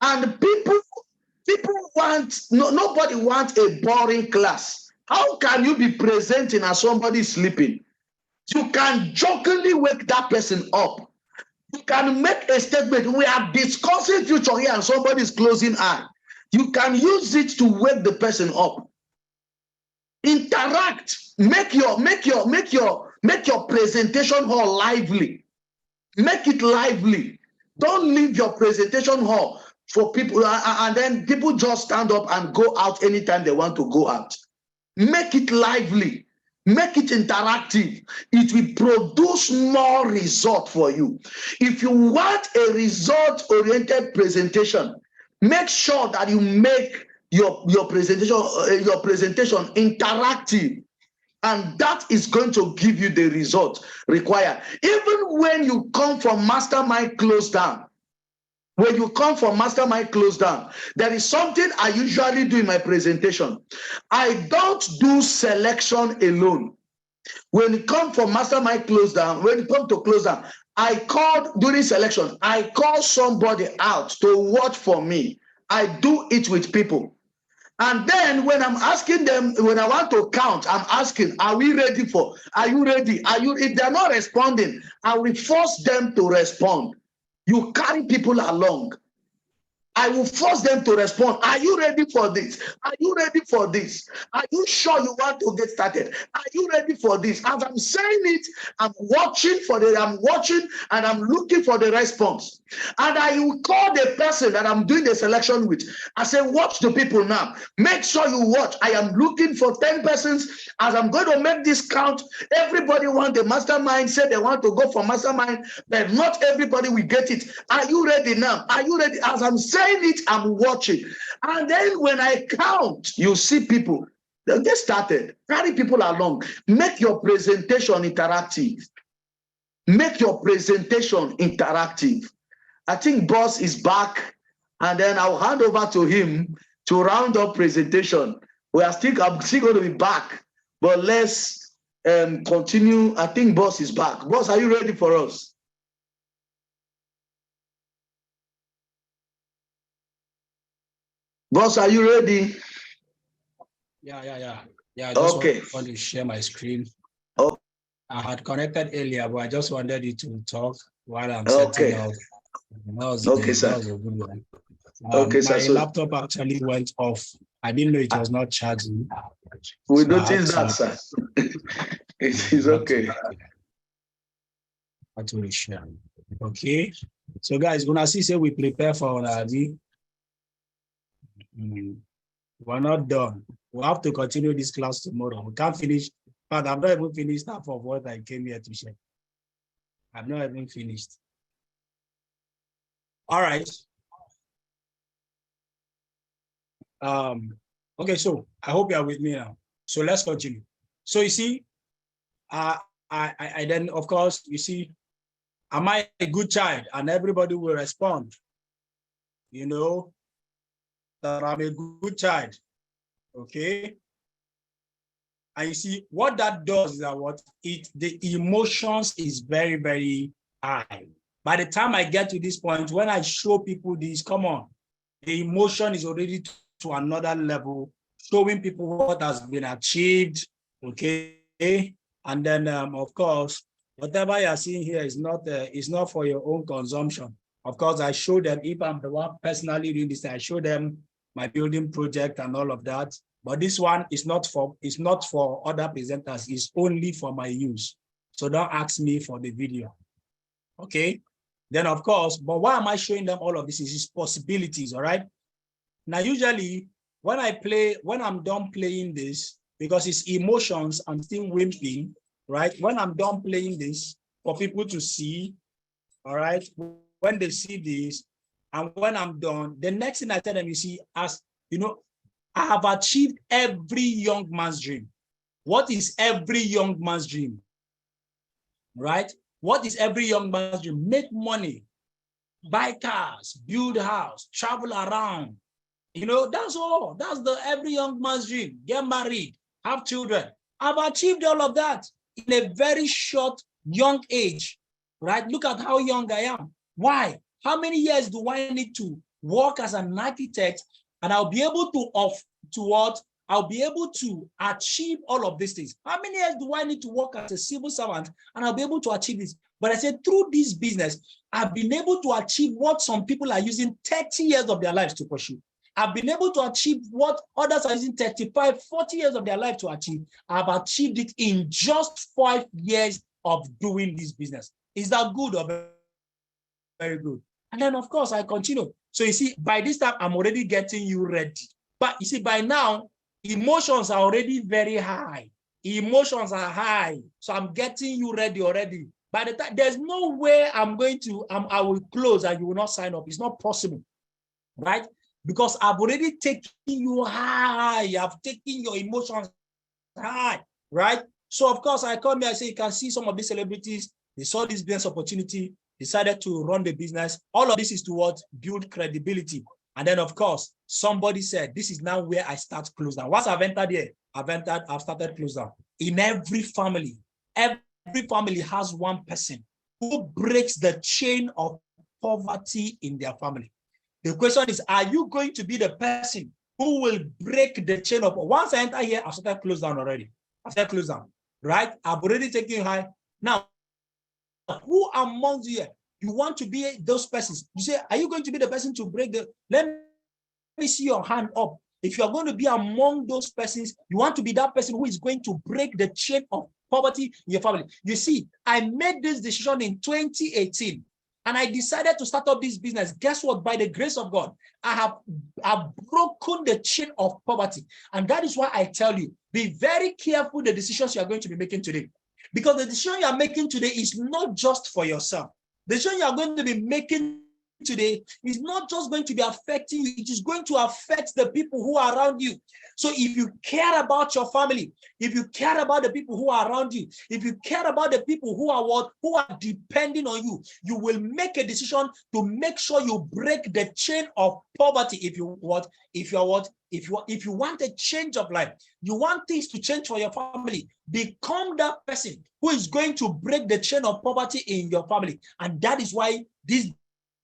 And people nobody wants a boring class. How can you be presenting as somebody sleeping? You can jokingly wake that person up. You can make a statement. We are discussing future here and somebody is closing eye. You can use it to wake the person up. Interact. Make your presentation hall lively. Make it lively. Don't leave your presentation hall for people and then people just stand up and go out anytime they want to go out. Make it lively. Make it interactive. It will produce more result for you. If you want a result-oriented presentation, make sure that you make your presentation interactive, and that is going to give you the result required. Even when you come from mastermind close down, there is something I usually do in my presentation. I don't do selection alone. When it comes from mastermind close down, during selection, I call somebody out to watch for me. I do it with people. And then when I'm asking them, when I want to count, I'm asking, are we ready for? Are you ready? Are you? If they're not responding, I will force them to respond. You carry people along. I will force them to respond. Are you ready for this? Are you ready for this? Are you sure you want to get started? Are you ready for this? As I'm saying it, I'm watching and I'm looking for the response. And I will call the person that I'm doing the selection with. I say, watch the people now. Make sure you watch. I am looking for 10 persons. As I'm going to make this count, everybody wants the mastermind, say they want to go for mastermind, but not everybody will get it. Are you ready now? Are you ready? As I'm saying it, I'm watching. And then when I count, you see people. They'll get started. Carry people along. Make your presentation interactive. Make your presentation interactive. I think boss is back, and then I'll hand over to him to round up presentation. I'm still going to be back, but let's continue. I think boss is back. Boss, are you ready for us? Boss, are you ready? Yeah. I just want to share my screen. Okay. I had connected earlier, but I just wanted you to talk while I'm setting up. That was a good one. My laptop actually went off. I didn't know it was not charging. We noticed that, sir. It is okay. Okay. So guys, gonna see say we prepare for Nadi. We're not done. We have to continue this class tomorrow. We can't finish, but I've not even finished half of what I came here to share. I've not even finished. All right. Okay, so I hope you are with me now. So let's continue. So you see, I then of course you see, am I a good child? And everybody will respond. You know that I'm a good child. Okay. And you see what that does is that the emotions is very, very high. By the time I get to this point, when I show people this, come on, the emotion is already to another level, showing people what has been achieved, okay? And then, of course, whatever you're seeing here is not for your own consumption. Of course, I show them, if I'm the one personally doing this, I show them my building project and all of that. But this one is not for other presenters, it's only for my use. So don't ask me for the video. Okay? Then of course, but why am I showing them all of this? Is possibilities, all right? Now, usually when I'm done playing this, because it's emotions, I'm still wimping, right? When I'm done playing this for people to see, all right, when they see this, and when I'm done, the next thing I tell them, you see, as you know, I have achieved every young man's dream. What is every young man's dream? Right? What is every young man's dream? Make money, buy cars, build a house, travel around. You know, that's all. That's every young man's dream. Get married, have children. I've achieved all of that in a very short, young age, right? Look at how young I am. Why? How many years do I need to work as an architect and I'll be able I'll be able to achieve all of these things? How many years do I need to work as a civil servant and I'll be able to achieve this? But I said, through this business, I've been able to achieve what some people are using 30 years of their lives to pursue. I've been able to achieve what others are using 35, 40 years of their life to achieve. I've achieved it in just 5 years of doing this business. Is that good or very, very good? And then, of course, I continue. So you see, by this time, I'm already getting you ready. But you see, by now, emotions are already very high. Emotions are high. So I'm getting you ready already. By the time, there's no way I will close and you will not sign up. It's not possible, right? Because I've already taken you high. I've taken your emotions high, right? So, of course, I come here, I say, you can see some of these celebrities, they saw this business opportunity, decided to run the business. All of this is to what? Build credibility. And then, of course, somebody said, this is now where I start close down. Once I've entered here, I've started close down. In every family has one person who breaks the chain of poverty in their family. The question is, are you going to be the person who will break the chain of. Once I enter here, I've started close down already. I've started close down, right? I've already taken you high. Now, who amongst you, you want to be those persons? You say, are you going to be the person to break the, let me see your hand up. If you are going to be among those persons, you want to be that person who is going to break the chain of poverty in your family. You see, I made this decision in 2018 and I decided to start up this business. Guess what? By the grace of God, I've broken the chain of poverty. And that is why I tell you, be very careful the decisions you are going to be making today. Because the decision you are making today is not just for yourself. The decision you are going to be making today is not just going to be affecting you, it is going to affect the people who are around you. So if you care about your family, if you care about the people who are around you, if you care about the people who are depending on you, you will make a decision to make sure you break the chain of poverty. If you want a change of life, you want things to change for your family, become that person who is going to break the chain of poverty in your family. And that is why this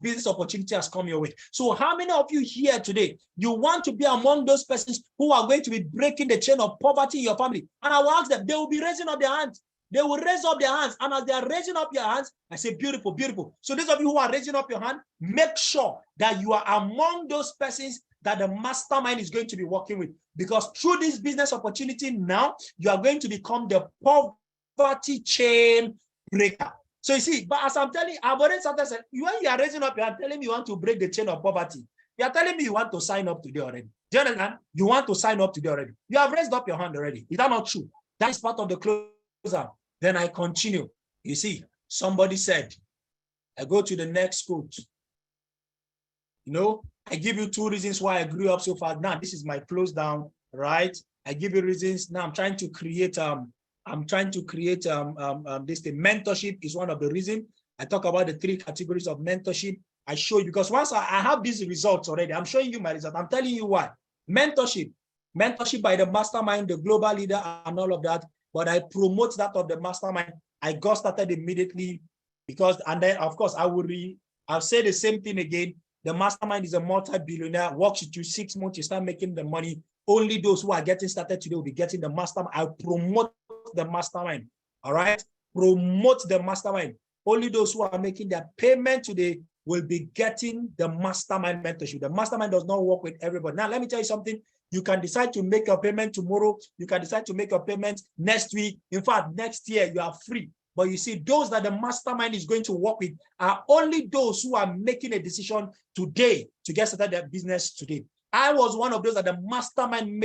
business opportunity has come your way. So how many of you here today, you want to be among those persons who are going to be breaking the chain of poverty in your family? And I will ask them, they will be raising up their hands. They will raise up their hands. And as they are raising up your hands, I say, beautiful, beautiful. So those of you who are raising up your hand, make sure that you are among those persons that the mastermind is going to be working with. Because through this business opportunity now, you are going to become the poverty chain breaker. So you see, but as I'm telling you, I've already started saying, when you are raising up, you are telling me you want to break the chain of poverty. You are telling me you want to sign up today already. Do you understand? You want to sign up today already. You have raised up your hand already. Is that not true? That is part of the closer. Then I continue. You see, somebody said, I go to the next quote. You know, I give you 2 reasons why I grew up so fast. Now, this is my close down, right? I give you reasons. Now I'm trying to create this thing. Mentorship is one of the reasons. I talk about the 3 categories of mentorship. I show you, because once I have these results already, I'm showing you my results. I'm telling you why. Mentorship by the mastermind, the global leader, and all of that. But I promote that of the mastermind. I got started immediately because, and then of course I'll say the same thing again. The mastermind is a multi-billionaire, works with you 6 months, you start making the money. Only those who are getting started today will be getting the mastermind. I promote the mastermind. All right. Promote the mastermind. Only those who are making their payment today will be getting the mastermind mentorship. The mastermind does not work with everybody. Now, let me tell you something. You can decide to make your payment tomorrow. You can decide to make your payment next week. In fact, next year you are free. But you see, those that the mastermind is going to work with are only those who are making a decision today to get started their business today. I was one of those that the mastermind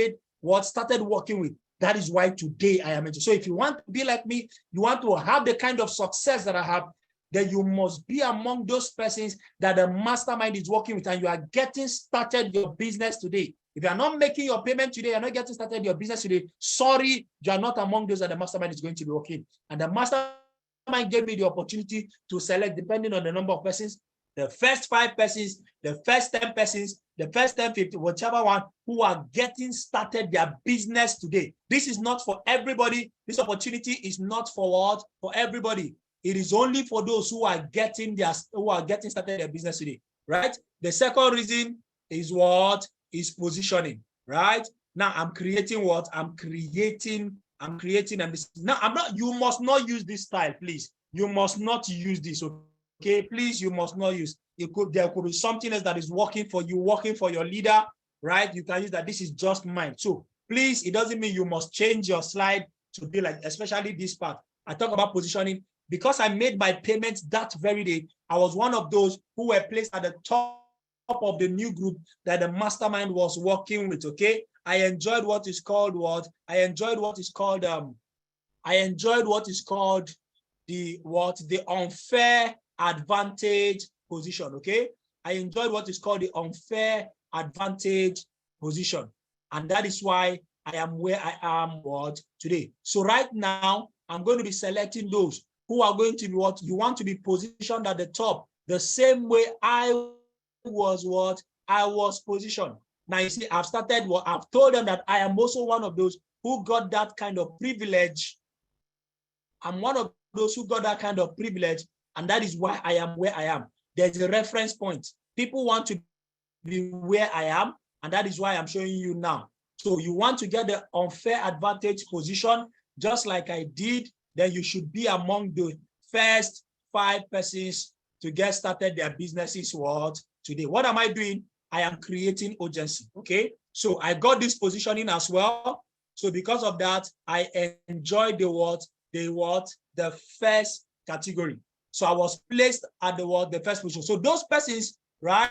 started working with. That is why today I am. So if you want to be like me, you want to have the kind of success that I have, then you must be among those persons that the mastermind is working with, and you are getting started your business today. If you are not making your payment today, you're not getting started your business today, sorry, you are not among those that the mastermind is going to be working. And the mastermind gave me the opportunity to select, depending on the number of persons, the first 5 persons, the first 10 persons, the first 10, 50, whichever one, who are getting started their business today. This is not for everybody. This opportunity is not for what? For everybody. It is only for those who are getting started their business today, right? The second reason is what? Is positioning, right? Now I'm creating what? I'm creating, and this. Now you must not use this style, please. You must not use this, okay? Please, you must not use. There could be something else that is working for you, working for your leader, right? You can use that. This is just mine. So please, it doesn't mean you must change your slide to be like, especially this part. I talk about positioning because I made my payments that very day. I was one of those who were placed at the top of the new group that the mastermind was working with. Okay, I enjoyed what is called the unfair advantage position. Okay, I enjoyed what is called the unfair advantage position, and that is why I am where I am today. So right now I'm going to be selecting those who are going to be what you want to be positioned at the top, the same way I was positioned. Now you see, I've started I've told them that I am also one of those who got that kind of privilege. I'm one of those who got that kind of privilege, and that is why I am where I am. There's a reference point. People want to be where I am, And that is why I'm showing you now. So you want to get the unfair advantage position, just like I did, then you should be among the first 5 persons to get started their businesses today. What am I doing? I am creating urgency. Okay. So I got this positioning as well. So because of that, I enjoy the first category. So I was placed at the first position. So those persons, right?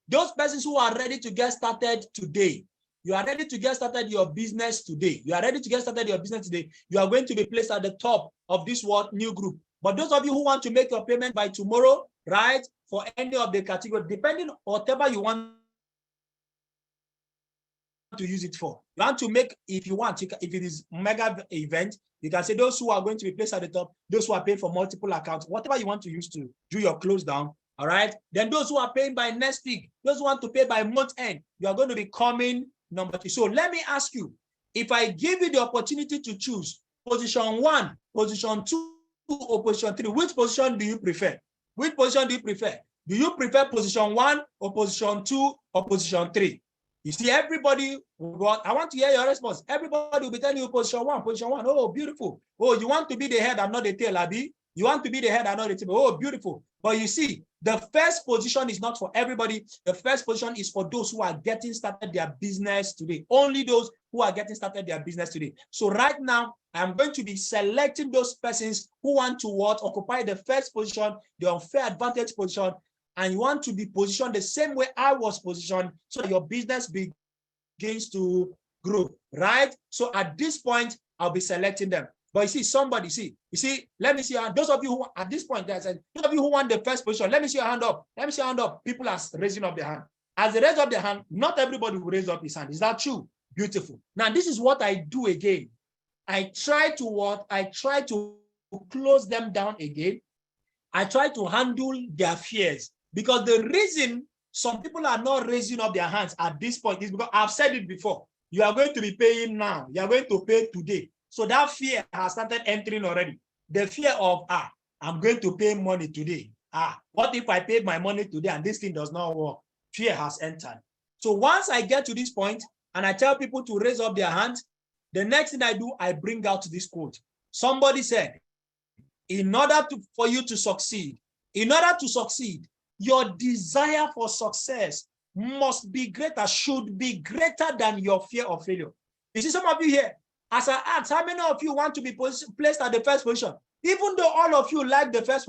Those persons who are ready to get started today, you are ready to get started your business today. You are ready to get started your business today. You are going to be placed at the top of this new group. But those of you who want to make your payment by tomorrow, right, for any of the category, depending on whatever you want to use it for. You want to make, if it is mega event, you can say those who are going to be placed at the top, those who are paying for multiple accounts, whatever you want to use to do your close down. All right. Then those who are paying by next week, those who want to pay by month end, you are going to be coming number 2. So let me ask you, if I give you the opportunity to choose position 1, position 2, or position 3, which position do you prefer? Which position do you prefer? Do you prefer position 1 or position 2 or position 3? You see, everybody, I want to hear your response. Everybody will be telling you position 1, position 1. Oh, beautiful. Oh, you want to be the head and not the tail, Abi? You want to be the head and not the tail. Oh, beautiful. But you see, the first position is not for everybody. The first position is for those who are getting started their business today. Only those who are getting started their business today. So right now, I'm going to be selecting those persons who want to occupy the first position, the unfair advantage position, and you want to be positioned the same way I was positioned so that your business begins to grow, right? So at this point, I'll be selecting them. But you see, let me see, those of you who, at this point, those of you who want the first position, let me see your hand up. Let me see your hand up. People are raising up their hand. As they raise up their hand, not everybody will raise up his hand. Is that true? Beautiful. Now, this is what I do again. I try to close them down again. I try to handle their fears. Because the reason some people are not raising up their hands at this point is because I've said it before. You are going to be paying now. You are going to pay today. So that fear has started entering already. The fear of, I'm going to pay money today. What if I pay my money today and this thing does not work? Fear has entered. So once I get to this point and I tell people to raise up their hands, the next thing I do, I bring out this quote. Somebody said, for you to succeed, your desire for success should be greater than your fear of failure. You see, some of you here, as I asked, how many of you want to be placed at the first position? Even though all of you like the first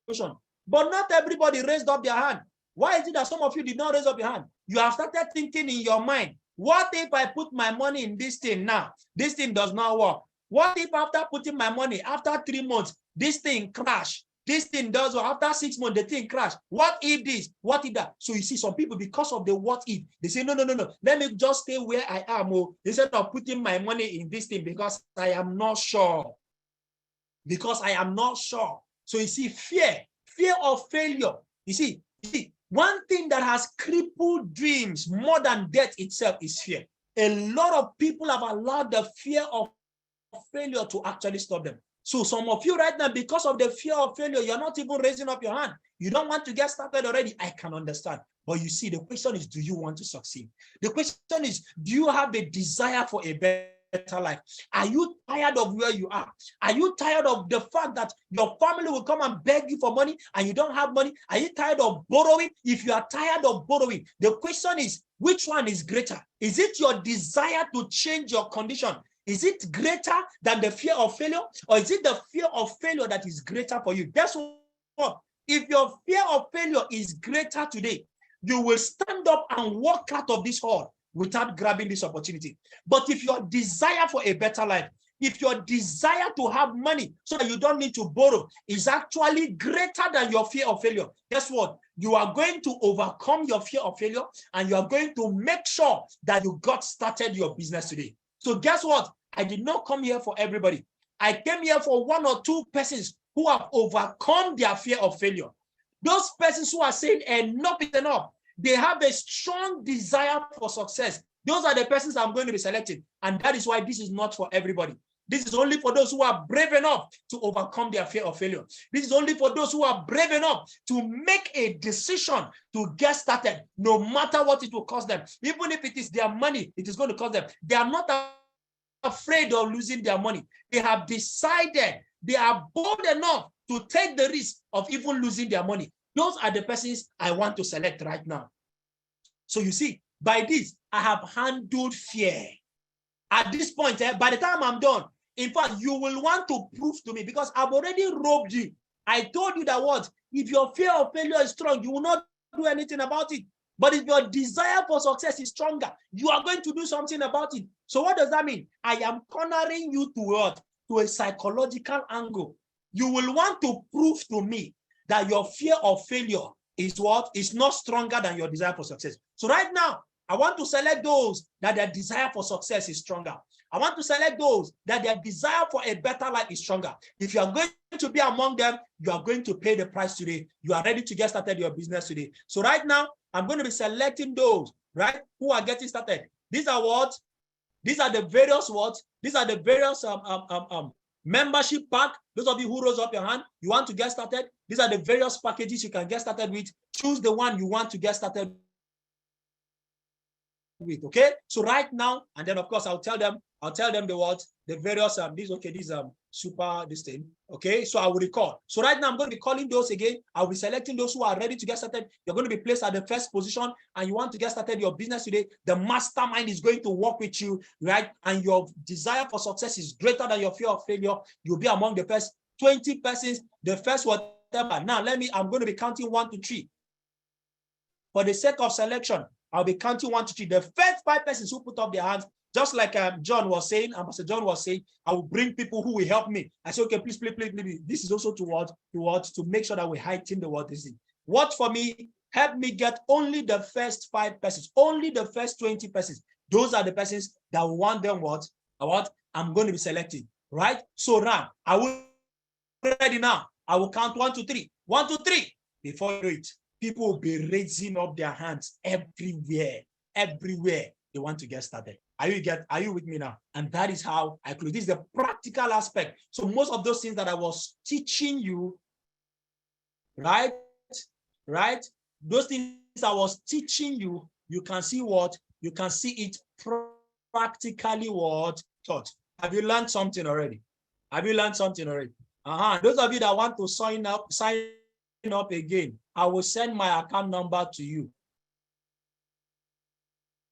position, but not everybody raised up their hand. Why is it that some of you did not raise up your hand? You have started thinking in your mind, what if I put my money in this thing now? This thing does not work. What if after putting my money, after 3 months, this thing crash? This thing does well. After 6 months, the thing crash. What if this? What if that? So you see, some people, because of the what if, they say, no. Let me just stay where I am, instead of putting my money in this thing because I am not sure. So you see, fear of failure. You see, one thing that has crippled dreams more than death itself is fear. A lot of people have allowed the fear of failure to actually stop them. So some of you right now, because of the fear of failure, you're not even raising up your hand. You don't want to get started already. I can understand. But you see, the question is, do you want to succeed? The question is, do you have a desire for a better life? Are you tired of where you are? Are you tired of the fact that your family will come and beg you for money and you don't have money? Are you tired of borrowing? If you are tired of borrowing, the question is, which one is greater? Is it your desire to change your condition? Is it greater than the fear of failure? Or is it the fear of failure that is greater for you? Guess what? If your fear of failure is greater today, you will stand up and walk out of this hall without grabbing this opportunity. But if your desire for a better life, if your desire to have money so that you don't need to borrow is actually greater than your fear of failure, guess what? You are going to overcome your fear of failure and you are going to make sure that you got started your business today. So guess what? I did not come here for everybody. I came here for 1 or 2 persons who have overcome their fear of failure. Those persons who are saying enough is enough. They have a strong desire for success. Those are the persons I'm going to be selecting. And that is why this is not for everybody. This is only for those who are brave enough to overcome their fear of failure. This is only for those who are brave enough to make a decision to get started, no matter what it will cost them. Even if it is their money, it is going to cost them. They are not afraid of losing their money. They have decided, they are bold enough to take the risk of even losing their money. Those are the persons I want to select right now. So you see, by this, I have handled fear. At this point, by the time I'm done, in fact, you will want to prove to me because I've already robbed you. I told you that what? If your fear of failure is strong, you will not do anything about it. But if your desire for success is stronger, you are going to do something about it. So what does that mean? I am cornering you to what? To a psychological angle. You will want to prove to me that your fear of failure is what? Is not stronger than your desire for success. So right now, I want to select those that their desire for success is stronger. I want to select those that their desire for a better life is stronger. If you are going to be among them, you are going to pay the price today. You are ready to get started your business today. So right now, I'm going to be selecting those, right, who are getting started. These are what? These are the various what? These are the various membership pack. Those of you who rose up your hand, you want to get started. These are the various packages you can get started with. Choose the one you want to get started with. Okay, so right now, and then of course I'll tell them the what, the various these super this thing. Okay, so I will record. So right now I'm going to be calling those again. I'll be selecting those who are ready to get started. You're going to be placed at the first position and you want to get started your business today. The mastermind is going to work with you, right? And your desire for success is greater than your fear of failure. You'll be among the first 20 persons, the first whatever. Now I'm going to be counting 1 to 3. For the sake of selection, I'll be counting 1 to 3. The first 5 persons who put up their hands, just like John was saying, Ambassador John was saying, I will bring people who will help me. I say, okay, please. This is also to make sure that we heighten the word. What for me? Help me get only the first 5 persons, only the first 20 persons. Those are the persons that want them what I'm going to be selecting, right? So now, I will ready now. I will count 1 to 3. 1 to 3. Before you know it, people will be raising up their hands everywhere. They want to get started. Are you with me now? And that is how I close. This is the practical aspect. So most of those things that I was teaching you, right? Those things I was teaching you, you can see what? You can see it practically what taught. Have you learned something already? Those of you that want to sign up again, I will send my account number to you.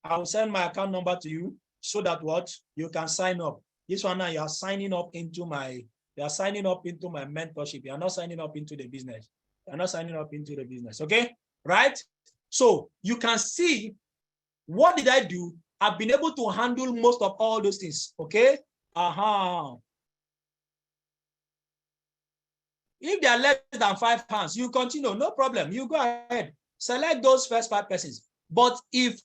I will send my account number to you so that what you can sign up. This one now you are signing up into my mentorship. You are not signing up into the business. Okay, right? So you can see what did I do? I've been able to handle most of all those things. Okay. If they are less than 5 hands, you continue, no problem. You go ahead, select those first 5 persons. But if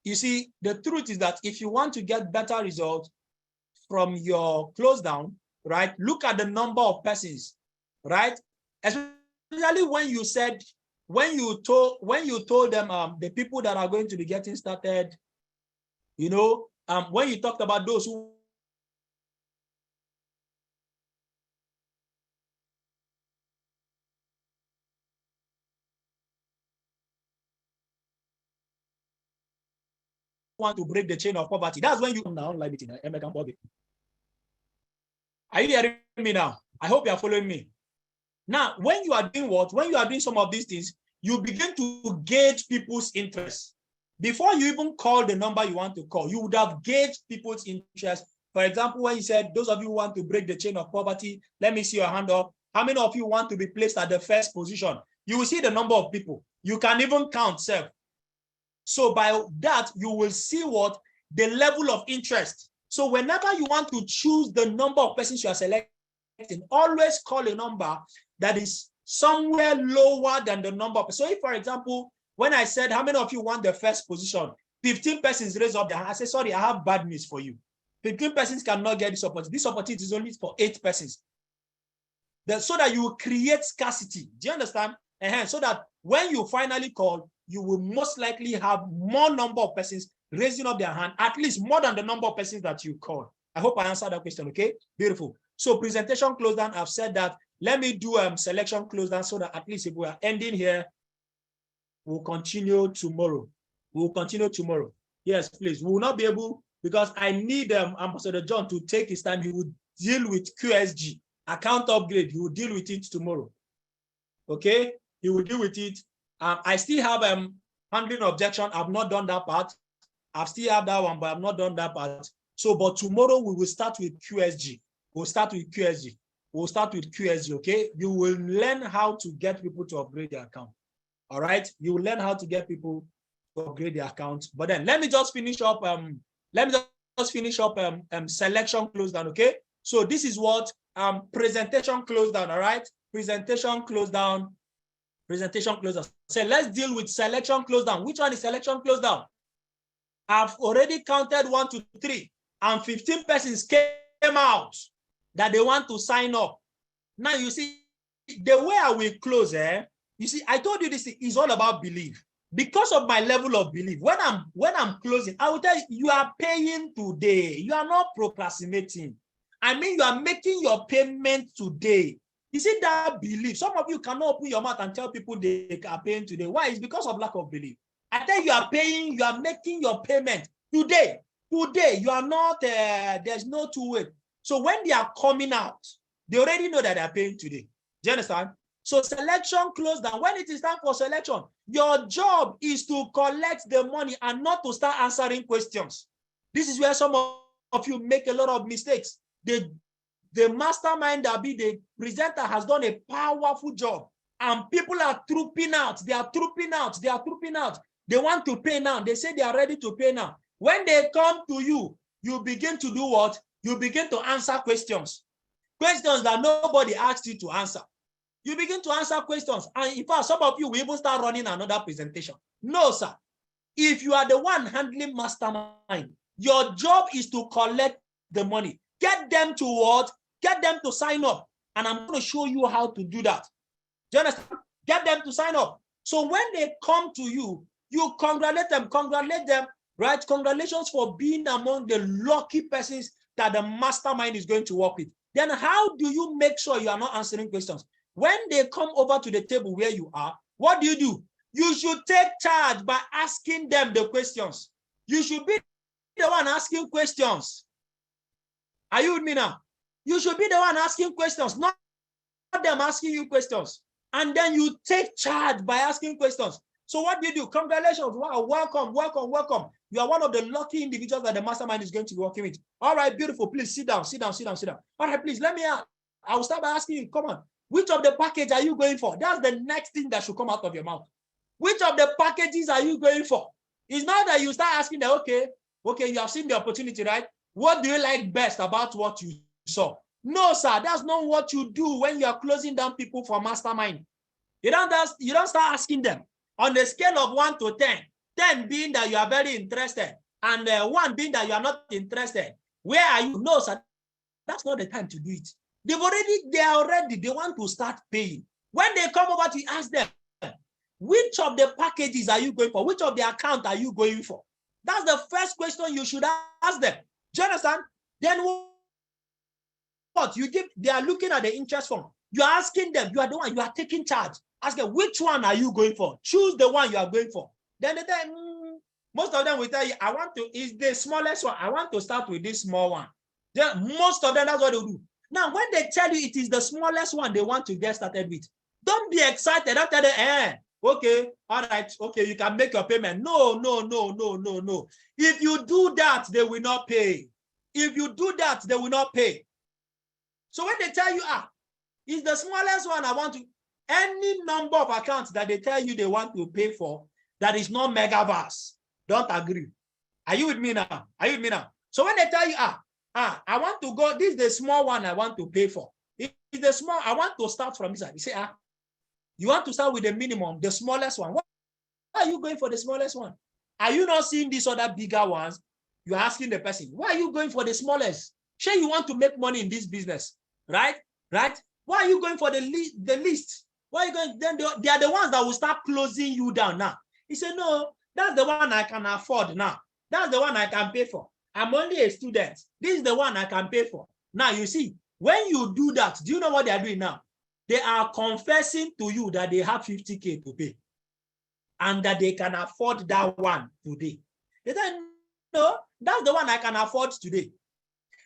you see, the truth is that if you want to get better results from your close down, right? Look at the number of persons, right? Especially when you told them the people that are going to be getting started, when you talked about those who want to break the chain of poverty. That's when you come down like it. Are you hearing me now? I hope you are following me. Now, when you are doing what? When you are doing some of these things, you begin to gauge people's interest. Before you even call the number you want to call, you would have gauged people's interest. For example, when you said, those of you who want to break the chain of poverty, let me see your hand up. How many of you want to be placed at the first position? You will see the number of people. You can even count self. So by that, you will see what? The level of interest. So whenever you want to choose the number of persons you are selecting, always call a number that is somewhere lower than the number of. So if, for example, when I said, how many of you want the first position? 15 persons raise up their hand. I said, sorry, I have bad news for you. 15 persons cannot get this opportunity. This opportunity is only for 8 persons. So that you create scarcity. Do you understand? So that when you finally call, you will most likely have more number of persons raising up their hand, at least more than the number of persons that you call. I hope I answered that question. Okay, beautiful. So presentation close down. I've said that. Let me do selection close down so that at least if we are ending here, we'll continue tomorrow. We'll continue tomorrow. Yes, please. We will not be able, because I need Ambassador John to take his time. He will deal with QSG, account upgrade. He will deal with it tomorrow. Okay, he will deal with it. I still have handling objection. I've not done that part. I still have that one, but I've not done that part. So, but tomorrow we will start with QSG. We'll start with QSG. We'll start with QSG, okay? You will learn how to get people to upgrade their account. All right? You will learn how to get people to upgrade their account. But then let me just finish up. Selection close down, okay? So this is what presentation close down, all right? Presentation close down. Presentation close down. So let's deal with selection close down. Which one is selection close down? I've already counted 1 to 3, and 15 persons came out that they want to sign up. Now you see, the way I will close, you see, I told you this is all about belief. Because of my level of belief, when I'm closing, I will tell you, you are paying today. You are not procrastinating. I mean, you are making your payment today. You see that belief. Some of you cannot open your mouth and tell people they are paying today. Why? It's because of lack of belief. I tell you are paying, you are making your payment today. Today, you are not, there's no two way. So when they are coming out, they already know that they are paying today. Do you understand? So selection closed down. When it is time for selection, your job is to collect the money and not to start answering questions. This is where some of you make a lot of mistakes. The mastermind, the presenter, has done a powerful job, and people are trooping out. They are trooping out. They are trooping out. They want to pay now. They say they are ready to pay now. When they come to you, you begin to do what? You begin to answer questions. Questions that nobody asked you to answer. You begin to answer questions. And in fact, some of you will even start running another presentation. No, sir. If you are the one handling mastermind, your job is to collect the money. Get them to what? Get them to sign up. And I'm going to show you how to do that. Do you understand? Get them to sign up. So when they come to you, you congratulate them, right? Congratulations for being among the lucky persons that the mastermind is going to work with. Then how do you make sure you are not answering questions? When they come over to the table where you are, what do? You should take charge by asking them the questions. You should be the one asking questions. Are you with me now? You should be the one asking questions, not them asking you questions. And then you take charge by asking questions. So what do? Congratulations. Wow, welcome, welcome, welcome. You are one of the lucky individuals that the mastermind is going to be working with. All right, beautiful. Please sit down, sit down, sit down, sit down. All right, please, let me out. I will start by asking you, come on. Which of the package are you going for? That's the next thing that should come out of your mouth. Which of the packages are you going for? It's not that you start asking them, okay, you have seen the opportunity, right? What do you like best about what you saw? No, sir, that's not what you do when you are closing down people for mastermind. You don't start asking them. On the scale of 1 to 10, 10 being that you are very interested, and 1 being that you are not interested. Where are you? No, sir, that's not the time to do it. They want to start paying. When they come over to ask them, which of the packages are you going for? Which of the account are you going for? That's the first question you should ask them. Do you understand? Then what? They are looking at the interest form. You are asking them, you are the one, you are taking charge. Ask them, which one are you going for? Choose the one you are going for. Then they tell most of them will tell you, is the smallest one. I want to start with this small one. Then most of them, that's what they do. Now, when they tell you it is the smallest one they want to get started with, don't be excited. Don't tell them, okay, all right, okay, you can make your payment. No. If you do that, they will not pay. If you do that, they will not pay. So when they tell you, it's the smallest one I want to, any number of accounts that they tell you they want to pay for that is not megaverse, don't agree. Are you with me now? Are you with me now? So when they tell you, I want to go, this is the small one I want to pay for. It's the small, I want to start from this side. You say, you want to start with the minimum, the smallest one. Why are you going for the smallest one? Are you not seeing these other bigger ones? You're asking the person, why are you going for the smallest? Sure, you want to make money in this business, right? Right? Why are you going for the least? Why are you going? Then they are the ones that will start closing you down now. He said, no, that's the one I can afford now. That's the one I can pay for. I'm only a student. This is the one I can pay for. Now, you see, when you do that, do you know what they are doing now? They are confessing to you that they have 50K to pay and that they can afford that one today. They say, no, that's the one I can afford today.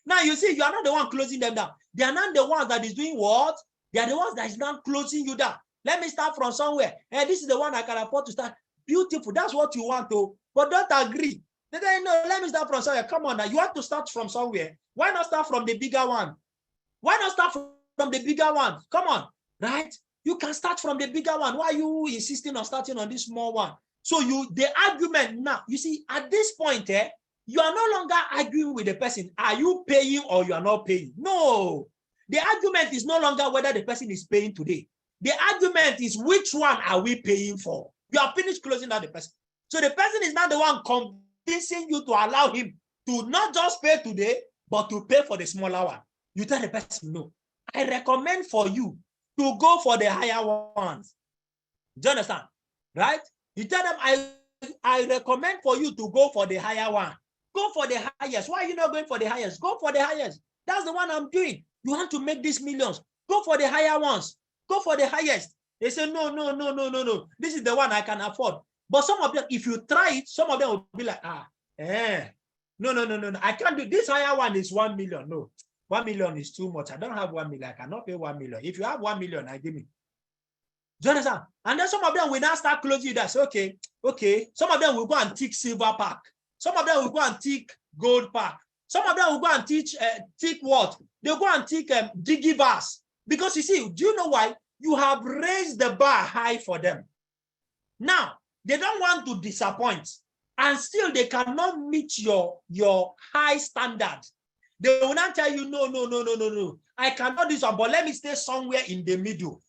Now, you see, you are not the one closing them down. They are not the ones that is doing what? They are the ones that is not closing you down. Let me start from somewhere. And this is the one I can afford to start. Beautiful. That's what you want to, but don't agree. They say, no, let me start from somewhere. Come on now. You want to start from somewhere. Why not start from the bigger one? Why not start from the bigger one? Come on, right? You can start from the bigger one. Why are you insisting on starting on this small one? So the argument now, you see, at this point, you are no longer arguing with the person. Are you paying or you are not paying? No. The argument is no longer whether the person is paying today. The argument is which one are we paying for? You are finished closing down the person. So the person is not the one convincing you to allow him to not just pay today, but to pay for the smaller one. You tell the person, no, I recommend for you to go for the higher ones. Do you understand? Right? You tell them, I recommend for you to go for the higher one. Go for the highest. Why are you not going for the highest? Go for the highest. That's the one I'm doing. You want to make these millions. Go for the higher ones. Go for the highest. They say, no. This is the one I can afford. But some of them, if you try it, some of them will be like, no. I can't do this. Higher one is 1 million. No, 1 million is too much. I don't have 1 million. I cannot pay 1 million. If you have 1 million, I give me. Do you understand? And then some of them will now start closing that. So, okay. Some of them will go and tick silver pack. Some of them will go and tick gold pack. Some of them will go and tick what? They'll go and tick Digivas. Because you see, do you know why? You have raised the bar high for them. Now, they don't want to disappoint. And still, they cannot meet your high standard. They will not tell you, no. I cannot do this, but let me stay somewhere in the middle.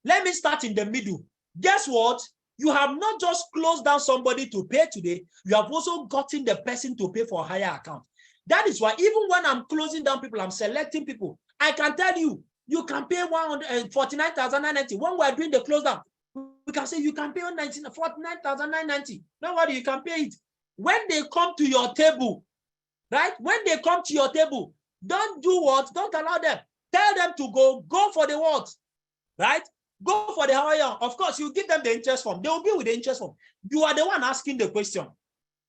Let me start in the middle. Guess what? You have not just closed down somebody to pay today. You have also gotten the person to pay for a higher account. That is why even when I'm closing down people, I'm selecting people. I can tell you, you can pay 149,990. When we're doing the close down, we can say you can pay 49,990. Don't worry, you can pay it. When they come to your table, right? When they come to your table, don't do what? Don't allow them. Tell them to go for the what? Right? Go for the higher. Of course, you give them the interest form. They will be with the interest form. You are the one asking the question.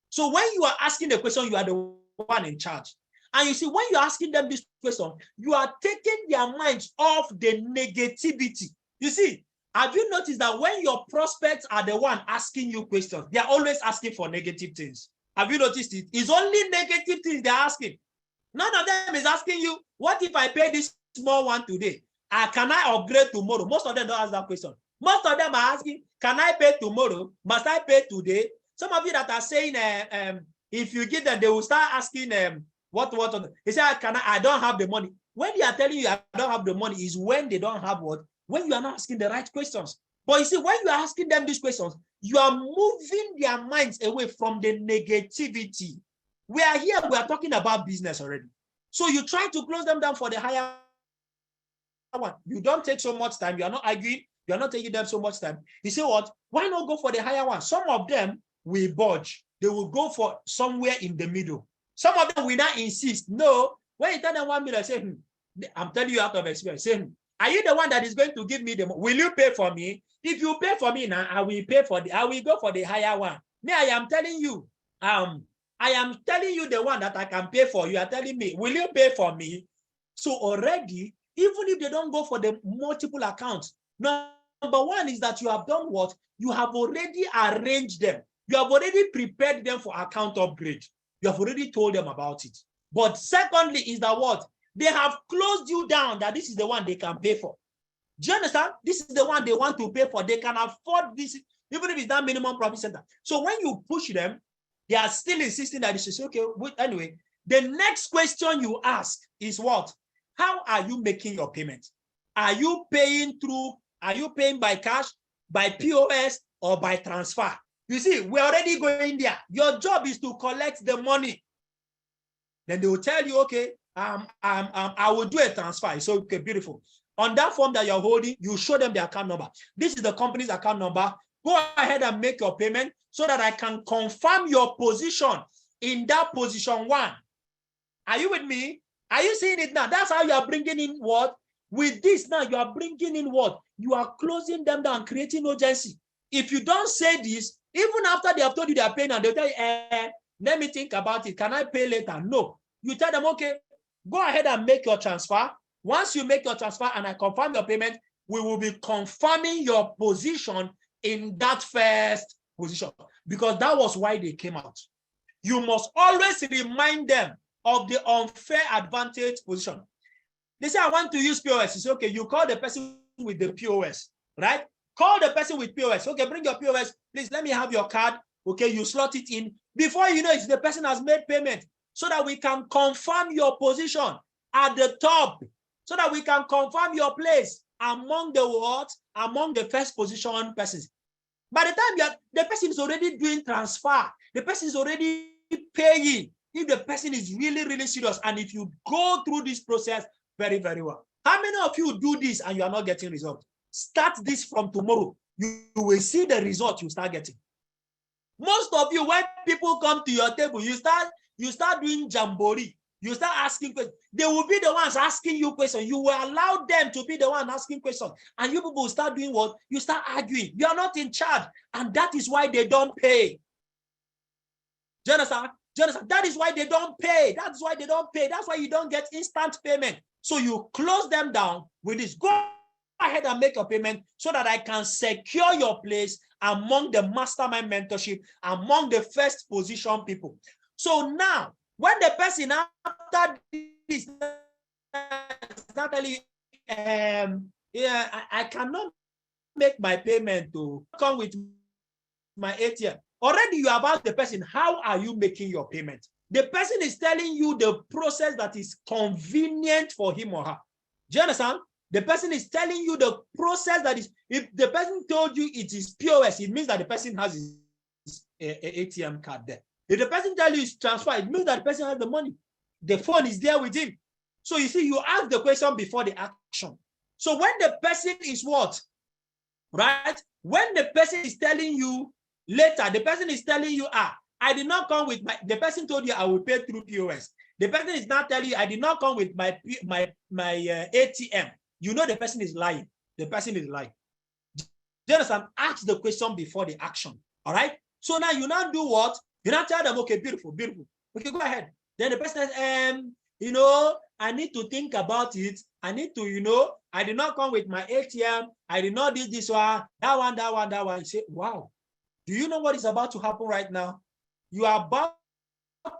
So when you are asking the question, you are the one in charge. And you see, when you're asking them this question, you are taking their minds off the negativity. You see, have you noticed that when your prospects are the one asking you questions, they are always asking for negative things? Have you noticed it? It's only negative things they're asking. None of them is asking you, what if I pay this small one today? Can I upgrade tomorrow? Most of them don't ask that question. Most of them are asking, can I pay tomorrow? Must I pay today? Some of you that are saying, if you give them, they will start asking, what? They say, I don't have the money. When they are telling you I don't have the money is when they don't have what? When you are not asking the right questions. But you see, when you are asking them these questions, you are moving their minds away from the negativity. We are here, we are talking about business already. So you try to close them down for the higher one. You don't take so much time. You are not arguing. You are not taking them so much time. You say what? Why not go for the higher one? Some of them will budge. They will go for somewhere in the middle. Some of them will not insist. No. When you tell them 1 million, say, I'm telling you out of experience, say, are you the one that is going to give me the money? Will you pay for me? If you pay for me now, I will go for the higher one. Me, I am telling you, I am telling you the one that I can pay for. You are telling me, will you pay for me? So already, even if they don't go for the multiple accounts, number one is that you have done what? You have already arranged them. You have already prepared them for account upgrade. You have already told them about it. But secondly is that what? They have closed you down that this is the one they can pay for. Do you understand? This is the one they want to pay for. They can afford this, even if it's that minimum profit center. So when you push them, they are still insisting that this is okay. Anyway, the next question you ask is what? How are you making your payment? Are you paying by cash, by POS, or by transfer? You see, we're already going there. Your job is to collect the money. Then they will tell you, okay, I will do a transfer. It's okay, beautiful. On that form that you're holding, you show them the account number. This is the company's account number. Go ahead and make your payment so that I can confirm your position in that position one. Are you with me? Are you seeing it now? That's how you are bringing in what? With this now, you are bringing in what? You are closing them down, creating urgency. If you don't say this, even after they have told you they are paying and they'll tell you, let me think about it. Can I pay later? No. You tell them, okay, go ahead and make your transfer. Once you make your transfer and I confirm your payment, we will be confirming your position in that first position, because that was why they came out. You must always remind them of the unfair advantage position. They say, I want to use POS. It's okay. You call the person with the POS, right? Call the person with POS. Okay, bring your POS. Please, let me have your card. Okay, you slot it in. Before you know it, the person has made payment, so that we can confirm your position at the top, so that we can confirm your place among the what? Among the first position persons. By the time the person is already doing transfer, the person is already paying. If the person is really, really serious, and if you go through this process very, very well. How many of you do this and you are not getting results? Start this from tomorrow. You will see the result you start getting. Most of you, when people come to your table, you start doing jamboree. You start asking questions. They will be the ones asking you questions. You will allow them to be the one asking questions. And you people will start doing what? You start arguing. You are not in charge. And that is why they don't pay. Do you understand? That is why they don't pay. That's why they don't pay. That's why you don't get instant payment. So you close them down with this. Go ahead and make a payment so that I can secure your place among the mastermind mentorship, among the first position people. So now, when the person after this, Natalie, I cannot make my payment to come with my ATM. Already you about the person. How are you making your payment? The person is telling you the process that is convenient for him or her. Do you understand? The person is telling you the process that is, if the person told you it is POS, it means that the person has his ATM card there. If the person tells you it's transfer, it means that the person has the money. The phone is there with him. So you see, you ask the question before the action. So when the person is what? Right? When the person is telling you later, the person is telling you, I did not come with my, the person told you I will pay through POS. The person is not telling you, I did not come with my ATM. You know the person is lying. The person is lying. Do you understand? Ask the question before the action. All right? So now you now do what? You now tell them, okay, beautiful, beautiful. Okay, go ahead. Then the person says, I need to think about it. I need to, I did not come with my ATM. I did not do this one, that one. You say, wow. Do you know what is about to happen right now? You are about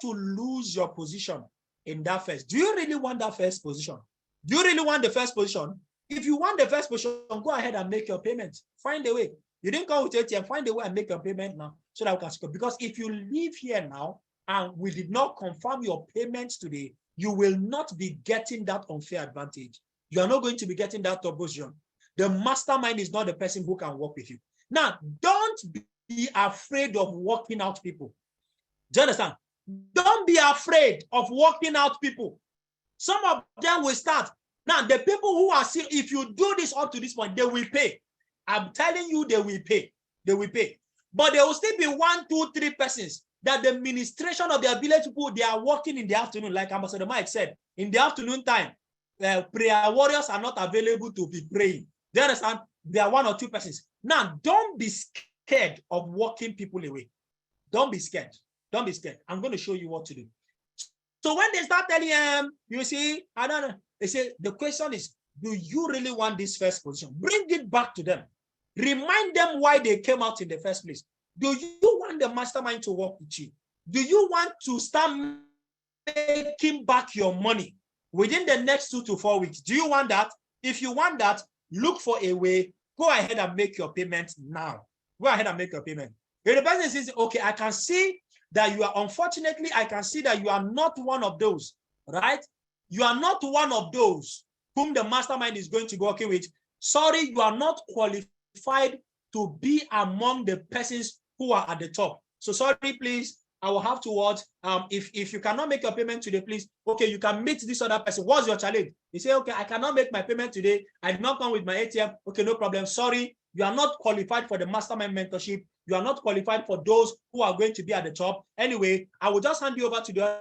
to lose your position in that first. Do you really want that first position? Do you really want the first position? If you want the first position, go ahead and make your payment. Find a way. You didn't come with ATM. Find a way and make your payment now so that we can score. Because if you leave here now and we did not confirm your payments today, you will not be getting that unfair advantage. You are not going to be getting that top position. The mastermind is not the person who can work with you. Now, don't be afraid of working out people. Do you understand? Don't be afraid of working out people. Some of them will start. Now, the people who are still, if you do this up to this point, they will pay. I'm telling you, they will pay. They will pay. But there will still be 1, 2, 3 persons that the administration of their village people, they are working in the afternoon, like Ambassador Mike said, in the afternoon time. Prayer warriors are not available to be praying. Do you understand? There are 1 or 2 persons. Now, don't be scared of walking people away. Don't be scared. Don't be scared. I'm going to show you what to do. So when they start telling them, you see, I don't know. They say, the question is, do you really want this first position? Bring it back to them. Remind them why they came out in the first place. Do you want the mastermind to work with you? Do you want to start making back your money within the next 2 to 4 weeks? Do you want that? If you want that, look for a way. Go ahead and make your payment now. Go ahead and make your payment. If the person says, okay, I can see that you are, unfortunately, I can see that you are not one of those, right? You are not one of those whom the mastermind is going to be working with. Sorry, you are not qualified to be among the persons who are at the top. So sorry, please, I will have to watch. If you cannot make your payment today, please, okay, you can meet this other person. What's your challenge? You say, okay, I cannot make my payment today. I did not come with my ATM. Okay, no problem. Sorry, you are not qualified for the mastermind mentorship. You are not qualified for those who are going to be at the top. Anyway, I will just hand you over to the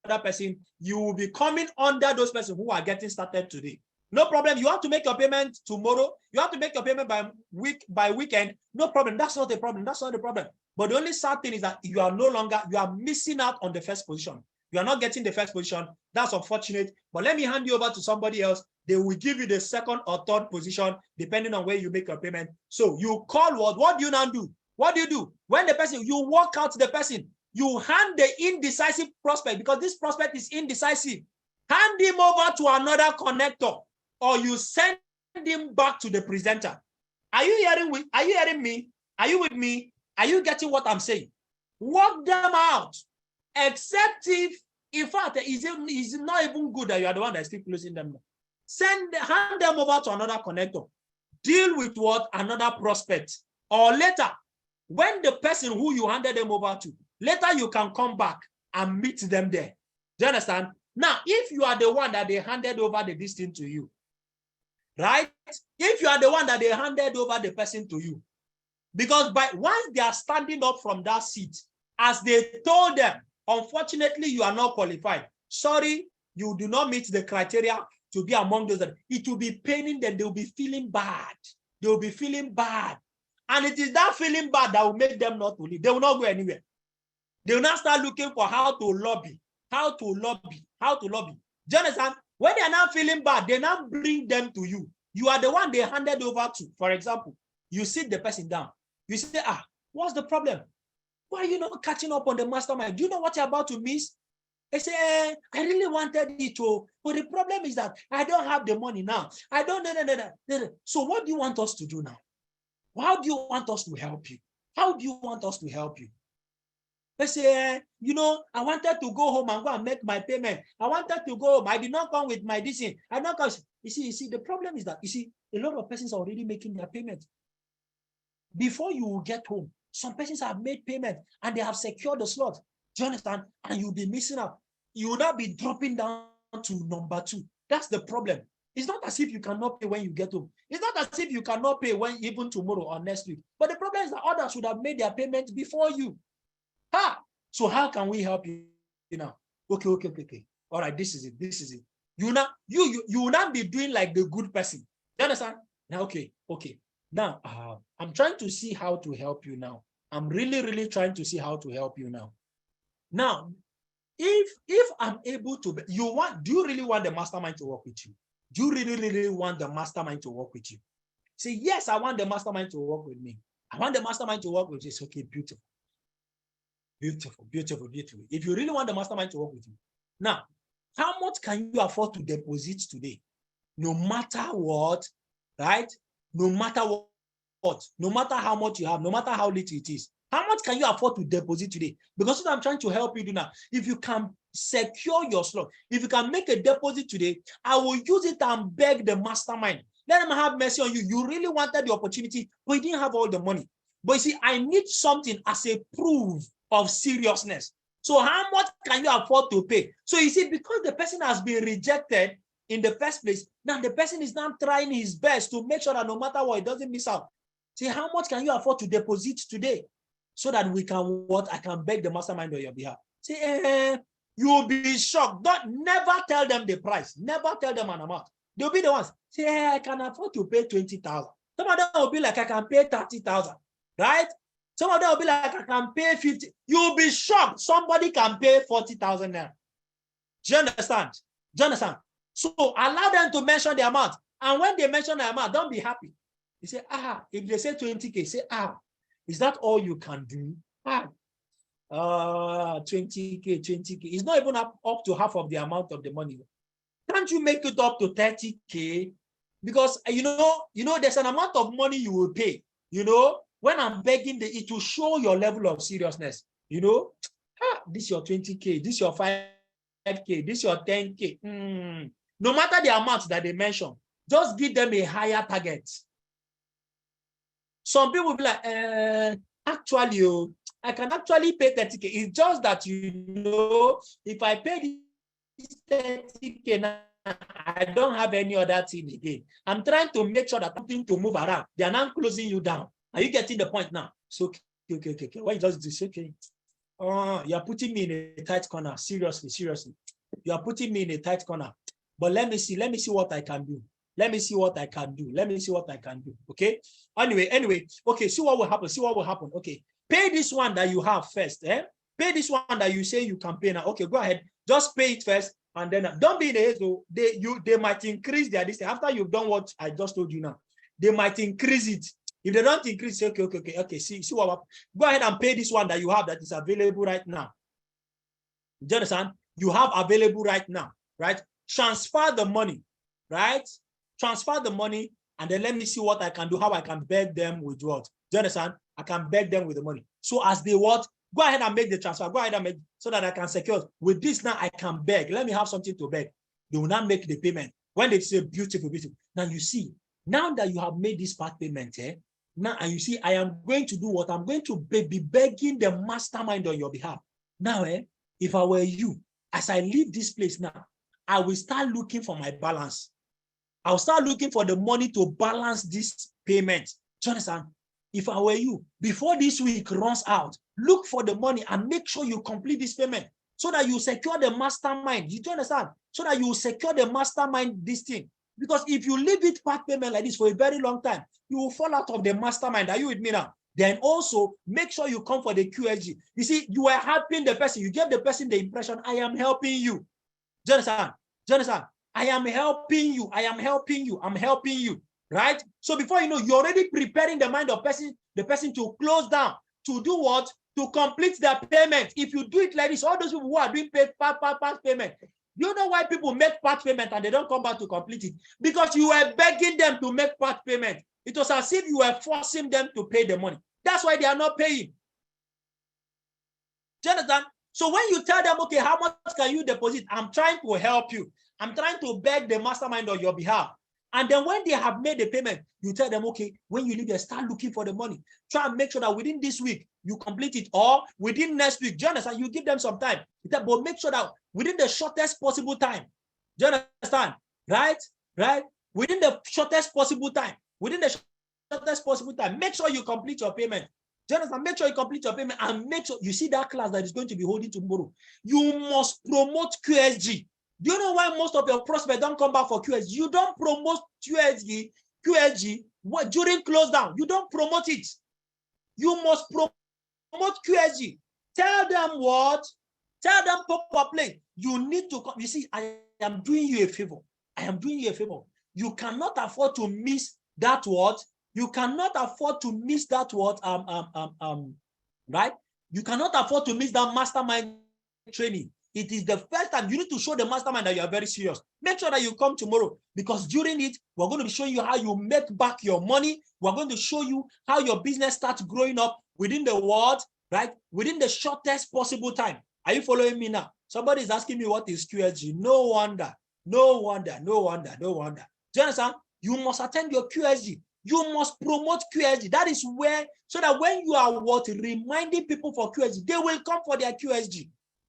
another person, you will be coming under those persons who are getting started today. No problem. You have to make your payment tomorrow. You have to make your payment by weekend. No problem. That's not a problem. That's not the problem. But the only sad thing is that you are missing out on the first position. You are not getting the first position. That's unfortunate. But let me hand you over to somebody else. They will give you the second or third position, depending on where you make your payment. So you call what? What do you now do? What do you do? When the person, you walk out the person, you hand the indecisive prospect, because this prospect is indecisive. Hand him over to another connector, or you send him back to the presenter. Are you hearing me? Are you with me? Are you getting what I'm saying? Work them out. Except if, in fact, it's not even good that you are the one that's still closing them. Hand them over to another connector. Deal with what? Another prospect. Or later, when the person who you handed them over to, later you can come back and meet them there. Do you understand? Now, if you are the one that they handed over the distance to you, right? If you are the one that they handed over the person to you, because once they are standing up from that seat, as they told them, unfortunately, you are not qualified. Sorry, you do not meet the criteria to be among those. It will be paining them. They will be feeling bad. They will be feeling bad. And it is that feeling bad that will make them not to leave. They will not go anywhere. They will not start looking for how to lobby. How to lobby. Do you understand? When they are not feeling bad, they now bring them to you. You are the one they handed over to. For example, you sit the person down. You say, what's the problem? Why are you not catching up on the mastermind? Do you know what you're about to miss? They say, I really wanted it to, but the problem is that I don't have the money now. I don't know. So what do you want us to do now? How do you want us to help you? How do you want us to help you? They say, I wanted to go home and go and make my payment. I wanted to go home. I did not come with my decision. I not come. You see, the problem is that, a lot of persons are already making their payment. Before you will get home, some persons have made payment and they have secured the slot. Do you understand? And you'll be missing out. You will not be dropping down to number 2. That's the problem. It's not as if you cannot pay when you get home. It's not as if you cannot pay even tomorrow or next week. But the problem is that others should have made their payment before you. So how can we help you now? Okay. All right, this is it. You will not be doing like the good person. Do you understand? Now, okay. Now, I'm trying to see how to help you now. I'm really trying to see how to help you now. Now, if I'm able to, do you really want the mastermind to work with you? Do you really want the mastermind to work with you? Say, yes, I want the mastermind to work with me. I want the mastermind to work with you. It's okay, beautiful. If you really want the mastermind to work with you. Now, how much can you afford to deposit today? No matter what, right? No matter what, no matter how much you have, no matter how little it is, how much can you afford to deposit today? Because what I'm trying to help you do now, if you can secure your slot, if you can make a deposit today, I will use it and beg the mastermind. Let them have mercy on you. You really wanted the opportunity, but you didn't have all the money. But you see, I need something as a proof of seriousness. So how much can you afford to pay? So you see, because the person has been rejected in the first place, now the person is now trying his best to make sure that no matter what, it doesn't miss out. See, how much can you afford to deposit today? So that I can beg the mastermind on your behalf. See, you'll be shocked. Never tell them the price. Never tell them an amount. They'll be the ones. Say, I can afford to pay 20,000. Some of them will be like, I can pay 30,000. Right? Some of them will be like, I can pay 50. You'll be shocked. Somebody can pay 40,000 now. Do you understand? So allow them to mention the amount. And when they mention the amount, don't be happy. You say, if they say 20K, say, is that all you can do? 20K. It's not even up to half of the amount of the money. Can't you make it up to 30K? Because, there's an amount of money you will pay. When I'm begging, it will show your level of seriousness. This is your 20K, this is your 5K, this is your 10K. No matter the amount that they mention, just give them a higher target. Some people will be like, actually, I can actually pay 30K. It's just that, if I pay this 30K now, I don't have any other thing again. I'm trying to make sure that something to move around. They are not closing you down. Are you getting the point now? So, okay. Why you just do this? Okay. You're putting me in a tight corner. Seriously, seriously. You are putting me in a tight corner. But let me see what I can do. Let me see what I can do. Let me see what I can do. Okay. Anyway. Okay. See what will happen. See what will happen. Okay. Pay this one that you have first. Pay this one that you say you can pay now. Okay. Go ahead. Just pay it first, and then don't be in a haste. They might increase their distance after you've done what I just told you now. They might increase it. If they don't increase, say, okay. See what. Go ahead and pay this one that you have that is available right now. Do you understand? You have available right now, right? Transfer the money, right? Transfer the money, and then let me see what I can do, how I can beg them with what. Do you understand? I can beg them with the money. So as they what, go ahead and make the transfer. Go ahead and make so that I can secure. With this now, I can beg. Let me have something to beg. They will not make the payment. When they say beautiful. Now you see, now that you have made this part payment, now and you see, I am going to do what? I'm going to be begging the mastermind on your behalf. Now, if I were you, as I leave this place now, I will start looking for my balance. I'll start looking for the money to balance this payment. Do you understand? If I were you, before this week runs out, look for the money and make sure you complete this payment so that you secure the mastermind. You understand? So that you secure the mastermind this thing. Because if you leave it part payment like this for a very long time, you will fall out of the mastermind. Are you with me now? Then also make sure you come for the QSG. You see, you are helping the person. You give the person the impression, I am helping you. Do you understand? Do you understand? I am helping you. I am helping you. I'm helping you. Right? So before you know, you're already preparing the mind of the person to close down, to do what? To complete their payment. If you do it like this, all those people who are doing part payment, you know why people make part payment and they don't come back to complete it? Because you were begging them to make part payment. It was as if you were forcing them to pay the money. That's why they are not paying. Do you understand? So when you tell them, okay, how much can you deposit? I'm trying to help you. I'm trying to beg the mastermind on your behalf. And then when they have made the payment, you tell them, okay, when you leave there, start looking for the money. Try and make sure that within this week, you complete it, or within next week. Do you understand? You give them some time. But make sure that within the shortest possible time. Do you understand? Right? Right? Within the shortest possible time. Within the shortest possible time. Make sure you complete your payment. Do you understand? Make sure you complete your payment and make sure you see that class that is going to be holding tomorrow. You must promote QSG. Do you know why most of your prospects don't come back for QSG? You don't promote QSG during close down. You don't promote it. You must promote QSG. Tell them what? Tell them publicly. You need to come. You see, I am doing you a favor. I am doing you a favor. You cannot afford to miss that what? You cannot afford to miss that what? Right? You cannot afford to miss that mastermind training. It is the first time you need to show the mastermind that you are very serious. Make sure that you come tomorrow, because during it, we're going to be showing you how you make back your money. We're going to show you how your business starts growing up within the world, right? Within the shortest possible time. Are you following me now? Somebody is asking me what is QSG. No wonder. No wonder. No wonder. No wonder. Do you understand? You must attend your QSG. You must promote QSG. That is where, so that when you are what? Reminding people for QSG, they will come for their QSG.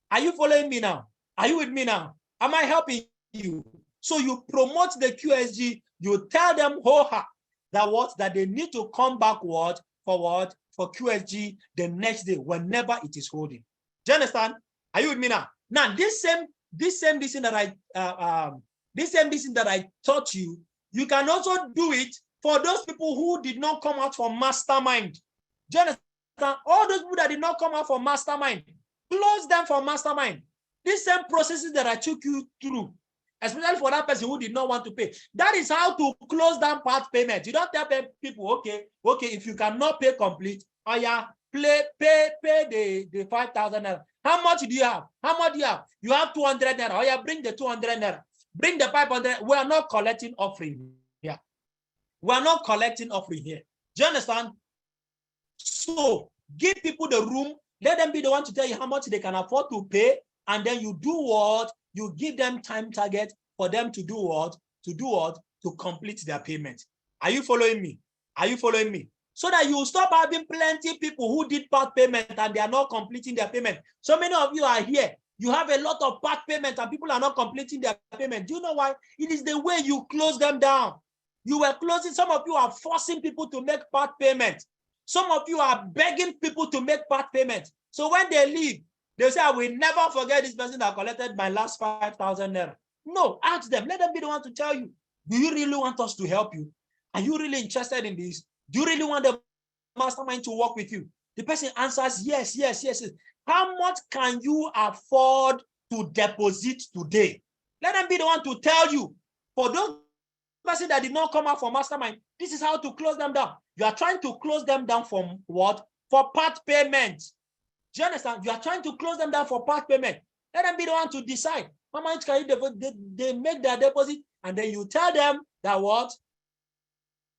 Are you following me now? Are you with me now? Am I helping you? So you promote the QSG, you tell them that what? That they need to come back what? For QSG the next day, whenever it is holding. Do you understand? Are you with me now? Now, this same thing that I taught you, you can also do it for those people who did not come out for mastermind. Do you understand? All those people that did not come out for mastermind, close them for mastermind. These same processes that I took you through, especially for that person who did not want to pay. That is how to close down part payment. You don't tell people, okay, if you cannot pay complete, pay the 5,000 naira. How much do you have? How much do you have? You have 200 naira. Bring the 200 naira. Bring the 500. We are not collecting offering here. We are not collecting offering here. Do you understand? So give people the room. Let them be the one to tell you how much they can afford to pay, and then you do what? You give them time target for them to do what? To complete their payment. Are you following me? Are you following me? So that you stop having plenty people who did part payment and they are not completing their payment. So many of you are here. You have a lot of part payment and people are not completing their payment. Do you know why? It is the way you close them down. You were closing. Some of you are forcing people to make part payment. Some of you are begging people to make part payment. So when they leave, they say, I will never forget this person that collected my last 5,000 naira. No, ask them. Let them be the one to tell you. Do you really want us to help you? Are you really interested in this? Do you really want the mastermind to work with you? The person answers, yes, yes, yes, yes. How much can you afford to deposit today? Let them be the one to tell you. For those person that did not come out for mastermind, this is how to close them down. You are trying to close them down from what? For part payment. Do you understand? You are trying to close them down for part payment. Let them be the one to decide how much can you deposit. They make their deposit, and then you tell them that what?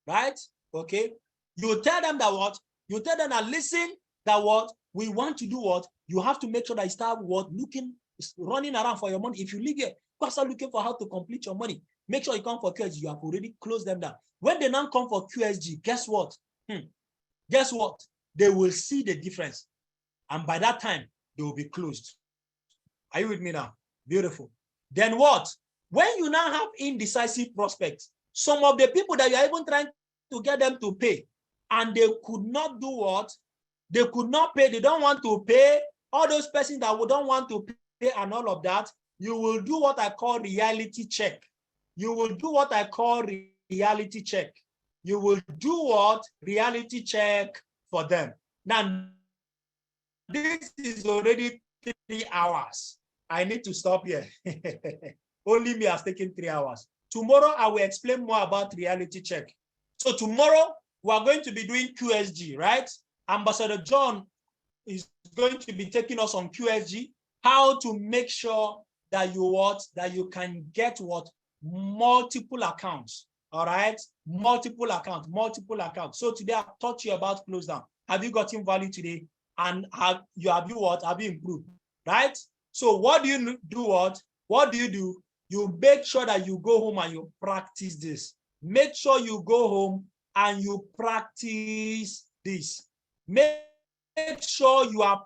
Right? Okay. You tell them that what? You tell them that listen, that what? We want to do what? You have to make sure that you start what? Running around for your money. If you leave here, go start looking for how to complete your money. Make sure you come for QSG. You have already closed them down. When they now come for QSG, guess what? Guess what? They will see the difference. And by that time, they will be closed. Are you with me now? Beautiful. Then what? When you now have indecisive prospects, some of the people that you are even trying to get them to pay, and they could not do what? They could not pay. They don't want to pay. All those persons that don't want to pay and all of that, you will do what I call reality check. You will do what I call reality check. You will do what? Reality check for them. Now, this is already 3 hours. I need to stop here. Only me has taken 3 hours. Tomorrow, I will explain more about reality check. So tomorrow, we are going to be doing QSG, right? Ambassador John is going to be taking us on QSG, how to make sure that you can get what? Multiple accounts. All right, multiple accounts. So today I've taught you about close down. Have you gotten value today? And have you improved? Right? So what do you do? What do? You make sure that you go home and you practice this. Make sure you go home and you practice this. Make sure you are